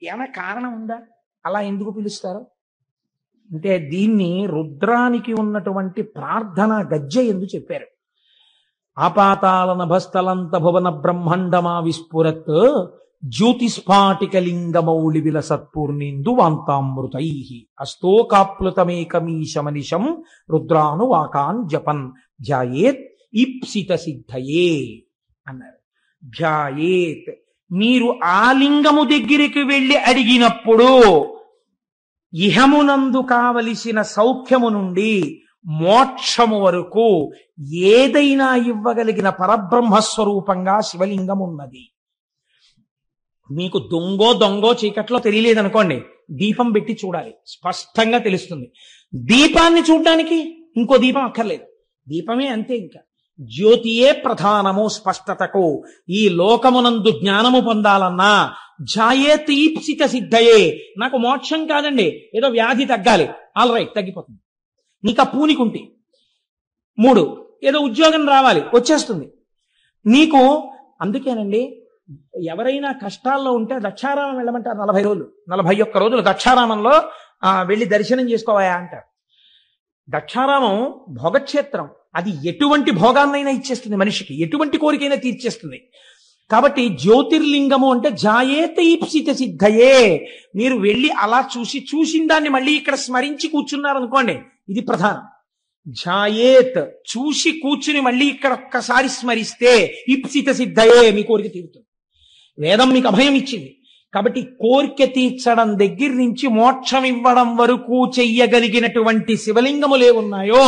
ఏమైనా కారణం ఉందా? అలా ఎందుకు పిలుస్తారు అంటే దీన్ని రుద్రానికి ఉన్నటువంటి ప్రార్థన గజ్జె ఎందుకు చెప్పారు. ఆపాతాల నభస్థలంత భువన బ్రహ్మాండమా విస్ఫురత్ జ్యోతిస్ఫాటికలింగమౌళి విలసత్పూర్ణిందు వాంతామృతై అస్తోకాప్లుతమేకమీశమనిశం రుద్రాను వాకాన్ జపన్ ధ్యాయేత్ ఈప్సిత సిద్ధయే అన్నారు. ధ్యాయేత్, మీరు ఆ లింగము దగ్గరికి వెళ్ళి అడిగినప్పుడు ఇహమునందు కావలసిన సౌఖ్యము నుండి మోక్షము వరకు ఏదైనా ఇవ్వగలిగిన పరబ్రహ్మస్వరూపంగా శివలింగం ఉన్నది. మీకు దొంగో చీకట్లో తెలియలేదనుకోండి, దీపం పెట్టి చూడాలి, స్పష్టంగా తెలుస్తుంది. దీపాన్ని చూడడానికి ఇంకో దీపం అక్కర్లేదు, దీపమే అంతే. ఇంకా జ్యోతియే ప్రధానము స్పష్టతకు. ఈ లోకమునందు జ్ఞానము పొందాలన్నా ఝాయేత్ ఈప్సిత సిద్ధయే, నాకు మోక్షం కాదండి, ఏదో వ్యాధి తగ్గాలి, ఆల్ రైట్ తగ్గిపోతుంది. నీకు ఆ పూనికుంటే 3 ఏదో ఉద్యోగం రావాలి, వచ్చేస్తుంది నీకు. అందుకేనండి ఎవరైనా కష్టాల్లో ఉంటే దక్షారామం వెళ్ళమంటారు. 40 రోజులు 41 రోజులు దక్షారామంలో వెళ్ళి దర్శనం చేసుకోవాయా అంటారు. దక్షారామం భోగక్షేత్రం, అది ఎటువంటి భోగాన్నైనా ఇచ్చేస్తుంది మనిషికి, ఎటువంటి కోరికైనా తీర్చేస్తుంది. కాబట్టి జ్యోతిర్లింగము అంటే జాయేత ఈప్సిత సిద్ధయే. మీరు వెళ్ళి అలా చూసిన దాన్ని మళ్ళీ ఇక్కడ స్మరించి కూర్చున్నారనుకోండి, ఇది ప్రధానం. జాయేత్, చూసి కూర్చుని మళ్ళీ ఇక్కడ ఒక్కసారి స్మరిస్తే ఈప్సిత సిద్ధయే, మీ కోరిక తీరుతుంది. వేదం మీకు అభయం ఇచ్చింది కాబట్టి కోరిక తీర్చడం దగ్గర నుంచి మోక్షం ఇవ్వడం వరకు చెయ్యగలిగినటువంటి శివలింగములు ఏమున్నాయో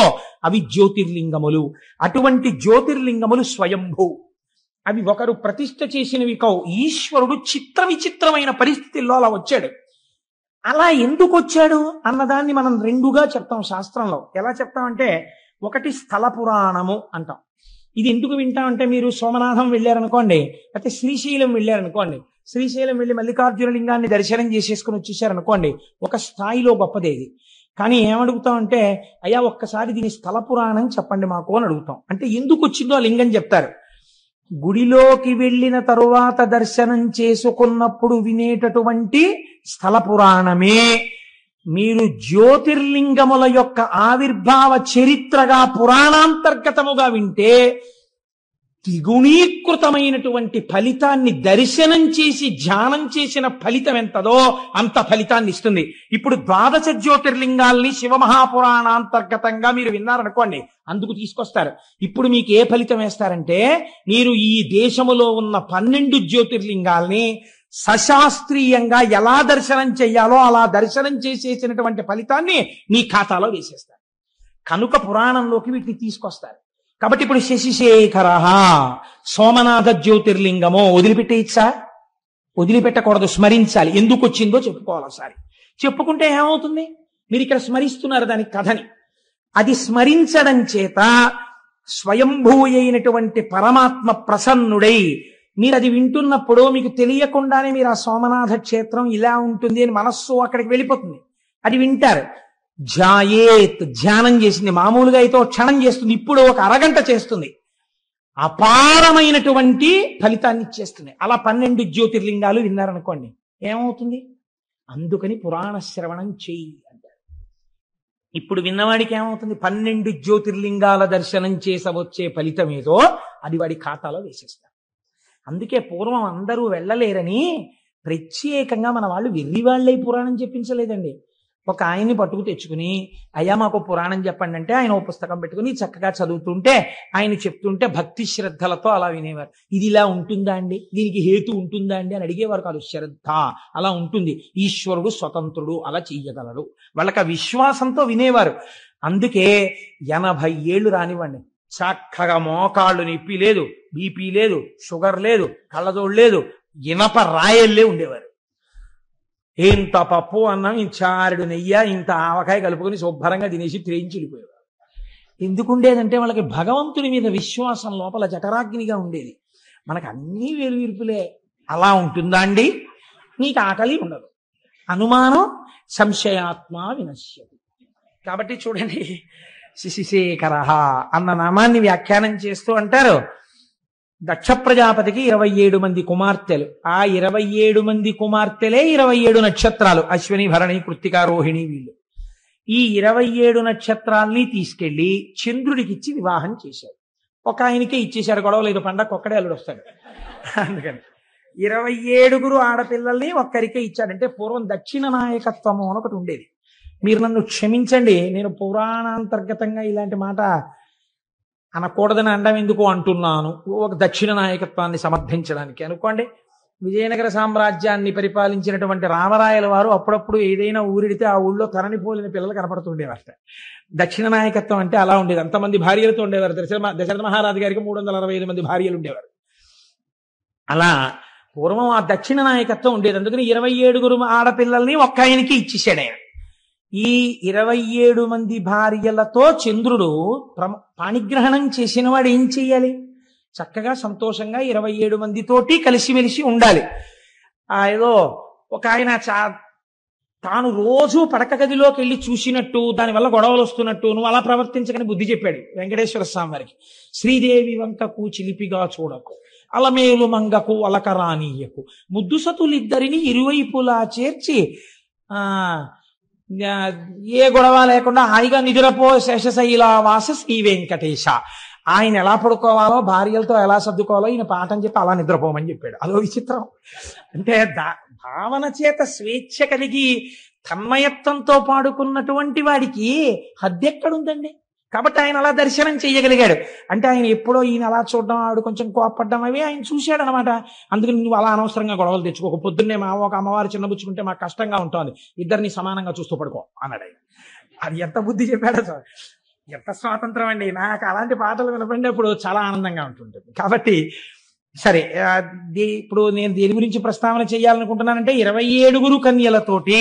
అవి జ్యోతిర్లింగములు. అటువంటి జ్యోతిర్లింగములు స్వయంభూ, అవి ఒకరు ప్రతిష్ఠ చేసినవి కావు. ఈశ్వరుడు చిత్ర విచిత్రమైన పరిస్థితుల్లో అలా వచ్చాడు. అలా ఎందుకు వచ్చాడు అన్నదాన్ని మనం 2గా చెప్తాం శాస్త్రంలో. ఎలా చెప్తామంటే, ఒకటి స్థల పురాణము అంటాం. ఇది ఎందుకు వింటామంటే, మీరు సోమనాథం వెళ్ళారనుకోండి, అయితే శ్రీశైలం వెళ్ళారనుకోండి, శ్రీశైలం వెళ్ళి మల్లికార్జున లింగాన్ని దర్శనం చేసేసుకుని వచ్చేసారనుకోండి, ఒక స్థాయిలో గొప్పదే ఇది. కానీ ఏమడుగుతామంటే, అయ్యా ఒక్కసారి దీని స్థల పురాణం చెప్పండి మాకు అని అడుగుతాం. అంటే ఎందుకు వచ్చిందో ఆ లింగం చెప్తారు. గుడిలోకి వెళ్ళిన తరువాత దర్శనం చేసుకున్నప్పుడు వినేటటువంటి స్థల పురాణమే మీరు జ్యోతిర్లింగముల యొక్క ఆవిర్భావ చరిత్రగా పురాణాంతర్గతముగా వింటే ద్విగుణీకృతమైనటువంటి ఫలితాన్ని, దర్శనం చేసి ధ్యానం చేసిన ఫలితం ఎంతదో అంత ఫలితాన్ని ఇస్తుంది. ఇప్పుడు 12 జ్యోతిర్లింగాల్ని శివమహాపురాణాంతర్గతంగా మీరు విన్నారనుకోండి, అందుకు తీసుకొస్తారు. ఇప్పుడు మీకు ఏ ఫలితం వేస్తారంటే, మీరు ఈ దేశములో ఉన్న 12 జ్యోతిర్లింగాల్ని సశాస్త్రీయంగా ఎలా దర్శనం చెయ్యాలో అలా దర్శనం చేసేసినటువంటి ఫలితాన్ని మీ ఖాతాలో వేసేస్తారు. కనుక పురాణంలోకి వీటిని తీసుకొస్తారు. కాబట్టి ఇప్పుడు శశిశేఖర సోమనాథ జ్యోతిర్లింగమో వదిలిపెట్టేయచ్చా? వదిలిపెట్టకూడదు, స్మరించాలి. ఎందుకు వచ్చిందో చెప్పుకోవాలి. ఒకసారి చెప్పుకుంటే ఏమవుతుంది? మీరు ఇక్కడ స్మరిస్తున్నారు దాని కథని. అది స్మరించడం చేత స్వయంభూ అయినటువంటి పరమాత్మ ప్రసన్నుడై, మీరు అది వింటున్నప్పుడు మీకు తెలియకుండానే మీరు ఆ సోమనాథ క్షేత్రం ఇలా ఉంటుంది అని మనస్సు అక్కడికి వెళ్ళిపోతుంది. అది వింటారు. ధ్యాయేత్, ధ్యానం చేసింది. మామూలుగా అయితే క్షణం చేస్తుంది, ఇప్పుడు ఒక అరగంట చేస్తుంది. అపారమైనటువంటి ఫలితాన్ని ఇచ్చేస్తుంది. అలా 12 జ్యోతిర్లింగాలు విన్నారనుకోండి, ఏమవుతుంది? అందుకని పురాణ శ్రవణం చెయ్యి అంటారు. ఇప్పుడు విన్నవాడికి ఏమవుతుంది? 12 జ్యోతిర్లింగాల దర్శనం చేసవచ్చే ఫలితం ఏదో అది వాడి ఖాతాలో వేసేస్తారు. అందుకే పూర్వం అందరూ వెళ్ళలేరని ప్రత్యేకంగా మన వాళ్ళు వెర్రివాళ్ళై పురాణం చెప్పించలేదండి. ఒక ఆయన్ని పట్టుకు తెచ్చుకుని, అయ్యా మాకు పురాణం చెప్పండి అంటే ఆయన ఓ పుస్తకం పెట్టుకుని చక్కగా చదువుతుంటే ఆయన చెప్తుంటే భక్తి శ్రద్ధలతో అలా వినేవారు. ఇది ఇలా ఉంటుందా అండి, దీనికి హేతు ఉంటుందా అండి అని అడిగేవారు కాదు. శ్రద్ధ అలా ఉంటుంది, ఈశ్వరుడు స్వతంత్రుడు, అలా చెయ్యగలడు, వాళ్ళకి ఆ విశ్వాసంతో వినేవారు. అందుకే 80 ఏళ్ళు రానివ్వండి, చక్కగా మోకాళ్ళు నొప్పి లేదు, బీపీ లేదు, షుగర్ లేదు, కళ్ళజోడు లేదు, ఇనప రాయల్లే ఉండేవారు. ఇంత పప్పు అన్నం, ఇంత చారుడు నెయ్య, ఇంత ఆవకాయ కలుపుకొని శుభ్రంగా తినేసి త్రేయించి వెళ్ళిపోయేవారు. ఎందుకుండేదంటే వాళ్ళకి భగవంతుని మీద విశ్వాసం లోపల జఠరాగ్నిగా ఉండేది. మనకు అన్నీ వేరువిరుపులే. అలా ఉంటుందా అండి? నీకు ఆకలి ఉండదు, అనుమానం సంశయాత్మ వినశ్యతి. కాబట్టి చూడండి, శిశిశేఖర అన్న నామాన్ని వ్యాఖ్యానం చేస్తూ అంటారు, దక్ష ప్రజాపతికి 27 మంది కుమార్తెలు. ఆ 27 మంది కుమార్తెలే 27 నక్షత్రాలు, అశ్విని, భరణి, కృత్తిక, రోహిణి. వీళ్ళు ఈ 27 నక్షత్రాల్ని తీసుకెళ్లి చంద్రుడికి ఇచ్చి వివాహం చేశాడు. ఒక ఆయనకే ఇచ్చేశాడు, గొడవ లేదు, పండగ ఒక్కడే అల్లుడు వస్తాడు. అందుకని 27 ఆడపిల్లల్ని ఒక్కరికే ఇచ్చాడంటే పూర్వం దక్షిణ నాయకత్వము అని ఒకటి ఉండేది. మీరు నన్ను క్షమించండి, నేను పురాణాంతర్గతంగా ఇలాంటి మాట అనకూడదని అండం ఎందుకు అంటున్నాను, ఒక దక్షిణ నాయకత్వాన్ని సమర్థించడానికి. అనుకోండి, విజయనగర సామ్రాజ్యాన్ని పరిపాలించినటువంటి రామరాయల వారు అప్పుడప్పుడు ఏదైనా ఊరిడితే ఆ ఊళ్ళో తరణిపోలిన పిల్లలు కనపడుతుండేవారు. దక్షిణ నాయకత్వం అంటే అలా ఉండేది. అంతమంది భార్యలతో ఉండేవారు. దశరథ మహారాజు గారికి 365 మంది భార్యలు ఉండేవారు. అలా పూర్వం ఆ దక్షిణ నాయకత్వం ఉండేది. అందుకని 27 ఆడపిల్లల్ని ఒక్క ఆయనకి ఇచ్చేసాడు ఆయన. ఈ 27 మంది భార్యలతో చంద్రుడు పాణిగ్రహణం చేసిన వాడు ఏం చెయ్యాలి? చక్కగా సంతోషంగా 27 మందితోటి కలిసిమెలిసి ఉండాలి. ఏదో ఒక ఆయన తాను రోజు పడక గదిలోకి వెళ్ళి చూసినట్టు, దానివల్ల గొడవలు వస్తున్నట్టు నువ్వు అలా ప్రవర్తించకని బుద్ధి చెప్పాడు వెంకటేశ్వర స్వామి వారికి. శ్రీదేవి వంకకు చిలిపిగా చూడకు, అలమేలు మంగకు అలకరానీయకు, ముద్దుసతులిద్దరిని ఇరువైపులా చేర్చి ఏ గొడవ లేకుండా హాయిగా నిదురపో శేషశైలావాస శ్రీ వెంకటేశ. ఆయన ఎలా పడుకోవాలో, భార్యలతో ఎలా సర్దుకోవాలో ఈయన పాఠం చెప్పి అలా నిద్రపోమని చెప్పాడు. అదో విచిత్రం. అంటే భావన చేత స్వేచ్ఛ కలిగి తన్మయత్వంతో పాడుకున్నటువంటి వాడికి హద్దెక్కడుందండి? కాబట్టి ఆయన అలా దర్శనం చేయగలిగాడు. అంటే ఆయన ఎప్పుడో ఈయన అలా చూడడం, ఆవిడ కొంచెం కోపడ్డం అవి ఆయన చూశాడు అనమాట. అందుకని నువ్వు అలా అనవసరంగా గొడవలు తెచ్చుకోక, పొద్దున్నే ఒక అమ్మవారు చిన్నబుచ్చుకుంటే మాకు కష్టంగా ఉంటుంది, ఇద్దరిని సమానంగా చూస్తూ పడుకో అన్నాడు ఆయన. అది ఎంత బుద్ధి చెప్పాడో సార్, ఎంత స్వాతంత్రం అండి. నాకు అలాంటి పాటలు వినపడినప్పుడు చాలా ఆనందంగా ఉంటుంటుంది. కాబట్టి సరే, ఇప్పుడు నేను దేని గురించి ప్రస్తావన చేయాలనుకుంటున్నానంటే 27 కన్యలతోటి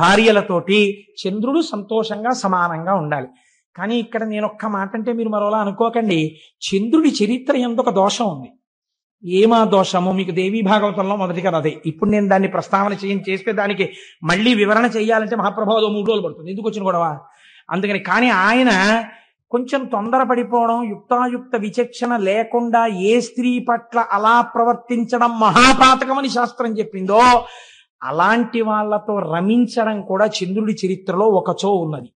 భార్యలతోటి చంద్రుడు సంతోషంగా సమానంగా ఉండాలి. కానీ ఇక్కడ నేను ఒక్క మాట అంటే మీరు మరోలా అనుకోకండి, చంద్రుడి చరిత్ర ఎంత ఒక దోషం ఉంది. ఏమా దోషము? మీకు దేవీ భాగవతంలో మొదటిగా అదే. ఇప్పుడు నేను దాన్ని ప్రస్తావన చేస్తే దానికి మళ్ళీ వివరణ చేయాలంటే మహాప్రభావం 3 రోజులు పడుతుంది. ఎందుకు వచ్చిన గొడవ? అందుకని. కానీ ఆయన కొంచెం తొందరపడిపోవడం, యుక్తాయుక్త విచక్షణ లేకుండా ఏ స్త్రీ పట్ల అలా ప్రవర్తించడం మహాపాతకమని శాస్త్రం చెప్పిందో అలాంటి వాళ్లతో రమించడం కూడా చంద్రుడి చరిత్రలో ఒకచో ఉన్నది.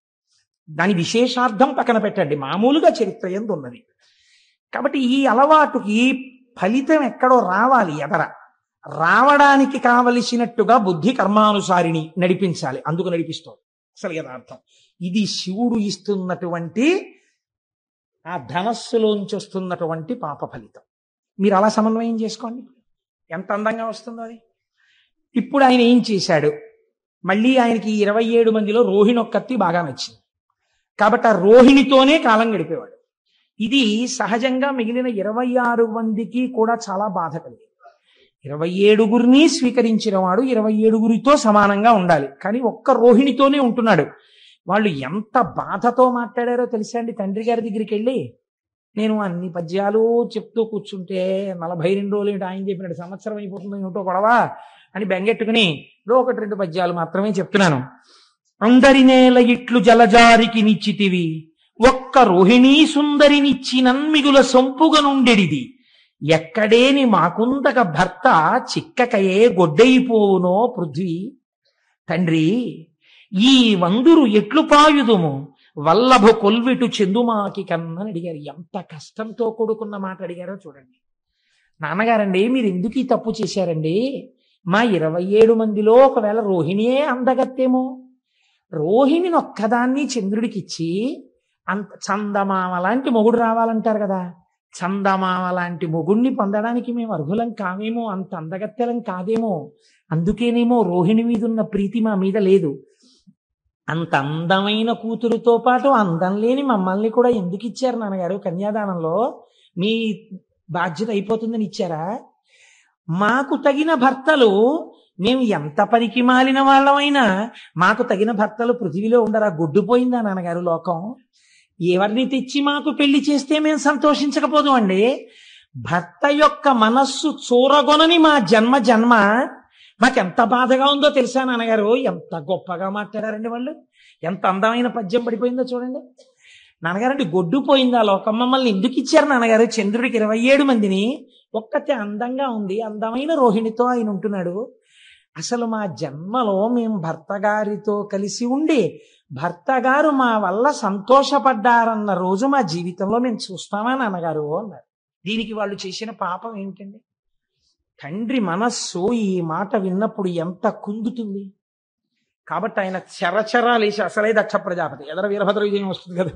దాని విశేషార్థం పక్కన పెట్టండి, మామూలుగా చరిత్ర ఎందు ఉన్నది. కాబట్టి ఈ అలవాటుకి ఫలితం ఎక్కడో రావాలి, ఎదర రావడానికి కావలసినట్టుగా బుద్ధి కర్మానుసారిని నడిపించాలి. అందుకు నడిపిస్తుంది అసలు యథార్థం. ఇది శివుడు ఇస్తున్నటువంటి ఆ ధనస్సులోంచి వస్తున్నటువంటి పాప ఫలితం. మీరు అలా సమన్వయం చేసుకోండి, ఎంత అందంగా వస్తుందో అది. ఇప్పుడు ఆయన ఏం చేశాడు? మళ్ళీ ఆయనకి 27 మందిలో రోహిణి ఒక్కత్తి బాగా నచ్చింది కాబట్టి ఆ రోహిణితోనే కాలం గడిపేవాడు. ఇది సహజంగా మిగిలిన 26 మందికి కూడా చాలా బాధ కలిగింది. 27 స్వీకరించిన వాడు 27 సమానంగా ఉండాలి, కానీ ఒక్క రోహిణితోనే ఉంటున్నాడు. వాళ్ళు ఎంత బాధతో మాట్లాడారో తెలుసా అండి? తండ్రి గారి దగ్గరికి వెళ్ళి, నేను అన్ని పద్యాలు చెప్తూ కూర్చుంటే 42 రోజులు ఏంటి, ఆయన చెప్పినట్టు సంవత్సరం అయిపోతుంది ఏమిటో గొడవ అని బెంగెట్టుకుని 1-2 పద్యాలు మాత్రమే చెప్తున్నాను. అందరి నేల ఇట్లు జలజారికి నిచ్చితివి, ఒక్క రోహిణీ సుందరినిచ్చినన్ మిగుల సొంపుగా నుండెడిది, ఎక్కడేని మాకుందక భర్త చిక్కకయే గొడ్డైపోవునో పృథ్వీ. తండ్రి, ఈ వందురు ఎట్లు పాయుదుము వల్లభు కొల్విటు చెందుమాకి కన్నని అడిగారు. ఎంత కష్టంతో కూడుకున్న మాట అడిగారో చూడండి. నాన్నగారండి, మీరు ఎందుకు ఈ తప్పు చేశారండి? మా 27 మందిలో ఒకవేళ రోహిణియే అందగత్తేమో, రోహిణిని ఒక్కదాన్ని చంద్రుడికి ఇచ్చి అంత చందమామ లాంటి మొగుడు రావాలంటారు కదా, చందమామ లాంటి మొగుడిని పొందడానికి మేము అర్హులం కావేమో, అంత అందగత్తెలం కాదేమో, అందుకేనేమో రోహిణి మీద ఉన్న ప్రీతి మా మీద లేదు. అంత అందమైన కూతురుతో పాటు అందం లేని మమ్మల్ని కూడా ఎందుకు ఇచ్చారు నాన్నగారు? కన్యాదానంలో మీ బాధ్యత అయిపోతుందని ఇచ్చారా? మాకు తగిన భర్తలు, మేము ఎంత పనికి మాలిన వాళ్ళమైనా మాకు తగిన భర్తలు పృథివీలో ఉండరా? గొడ్డుపోయిందా నాన్నగారు లోకం? ఎవరిని తెచ్చి మాకు పెళ్లి చేస్తే మేము సంతోషించకపోదు అండి. భర్త యొక్క మనస్సు చూరగొనని మా జన్మ మాకెంత బాధగా ఉందో తెలుసా నాన్నగారు? ఎంత గొప్పగా మాట్లాడారండి వాళ్ళు, ఎంత అందమైన పద్యం పడిపోయిందో చూడండి. నాన్నగారండి, గొడ్డుపోయిందా లోకం? మమ్మల్ని ఎందుకు ఇచ్చారు నాన్నగారు? చంద్రుడికి 27 మందిని, ఒక్కతే అందంగా ఉంది, అందమైన రోహిణితో ఆయన ఉంటున్నాడు. అసలు మా జన్మలో మేము భర్త గారితో కలిసి ఉండి భర్త గారు మా వల్ల సంతోషపడ్డారన్న రోజు మా జీవితంలో మేము చూస్తామా నాన్నగారు అన్నారు. దీనికి వాళ్ళు చేసిన పాపం ఏమిటండి? తండ్రి మనస్సు ఈ మాట విన్నప్పుడు ఎంత కుందుతుంది. కాబట్టి ఆయన చరచరాలేసి, అసలే దక్ష ప్రజాపతి, ఎదర వీరభద్ర విజయం వస్తుంది కదా,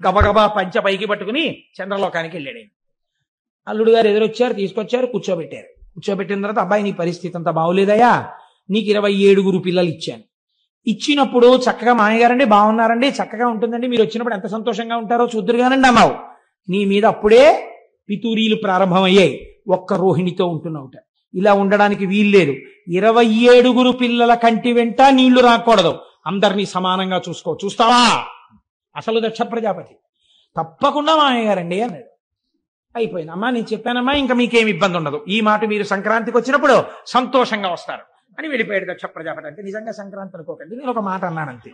గబగబా పంచ పైకి పట్టుకుని చంద్రలోకానికి వెళ్ళాడు. అల్లుడు గారు ఎదురొచ్చారు, తీసుకొచ్చారు, కూర్చోబెట్టారు. కూర్చోబెట్టిన తర్వాత, అబ్బాయి నీ పరిస్థితి అంతా బాగోలేదయా, నీకు 27 పిల్లలు ఇచ్చాను. ఇచ్చినప్పుడు చక్కగా మామయ్యగారండి బాగున్నారండి, చక్కగా ఉంటుందండి, మీరు వచ్చినప్పుడు ఎంత సంతోషంగా ఉంటారో చూద్దురుగానండి అన్నావు. నీ మీద అప్పుడే పితూరీలు ప్రారంభమయ్యాయి. ఒక్క రోహిణితో ఉంటున్నావుట. ఇలా ఉండడానికి వీల్లేదు. 27 పిల్లల కంటి వెంట నీళ్లు రాకూడదు, అందరినీ సమానంగా చూస్తావా? అసలు దక్ష ప్రజాపతి. తప్పకుండా మామయ్యగారండి అన్నాడు. అయిపోయింది. అమ్మా నేను చెప్పానమ్మా, ఇంకా మీకేమి ఇబ్బంది ఉండదు, ఈ మాట మీరు సంక్రాంతికి వచ్చినప్పుడు సంతోషంగా వస్తారు అని వెళ్ళిపోయాడు దక్ష ప్రజాపతి. అంటే నిజంగా సంక్రాంతి అనుకోకండి, నేను ఒక మాట అన్నానంతే.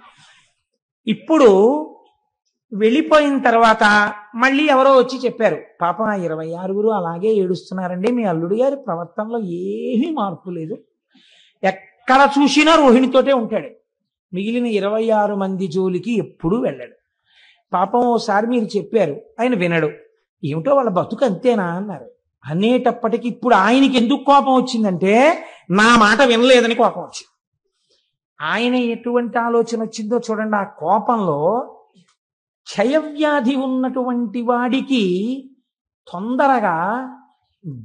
ఇప్పుడు వెళ్ళిపోయిన తర్వాత మళ్ళీ ఎవరో వచ్చి చెప్పారు, పాపం ఆ 26 అలాగే ఏడుస్తున్నారండి, మీ అల్లుడు గారి ప్రవర్తనలో ఏమీ మార్పు లేదు, ఎక్కడ చూసినా రోహిణితోటే ఉంటాడు, మిగిలిన 26 మంది జోలికి ఎప్పుడూ వెళ్ళాడు. పాపం ఓసారి మీరు చెప్పారు, ఆయన వినడు, ఏమిటో వాళ్ళ బతుకు అంతేనా అన్నారు. అనేటప్పటికి ఇప్పుడు ఆయనకి ఎందుకు కోపం వచ్చిందంటే, నా మాట వినలేదని కోపం వచ్చింది. ఆయన ఎటువంటి ఆలోచన వచ్చిందో చూడండి. ఆ కోపంలో క్షయవ్యాధి ఉన్నటువంటి వాడికి తొందరగా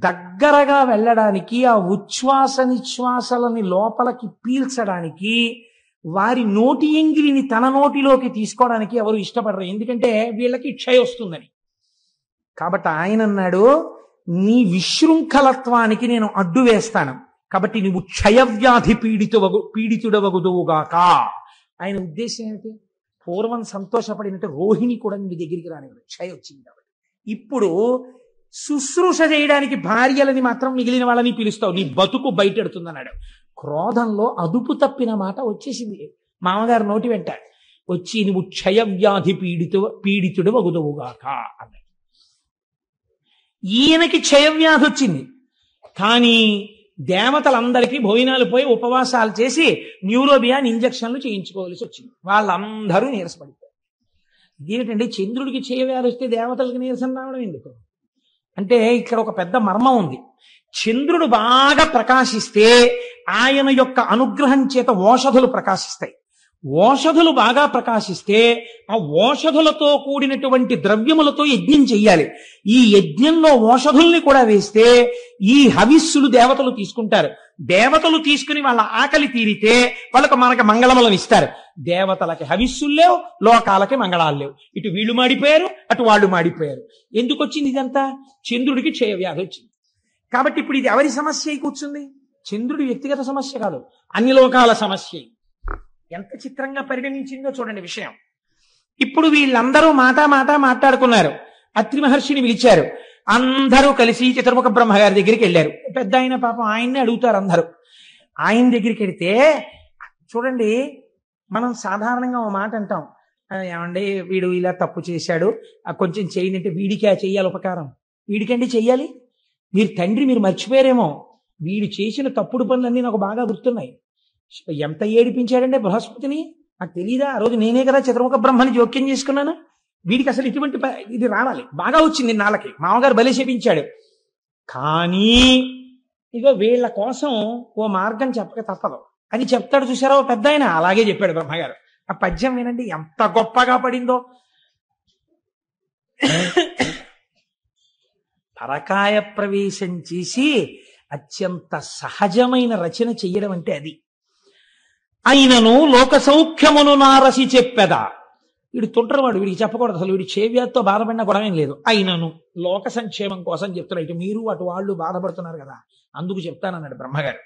దగ్గరగా వెళ్ళడానికి, ఆ ఉచ్ఛ్వాస నిశ్వాసలని లోపలికి పీల్చడానికి, వారి నోటి ఎంగిలిని తన నోటిలోకి తీసుకోవడానికి ఎవరు ఇష్టపడరు, ఎందుకంటే వీళ్ళకి క్షయ వస్తుందని. కాబట్టి ఆయన అన్నాడు, నీ విశృంఖలత్వానికి నేను అడ్డు వేస్తాను, కాబట్టి నువ్వు క్షయవ్యాధి పీడితుడవగుదువుగాక. ఆయన ఉద్దేశం ఏమిటి? పూర్వం సంతోషపడినట్టు రోహిణి కూడా నీ దగ్గరికి రానివ్వదు, క్షయ వచ్చింది కాబట్టి. ఇప్పుడు శుశ్రూష చేయడానికి భార్యలని మాత్రం మిగిలిన వాళ్ళని పిలుస్తావు, నీ బతుకు బయటెడుతుందన్నాడు. క్రోధంలో అదుపు తప్పిన మాట వచ్చేసింది మామగారు నోటి వెంట. వచ్చి నువ్వు క్షయవ్యాధి పీడితుడు వగుదువుగాక అన్నాడు. ఈయనకి క్షయవ్యాధి వచ్చింది, కానీ దేవతలందరికీ భోజనాలు పోయి ఉపవాసాలు చేసి న్యూరోబియాన్ ఇంజక్షన్లు చేయించుకోవాల్సి వచ్చింది. వాళ్ళందరూ నీరసపడిపోయారు. ఇదేమిటండి, చంద్రుడికి క్షయవ్యాధి వస్తే దేవతలకు నీరసం రావడం ఎందుకు అంటే, ఇక్కడ ఒక పెద్ద మర్మం ఉంది. చంద్రుడు బాగా ప్రకాశిస్తే ఆయన యొక్క అనుగ్రహం చేత ఓషధులు ప్రకాశిస్తాయి. ఓషధులు బాగా ప్రకాశిస్తే ఆ ఓషధులతో కూడినటువంటి ద్రవ్యములతో యజ్ఞం చెయ్యాలి. ఈ యజ్ఞంలో ఓషధుల్ని కూడా వేస్తే ఈ హవిస్సులు దేవతలు తీసుకుంటారు. దేవతలు తీసుకుని వాళ్ళ ఆకలి తీరితే మనకి మంగళములను ఇస్తారు. దేవతలకి హవిస్సులు లేవు, లోకాలకి మంగళాలు లేవు. ఇటు వీళ్ళు మాడిపోయారు, అటు వాళ్ళు మాడిపోయారు. ఎందుకు వచ్చింది ఇదంతా? చంద్రుడికి క్షయవ్యాధి వచ్చింది. కాబట్టి ఇప్పుడు ఇది ఎవరి సమస్య అయి కూర్చుంది? చంద్రుడి వ్యక్తిగత సమస్య కాదు, అన్ని లోకాల సమస్య. ఎంత చిత్రంగా పరిగణించిందో చూడండి విషయం. ఇప్పుడు వీళ్ళందరూ మాట మాట్లాడుకున్నారు. అత్రి మహర్షిని పిలిచారు. అందరూ కలిసి చతుర్ముఖ బ్రహ్మగారి దగ్గరికి వెళ్ళారు. పెద్ద ఆయన పాపం ఆయన్ని అడుగుతారు అందరూ. ఆయన దగ్గరికి వెళితే చూడండి, మనం సాధారణంగా ఓ మాట అంటాం, ఏమండి వీడు ఇలా తప్పు చేశాడు, కొంచెం చేయండి అంటే, వీడికి చెయ్యాలి ఉపకారం? వీడికండి చెయ్యాలి? మీరు తండ్రి, మీరు మర్చిపోయారేమో, వీడు చేసిన తప్పుడు పనులన్నీ నాకు బాగా గుర్తున్నాయి. ఎంత ఏడిపించాడంటే బృహస్పతిని, నాకు తెలియదా ఆ రోజు నేనే కదా చతుర్ముఖ బ్రహ్మని జోక్యం చేసుకున్నాను. వీడికి అసలు ఇటువంటి ఇది రావాలి, బాగా వచ్చింది నాళ్ళకి, మామగారు బలి చేపించాడు. కానీ ఇగో వీళ్ళ కోసం ఓ మార్గం చెప్పక తప్పదు అని చెప్తాడు చూసారా ఓ పెద్ద ఆయన, అలాగే చెప్పాడు బ్రహ్మగారు. ఆ పద్యం వినండి ఎంత గొప్పగా పడిందో. పరకాయ ప్రవేశం చేసి అత్యంత సహజమైన రచన చెయ్యడం అంటే అది. అయినను లోక సౌఖ్యమును నారసి చెప్పెదా. వీడు తుంటరవాడు, వీడికి చెప్పకూడదు అసలు, వీడి చేవ్యాధితో బాధపడిన గొడవేం లేదు. అయినను లోక సంక్షేమం కోసం చెప్తున్నా, ఇటు మీరు అటు వాళ్ళు బాధపడుతున్నారు కదా అందుకు చెప్తానన్నాడు బ్రహ్మగారు.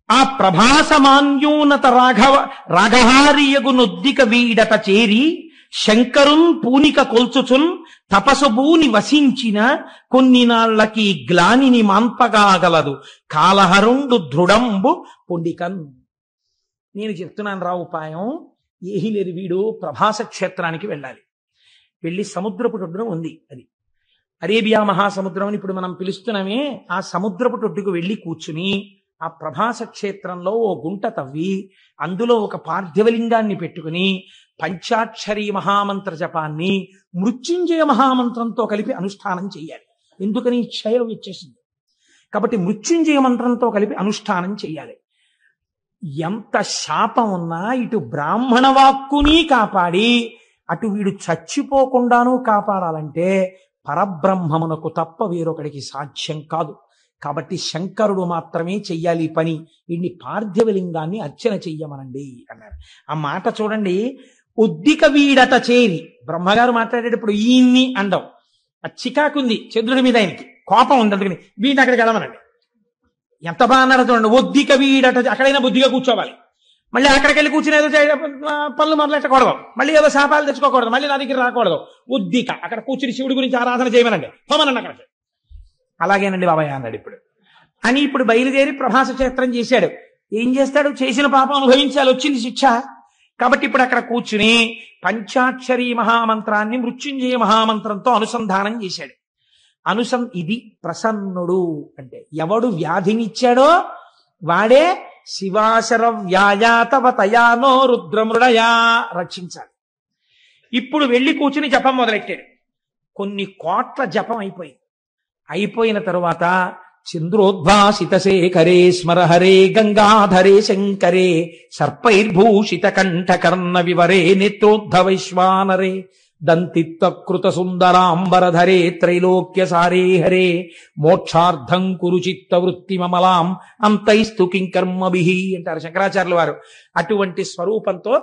ఆ ప్రభాసమాన్యూనత రాఘహారియగు నొద్దిక వీడట చేరి శంకరున్ పూనిక కొల్చుచున్ తపసుభూని వసించిన కొన్ని నాళ్లకి గ్లానిని మాన్పగాగలదు కాలహరుండు దృఢంబు పొండికన్. నేను చెప్తున్నాను రా ఉపాయం, ఏహీ లేదు. వీడు ప్రభాస క్షేత్రానికి వెళ్ళాలి. వెళ్ళి సముద్రపు ఒడ్డున ఉంది, అది అరేబియా మహాసముద్రం అని ఇప్పుడు మనం పిలుస్తున్నామే, ఆ సముద్రపు ఒడ్డుకు వెళ్ళి కూర్చుని ఆ ప్రభాస క్షేత్రంలో ఓ గుంట తవ్వి అందులో ఒక పార్థివలింగాన్ని పెట్టుకుని పంచాక్షరీ మహామంత్ర జపాన్ని మృత్యుంజయ మహామంత్రంతో కలిపి అనుష్ఠానం చెయ్యాలి. ఎందుకని క్షయం వచ్చేసింది కాబట్టి మృత్యుంజయ మంత్రంతో కలిపి అనుష్ఠానం చెయ్యాలి. ఎంత శాపం ఉన్నా ఇటు బ్రాహ్మణ వాక్కుని కాపాడి అటు వీడు చచ్చిపోకుండానూ కాపాడాలంటే పరబ్రహ్మమునకు తప్ప వేరొకడికి సాధ్యం కాదు. కాబట్టి శంకరుడు మాత్రమే చెయ్యాలి ఈ పని. వీడిని పార్థివలింగాన్ని అర్చన చెయ్యమనండి అన్నారు. ఆ మాట చూడండి, ఉద్దిక వీడట చేరి. బ్రహ్మగారు మాట్లాడేటప్పుడు ఈయన్ని అండం, ఆ చికాకుంది చంద్రుడి మీద, ఆయనకి కోపం ఉంది, అందుకని వీడిని అక్కడికి వెళ్ళమనండి. ఎంత బాగా అన్నారో చూడండి, ఒద్దిక వీడట. అక్కడైనా బుద్ధిగా కూర్చోవాలి, మళ్ళీ అక్కడికి వెళ్ళి కూర్చుని ఏదో పనులు మొదలెట్టకూడదు, మళ్ళీ ఏదో శాపాలు తెచ్చుకోకూడదు, మళ్ళీ నా దగ్గర రాకూడదు. ఉద్దిక అక్కడ కూర్చుని శివుడి గురించి ఆరాధన చేయమనండి, పోమనండి అక్కడికి. అలాగేనండి బాబాయ్ అన్నాడు ఇప్పుడు అని. ఇప్పుడు బయలుదేరి ప్రభాస క్షేత్రం చేశాడు. ఏం చేస్తాడు, చేసిన పాపం అనుభవించాలి, వచ్చింది శిక్ష. కాబట్టి ఇప్పుడు అక్కడ కూర్చుని పంచాక్షరీ మహామంత్రాన్ని మృత్యుంజయ మహామంత్రంతో అనుసంధానం చేశాడు. ఇది ప్రసన్నుడు అంటే ఎవడు వ్యాధినిచ్చాడో వాడే శివాశర వ్యాయాతవతయానో రుద్రమృడయా రక్షించాలి. ఇప్పుడు వెళ్ళి కూర్చుని జపం మొదలెట్టాడు. కొన్ని కోట్ల జపం అయిపోయిన తరువాత చంద్రోద్భాసిత శేఖరే స్మరహరే గంగాధరే శంకరే సర్పైర్భూషిత కంఠకర్ణ వివరే నేత్రోద్ధవైశ్వానరే దంతిత్వకృత సుందరాంబరధరే త్రైలోక్య సారే హరే మోక్షార్థం కురు చిత్త వృత్తి మమలాం అంతైస్తు కింకర్మభిః అంటారు శంకరాచార్యుల వారు. అటువంటి స్వరూపంతో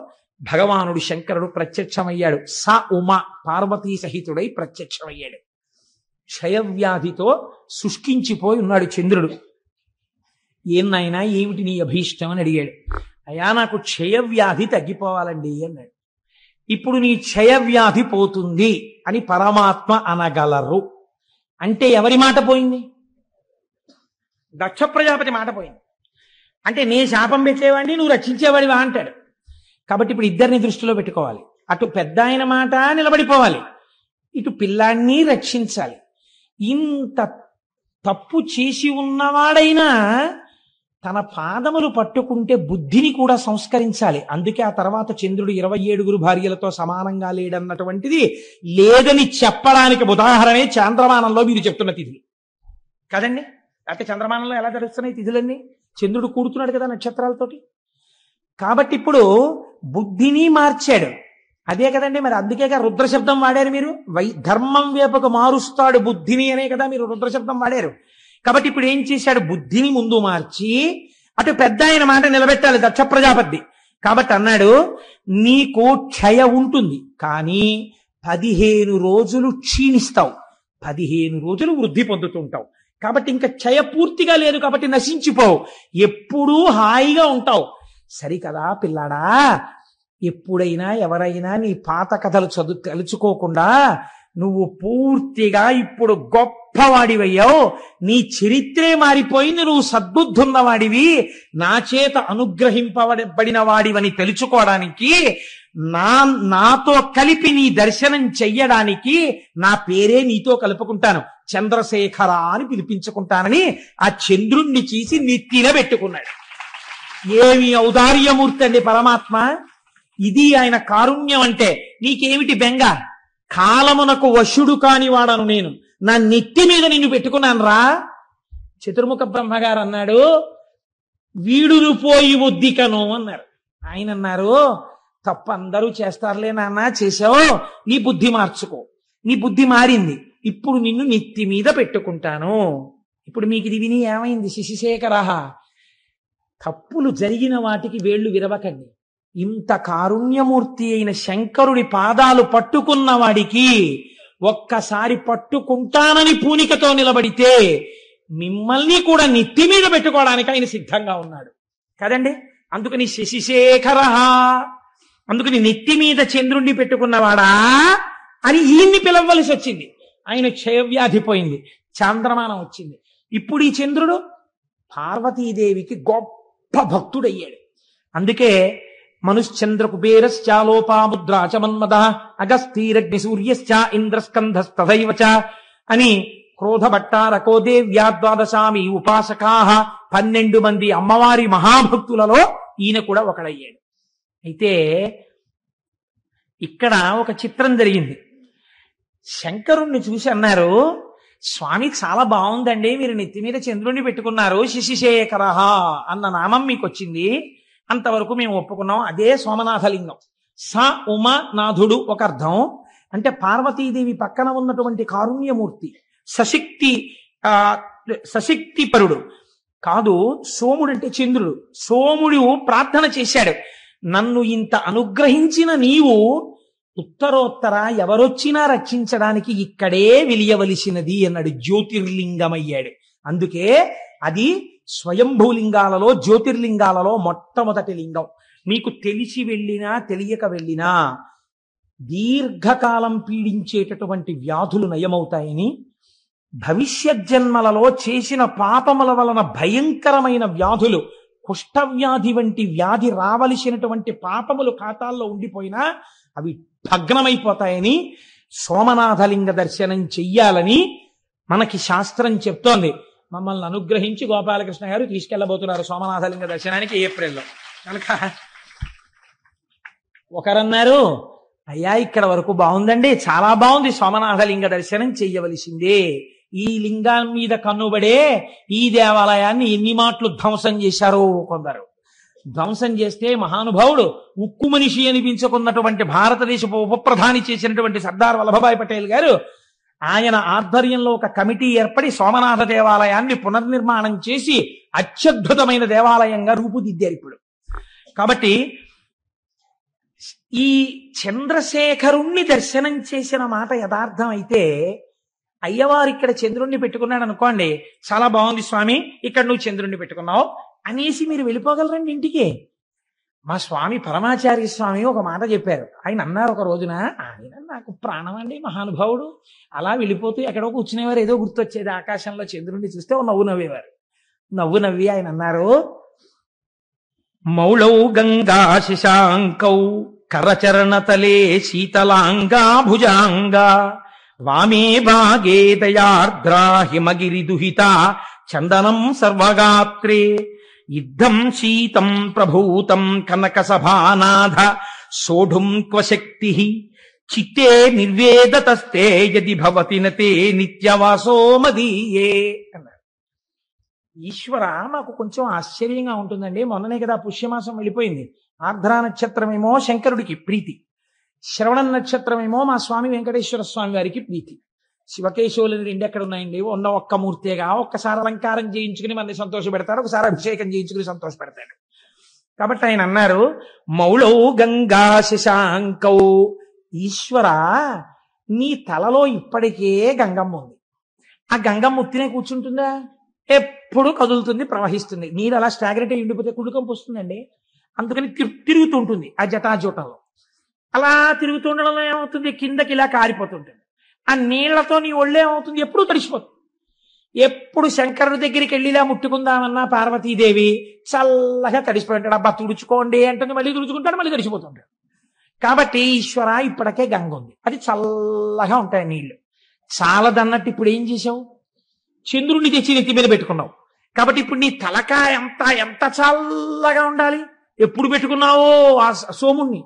భగవానుడు శంకరుడు ప్రత్యక్షమయ్యాడు. స ఉమ పార్వతీ సహితుడై ప్రత్యక్షమయ్యాడు. క్షయవ్యాధితో శుష్కించిపోయి ఉన్నాడు చంద్రుడు. ఏనాయనా ఏమిటి నీ అభీష్టం అని అడిగాడు. అయ్యా నాకు క్షయవ్యాధి తగ్గిపోవాలండి అన్నాడు. ఇప్పుడు నీ క్షయవ్యాధి పోతుంది అని పరమాత్మ అనగలరు అంటే ఎవరి మాట పోయింది? దక్ష ప్రజాపతి మాట పోయింది. అంటే నే శాపం పెట్టేవాడిని, నువ్వు రక్షించేవాడివా అంటాడు. కాబట్టి ఇప్పుడు ఇద్దరిని దృష్టిలో పెట్టుకోవాలి. అటు పెద్ద ఆయన మాట నిలబడిపోవాలి, ఇటు పిల్లాన్ని రక్షించాలి. ఇంత తప్పు చేసి ఉన్నవాడైనా తన పాదములు పట్టుకుంటే బుద్ధిని కూడా సంస్కరించాలి. అందుకే ఆ తర్వాత చంద్రుడు 27 భార్యలతో సమానంగా లేడన్నటువంటిది లేదని చెప్పడానికి ఉదాహరణే చంద్రమానంలో మీరు చెప్తున్న తిథులు కదండి. అయితే చంద్రమానంలో ఎలా జరుగుతున్నాయి తిథులన్నీ? చంద్రుడు కూడుతున్నాడు కదా నక్షత్రాలతోటి. కాబట్టి ఇప్పుడు బుద్ధిని మార్చాడు. అదే కదండి, మరి అందుకేగా రుద్రశబ్దం వాడారు మీరు. ధర్మం వైపుకు మారుస్తాడు బుద్ధిని అనే కదా మీరు రుద్రశబ్దం వాడారు. కాబట్టి ఇప్పుడు ఏం చేశాడు, బుద్ధిని ముందు మార్చి అటు పెద్ద ఆయన మాట నిలబెట్టాలి దక్ష ప్రజాపతి. కాబట్టి అన్నాడు, నీకు క్షయ ఉంటుంది కానీ 15 రోజులు క్షీణిస్తావు, 15 రోజులు వృద్ధి పొందుతుంటావు. కాబట్టి ఇంకా క్షయ పూర్తిగా లేదు కాబట్టి నశించిపోవు, ఎప్పుడూ హాయిగా ఉంటావు. సరికదా పిల్లాడా, ఎప్పుడైనా ఎవరైనా నీ పాత కథలు తలుచుకోకుండా నువ్వు పూర్తిగా ఇప్పుడు గొప్పవాడివయ్యావు, నీ చరిత్రే మారిపోయింది, నువ్వు సద్బుద్ధున్నవాడివి, నా చేత అనుగ్రహింపబడిన వాడివని తెలుసుకోవడానికి, నాతో కలిపి నీ దర్శనం చెయ్యడానికి నా పేరే నీతో కలుపుకుంటాను, చంద్రశేఖర అని పిలిపించుకుంటానని ఆ చంద్రుణ్ణి చేసి నెత్తిన పెట్టుకున్నాడు. ఏమి ఔదార్యమూర్తి అండి పరమాత్మ. ఇది ఆయన కారుణ్యం అంటే. నీకేమిటి బెంగ? కాలమునకు వశుడు కాని వాడను నేను, నా నెత్తి మీద నిన్ను పెట్టుకున్నాను రా. చతుర్ముఖ బ్రహ్మగారు అన్నాడు, వీడును పోయి ఒద్దికను అన్నారు. ఆయన అన్నారు, తప్ప అందరూ చేస్తారులే నాన్న, చేసావు, నీ బుద్ధి మార్చుకో. నీ బుద్ధి మారింది, ఇప్పుడు నిన్ను నెత్తి మీద పెట్టుకుంటాను. ఇప్పుడు మీకు ఇది విని ఏమైంది? శశిశేఖరః, తప్పులు జరిగిన వాటికి వేళ్లు విరవకండి. ఇంత కారుణ్యమూర్తి అయిన శంకరుడి పాదాలు పట్టుకున్న వాడికి ఒక్కసారి పట్టుకుంటానని పూనికతో నిలబడితే మిమ్మల్ని కూడా నెత్తి మీద పెట్టుకోవడానికి ఆయన సిద్ధంగా ఉన్నాడు కదండి. అందుకని శశిశేఖరః, అందుకని నెత్తి మీద చంద్రుణ్ణి పెట్టుకున్నవాడా అని ఈయన్ని పిలవలసి వచ్చింది. ఆయన క్షయవ్యాధి పోయింది, చాంద్రమానం వచ్చింది. ఇప్పుడు ఈ చంద్రుడు పార్వతీదేవికి గొప్ప భక్తుడయ్యాడు. అందుకే మనుశ్చంద్ర కుబేరశ్చాలోపాముద్రాచ మన్మద అగస్తీరగ్ని సూర్యశ్చ ఇంద్రస్కంధస్తథైవ చ అని క్రోధభట్టారకో దేవ్యా ద్వాదశామి ఉపాసకాః 12 మంది అమ్మవారి మహాభక్తులలో ఈయన కూడా ఒకడయ్యాడు. అయితే ఇక్కడ ఒక చిత్రం జరిగింది. శంకరుణ్ణి చూసి అన్నారు, స్వామి చాలా బాగుందండి, మీరు నెత్తి మీద చంద్రుణ్ణి పెట్టుకున్నారు, శశిశేఖరః అన్న నామం మీకు వచ్చింది, అంతవరకు మేము ఒప్పుకున్నాం. అదే సోమనాథలింగం. స ఉమానాథుడు ఒక అర్థం, అంటే పార్వతీదేవి పక్కన ఉన్నటువంటి కారుణ్యమూర్తి, సశక్తిపరుడు కాదు. సోముడు అంటే చంద్రుడు. సోముడు ప్రార్థన చేశాడు, నన్ను ఇంత అనుగ్రహించిన నీవు ఉత్తరోత్తర ఎవరొచ్చినా రక్షించడానికి ఇక్కడే వెలియవలసినది అన్నాడు. జ్యోతిర్లింగమయ్యాడు. అందుకే అది స్వయంభూలింగాలలో జ్యోతిర్లింగాలలో మొట్టమొదటి లింగం. మీకు తెలిసి వెళ్ళినా తెలియక వెళ్ళినా దీర్ఘకాలం పీడించేటటువంటి వ్యాధులు నయమవుతాయని, భవిష్యత్ జన్మలలో చేసిన పాపముల వలన భయంకరమైన వ్యాధులు, కుష్ఠవ్యాధి వంటి వ్యాధి రావలసినటువంటి పాపములు ఖాతాల్లో ఉండిపోయినా అవి భగ్నమైపోతాయని సోమనాథలింగ దర్శనం చెయ్యాలని మనకి శాస్త్రం చెప్తోంది. మమ్మల్ని అనుగ్రహించి గోపాలకృష్ణ గారు తీసుకెళ్లబోతున్నారు సోమనాథలింగ దర్శనానికి ఏప్రిల్లో. కనుక ఒకరన్నారు, అయ్యా ఇక్కడ వరకు బాగుందండి, చాలా బాగుంది, సోమనాథలింగ దర్శనం చెయ్యవలసిందే. ఈ లింగం మీద కన్నుబడే ఈ దేవాలయాన్ని ఎన్ని మాటలు ధ్వంసం చేశారో కొందరు. ధ్వంసం చేస్తే మహానుభావుడు ఉక్కు మనిషి అనిపించుకున్నటువంటి భారతదేశపు ఉప ప్రధాని చేసినటువంటి సర్దార్ వల్లభభాయ్ పటేల్ గారు, ఆయన ఆధ్వర్యంలో ఒక కమిటీ ఏర్పడి సోమనాథ దేవాలయాన్ని పునర్నిర్మాణం చేసి అత్యద్భుతమైన దేవాలయంగా రూపుదిద్దారు ఇప్పుడు. కాబట్టి ఈ చంద్రశేఖరుణ్ణి దర్శనం చేసిన మాట యథార్థం అయితే, అయ్యవారు ఇక్కడ చంద్రుణ్ణి పెట్టుకున్నాడు అనుకోండి, చాలా బాగుంది స్వామి, ఇక్కడ నువ్వు చంద్రుణ్ణి పెట్టుకున్నావు అనేసి మీరు వెళ్ళిపోగలరండి ఇంటికి. మా స్వామి పరమాచార్య స్వామి ఒక మాట చెప్పారు. ఆయన అన్నారు ఒక రోజున, ఆయన నాకు ప్రాణం అండి మహానుభావుడు, అలా వెళ్ళిపోతూ ఎక్కడో కూర్చునేవారు, ఏదో గుర్తొచ్చేది, ఆకాశంలో చంద్రుణ్ణి చూస్తే ఓ నవ్వు నవ్వేవారు. నవ్వు నవ్వి ఆయన అన్నారు, మౌళౌ గంగా శశాంకౌ కరచరణతలే శీతలాంగా భుజాంగా వామే భాగే దయార్ద్రా హిమగిరి దుహిత చందనం సర్వగాత్రే యుద్ధం శీతం ప్రభూతం కనక సభానాథ సోఢుం క్వశక్తి చిత్తే నిర్వేదతస్తే యది భవతి నతే నిత్యవాసో మదీయే అన్నారు. ఈశ్వర, మాకు కొంచెం ఆశ్చర్యంగా ఉంటుందండి, మొన్ననే కదా పుష్యమాసం వెళ్ళిపోయింది. ఆర్ద్రా నక్షత్రమేమో శంకరుడికి ప్రీతి, శ్రవణ నక్షత్రమేమో మా స్వామి వెంకటేశ్వర స్వామి వారికి ప్రీతి. శివకేశవులని రెండు ఎక్కడ ఉన్నాయండి? ఉన్న ఒక్క మూర్తేగా. ఒక్కసారి అలంకారం చేయించుకుని మనల్ని సంతోష పెడతాడు, ఒకసారి అభిషేకం చేయించుకుని సంతోష పెడతాడు. కాబట్టి ఆయన అన్నారు, మౌళౌ గంగా శశాంకౌ, ఈశ్వర నీ తలలో ఇప్పటికే గంగమ్మ ఉంది. ఆ గంగమ్మ ఉత్తినే కూర్చుంటుందా? ఎప్పుడు కదులుతుంది, ప్రవహిస్తుంది. నీరు అలా స్టాగ్నెట్ అయి ఉండిపోతే కుళ్ళుకంపు వస్తుందండి. అందుకని తిరుగుతుంటుంది ఆ జటాజూటంలో. అలా తిరుగుతుండడంలో ఏమవుతుంది, కిందకి ఇలా కారిపోతుంటుంది. ఆ నీళ్లతో నీ ఒళ్ళే ఏమవుతుంది, ఎప్పుడు తడిసిపోతుంది. ఎప్పుడు శంకరుడి దగ్గరికి వెళ్ళి ఇలా ముట్టుకుందామన్నా పార్వతీదేవి చల్లగా తడిసిపోయి ఉంటాడు. అబ్బా తుడుచుకోండి అంటుంది, మళ్ళీ తుడుచుకుంటాడు, మళ్ళీ తడిసిపోతుంటాడు. కాబట్టి ఈశ్వర ఇప్పటికే గంగ ఉంది, అది చల్లగా ఉంటాయి నీళ్లు. చాలదన్నట్టు ఇప్పుడు ఏం చేసావు, చంద్రుడిని తెచ్చి నెత్తి మీద పెట్టుకున్నావు. కాబట్టి ఇప్పుడు నీ తలకాయ ఎంత చల్లగా ఉండాలి. ఎప్పుడు పెట్టుకున్నావో ఆ సోముణ్ణి,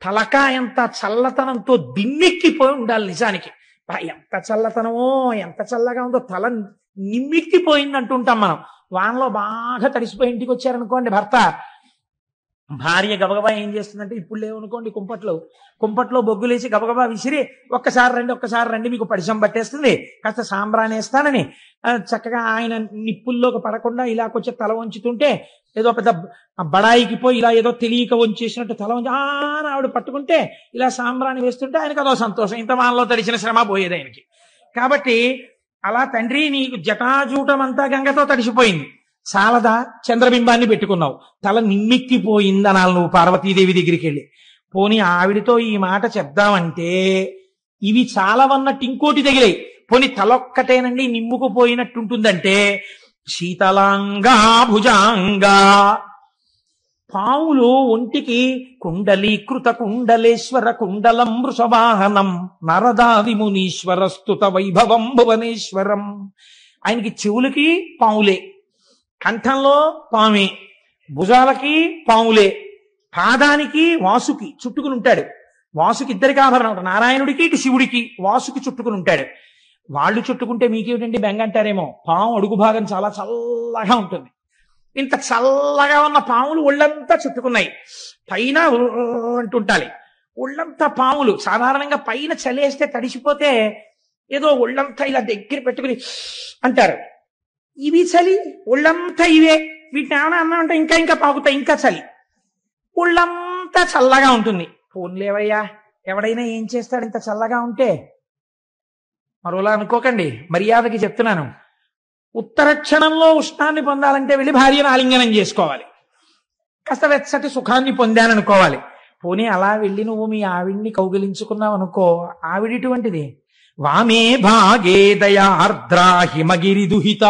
తలకాయంత చల్లతనంతో దిమ్మెక్కిపోయి ఉండాలి నిజానికి. ఎంత చల్లతనమో, ఎంత చల్లగా ఉందో, తల నిమ్మెక్కిపోయింది అంటుంటాం మనం. వానలో బాగా తడిసిపోయి ఇంటికి వచ్చారనుకోండి భర్త, భార్య గబగబా ఏం చేస్తుందంటే, ఇప్పుడు లేవనుకోండి కుంపట్లో బొగ్గులేసి గబగబా విసిరి ఒక్కసారి రండి మీకు పడిశం పట్టేస్తుంది, కాస్త సాంబ్రాన్ని వేస్తానని చక్కగా ఆయన నిప్పుల్లోకి పడకుండా ఇలా కొంచెం తల వంచుతుంటే, ఏదో పెద్ద బడాయికి పోయి ఇలా ఏదో తెలియక వంచేసినట్టు తల వంచి ఆవిడ పట్టుకుంటే ఇలా సాంబ్రాన్ని వేస్తుంటే ఆయనకు అదో సంతోషం. ఇంత వానలో తడిచిన శ్రమ పోయేది ఆయనకి. కాబట్టి అలా తండ్రి నీకు జటాజూటం అంతా గంగతో తడిసిపోయింది, చాలదా చంద్రబింబాన్ని పెట్టుకున్నావు, తల నిమ్మెక్కిపోయింది అనాలి నువ్వు పార్వతీదేవి దగ్గరికి వెళ్ళి. పోనీ ఆవిడితో ఈ మాట చెప్దామంటే ఇవి చాలవన్నట్టు ఇంకోటి తగిలాయి. పోనీ తలొక్కటేనండి నిమ్ముకుపోయినట్టుంటుందంటే శీతలాంగా భుజాంగా, పావులు ఒంటికి కుండలీకృత కుండలేశ్వర కుండలం వృషవాహనం నరదాది మునీశ్వర స్తుత వైభవం భువనేశ్వరం. ఆయనకి చెవులకి పావులే, కంఠంలో పామే, భుజాలకి పావులే, పాదానికి వాసుకి చుట్టుకుని ఉంటాడు. వాసుకి ఇద్దరికి ఆభరణం ఉంటుంది, నారాయణుడికి ఇటు శివుడికి వాసుకి చుట్టుకుని ఉంటాడు. వాళ్ళు చుట్టుకుంటే మీకేమిటండి బెంగ అంటారేమో. పాము అడుగు భాగం చాలా చల్లగా ఉంటుంది. ఇంత చల్లగా ఉన్న పాములు ఒళ్ళంతా చుట్టుకున్నాయి, పైన అంటుంటాలి. ఒళ్ళంతా పాములు సాధారణంగా పైన చలేస్తే తడిసిపోతే ఏదో ఒళ్ళంతా ఇలా దగ్గర పెట్టుకుని అంటారు. ఇవి చలి, ఒళ్ళంతా ఇవే. వీటిని ఏమైనా అన్నా అంటే ఇంకా ఇంకా పాకుతాయి, ఇంకా చలి, ఒళ్ళంతా చల్లగా ఉంటుంది. పోన్లేవయ్యా, ఎవడైనా ఏం చేస్తాడు ఇంత చల్లగా ఉంటే? మరోలా అనుకోకండి, మర్యాదకి చెప్తున్నాను. ఉత్తర క్షణంలో ఉష్ణాన్ని పొందాలంటే వెళ్ళి భార్యను ఆలింగనం చేసుకోవాలి, కాస్త వెచ్చటి సుఖాన్ని పొందాననుకోవాలి. పోనీ అలా వెళ్ళి నువ్వు మీ ఆవిడ్ని కౌగిలించుకున్నావు అనుకో, ఆవిడిటువంటిది. వామే భాగే దయార్ద్రా హిమగిరి దుహిత,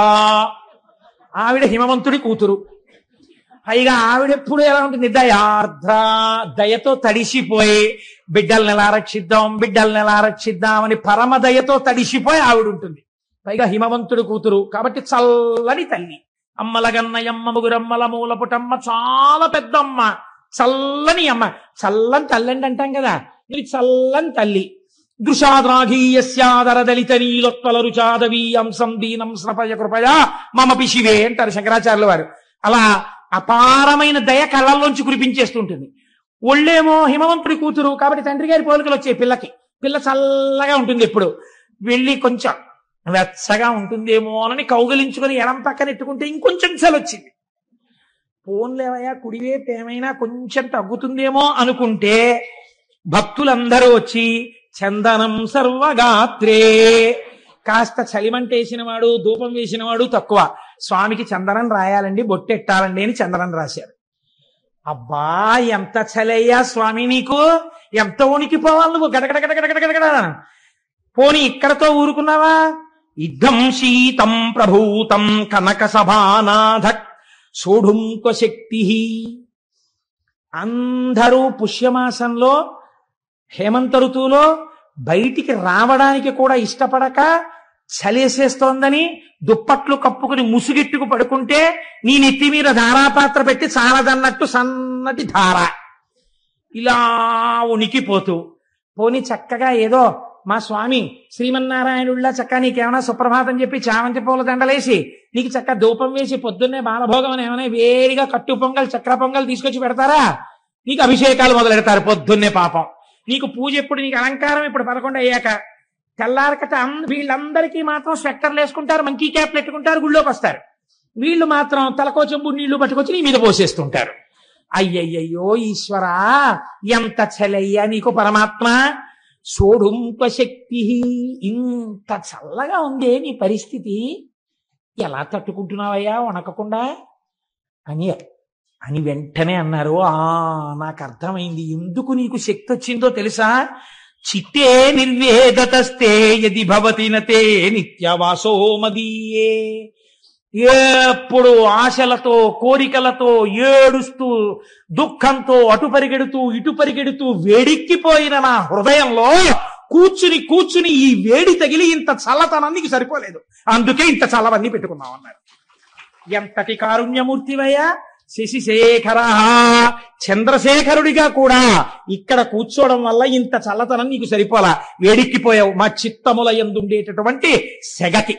ఆవిడ హిమవంతుడి కూతురు. పైగా ఆవిడెప్పుడు ఎలా ఉంటుంది? దయార్ద్ర, దయతో తడిసిపోయి బిడ్డల్ని ఎలా రక్షిద్దాం అని పరమ దయతో తడిసిపోయి ఆవిడ ఉంటుంది. పైగా హిమవంతుడి కూతురు కాబట్టి చల్లని తల్లి. అమ్మలగన్నయమ్మ ముగురమ్మల మూలపుటమ్మ, చాలా పెద్దమ్మ, చల్లని అమ్మ. చల్లని తల్లండి అంటాం కదా, ఇది చల్లని తల్లి. దృశాద్రాఘీయస్యాదర దళిత నీలోత్పల రుచాదవీయం సందీనం స్నపయ కృపయా మమ పిశివే అంటారు శంకరాచార్యుల వారు. అలా అపారమైన దయ కళ్ళల్లోంచి కురిపించేస్తుంటుంది. ఒళ్ళేమో హిమవంతుడి కూతురు కాబట్టి తండ్రి గారి పోలికలు వచ్చాయి పిల్లకి. పిల్ల చల్లగా ఉంటుంది, ఎప్పుడు వెళ్ళి కొంచెం వెచ్చగా ఉంటుందేమో అని కౌగిలించుకొని ఎడం పక్కన ఎట్టుకుంటే ఇంకొంచెం చలొచ్చింది. పోన్లేవయ్యా, కుడివైపు ఏమైనా కొంచెం తగ్గుతుందేమో అనుకుంటే భక్తులందరూ వచ్చి చందనం సర్వగాత్రే, కాస్త చలిమంటేసిన వాడు ధూపం వేసిన వాడు తక్కువ, స్వామికి చందనం రాయాలండి బొట్టెట్టాలండి అని చందనం రాశారు. అబ్బా ఎంత చలయ్యా స్వామి, నీకు ఎంత వణికిపోవాలి నువ్వు, గడగడగడగడగడగడ. పోనీ ఇక్కడతో ఊరుకున్నావా? ఇద్దం శీతం ప్రభూతం కనక సభానాథ సోఢుంక శక్తి. అందరూ పుష్యమాసంలో హేమంత ఋతువులో బయటికి రావడానికి కూడా ఇష్టపడక చలేసేస్తోందని దుప్పట్లు కప్పుకుని ముసుగెట్టుకు పడుకుంటే నీ నెత్తి మీద ధారాపాత్ర పెట్టి చాలదన్నట్టు సన్నటి ధార ఇలా ఉనికిపోతూ, పోని చక్కగా ఏదో మా స్వామి శ్రీమన్నారాయణుడిలా చక్కగా నీకేమైనా సుప్రభాతం చెప్పి చామంతి పూల దండలేసి నీకు చక్కగా ధూపం వేసి పొద్దున్నే బాలభోగం అని ఏమైనా వేడిగా కట్టు పొంగల్ చక్ర పొంగల్ తీసుకొచ్చి పెడతారా? నీకు అభిషేకాలు మొదలు పెడతారు పొద్దున్నే. పాపం నీకు పూజ ఎప్పుడు, నీకు అలంకారం ఇప్పుడు 11 అయ్యాక. తెల్లారకట వీళ్ళందరికీ మాత్రం స్వెట్టర్లు వేసుకుంటారు, మంకీ క్యాప్లు పెట్టుకుంటారు, గుళ్ళోకి వస్తారు. వీళ్ళు మాత్రం తలకో చెంబు నీళ్లు పట్టుకొచ్చి నీ మీద పోసేస్తుంటారు. అయ్యయ్యో ఈశ్వరా, ఎంత చలయ్యా నీకు పరమాత్మ. సోఢుంప శక్తి, ఇంత చల్లగా ఉందే నీ పరిస్థితి, ఎలా తట్టుకుంటున్నావయ్యా వణకకుండా అని వెంటనే అన్నారు. నాకు అర్థమైంది ఎందుకు నీకు శక్తి వచ్చిందో తెలుసా? చిత్తే నిర్వేదతస్తే యది భవతి నతే నిత్యవాసో మదీయే. ఎప్పుడు ఆశలతో కోరికలతో ఏడుస్తూ దుఃఖంతో అటు పరిగెడుతూ ఇటు పరిగెడుతూ వేడిక్కిపోయిన నా హృదయంలో కూర్చుని ఈ వేడి తగిలి ఇంత చల్లతనానికి సరిపోలేదు, అందుకే ఇంత చల్లవన్నీ పెట్టుకున్నాం అన్నారు. ఎంతటి కారుణ్యమూర్తివయ్యా. శశిశేఖర చంద్రశేఖరుడిగా కూడా ఇక్కడ కూర్చోవడం వల్ల ఇంత చల్లతనం నీకు సరిపోలా, వేడెక్కిపోయావు మా చిత్తముల యందుండేటటువంటి సెగకి.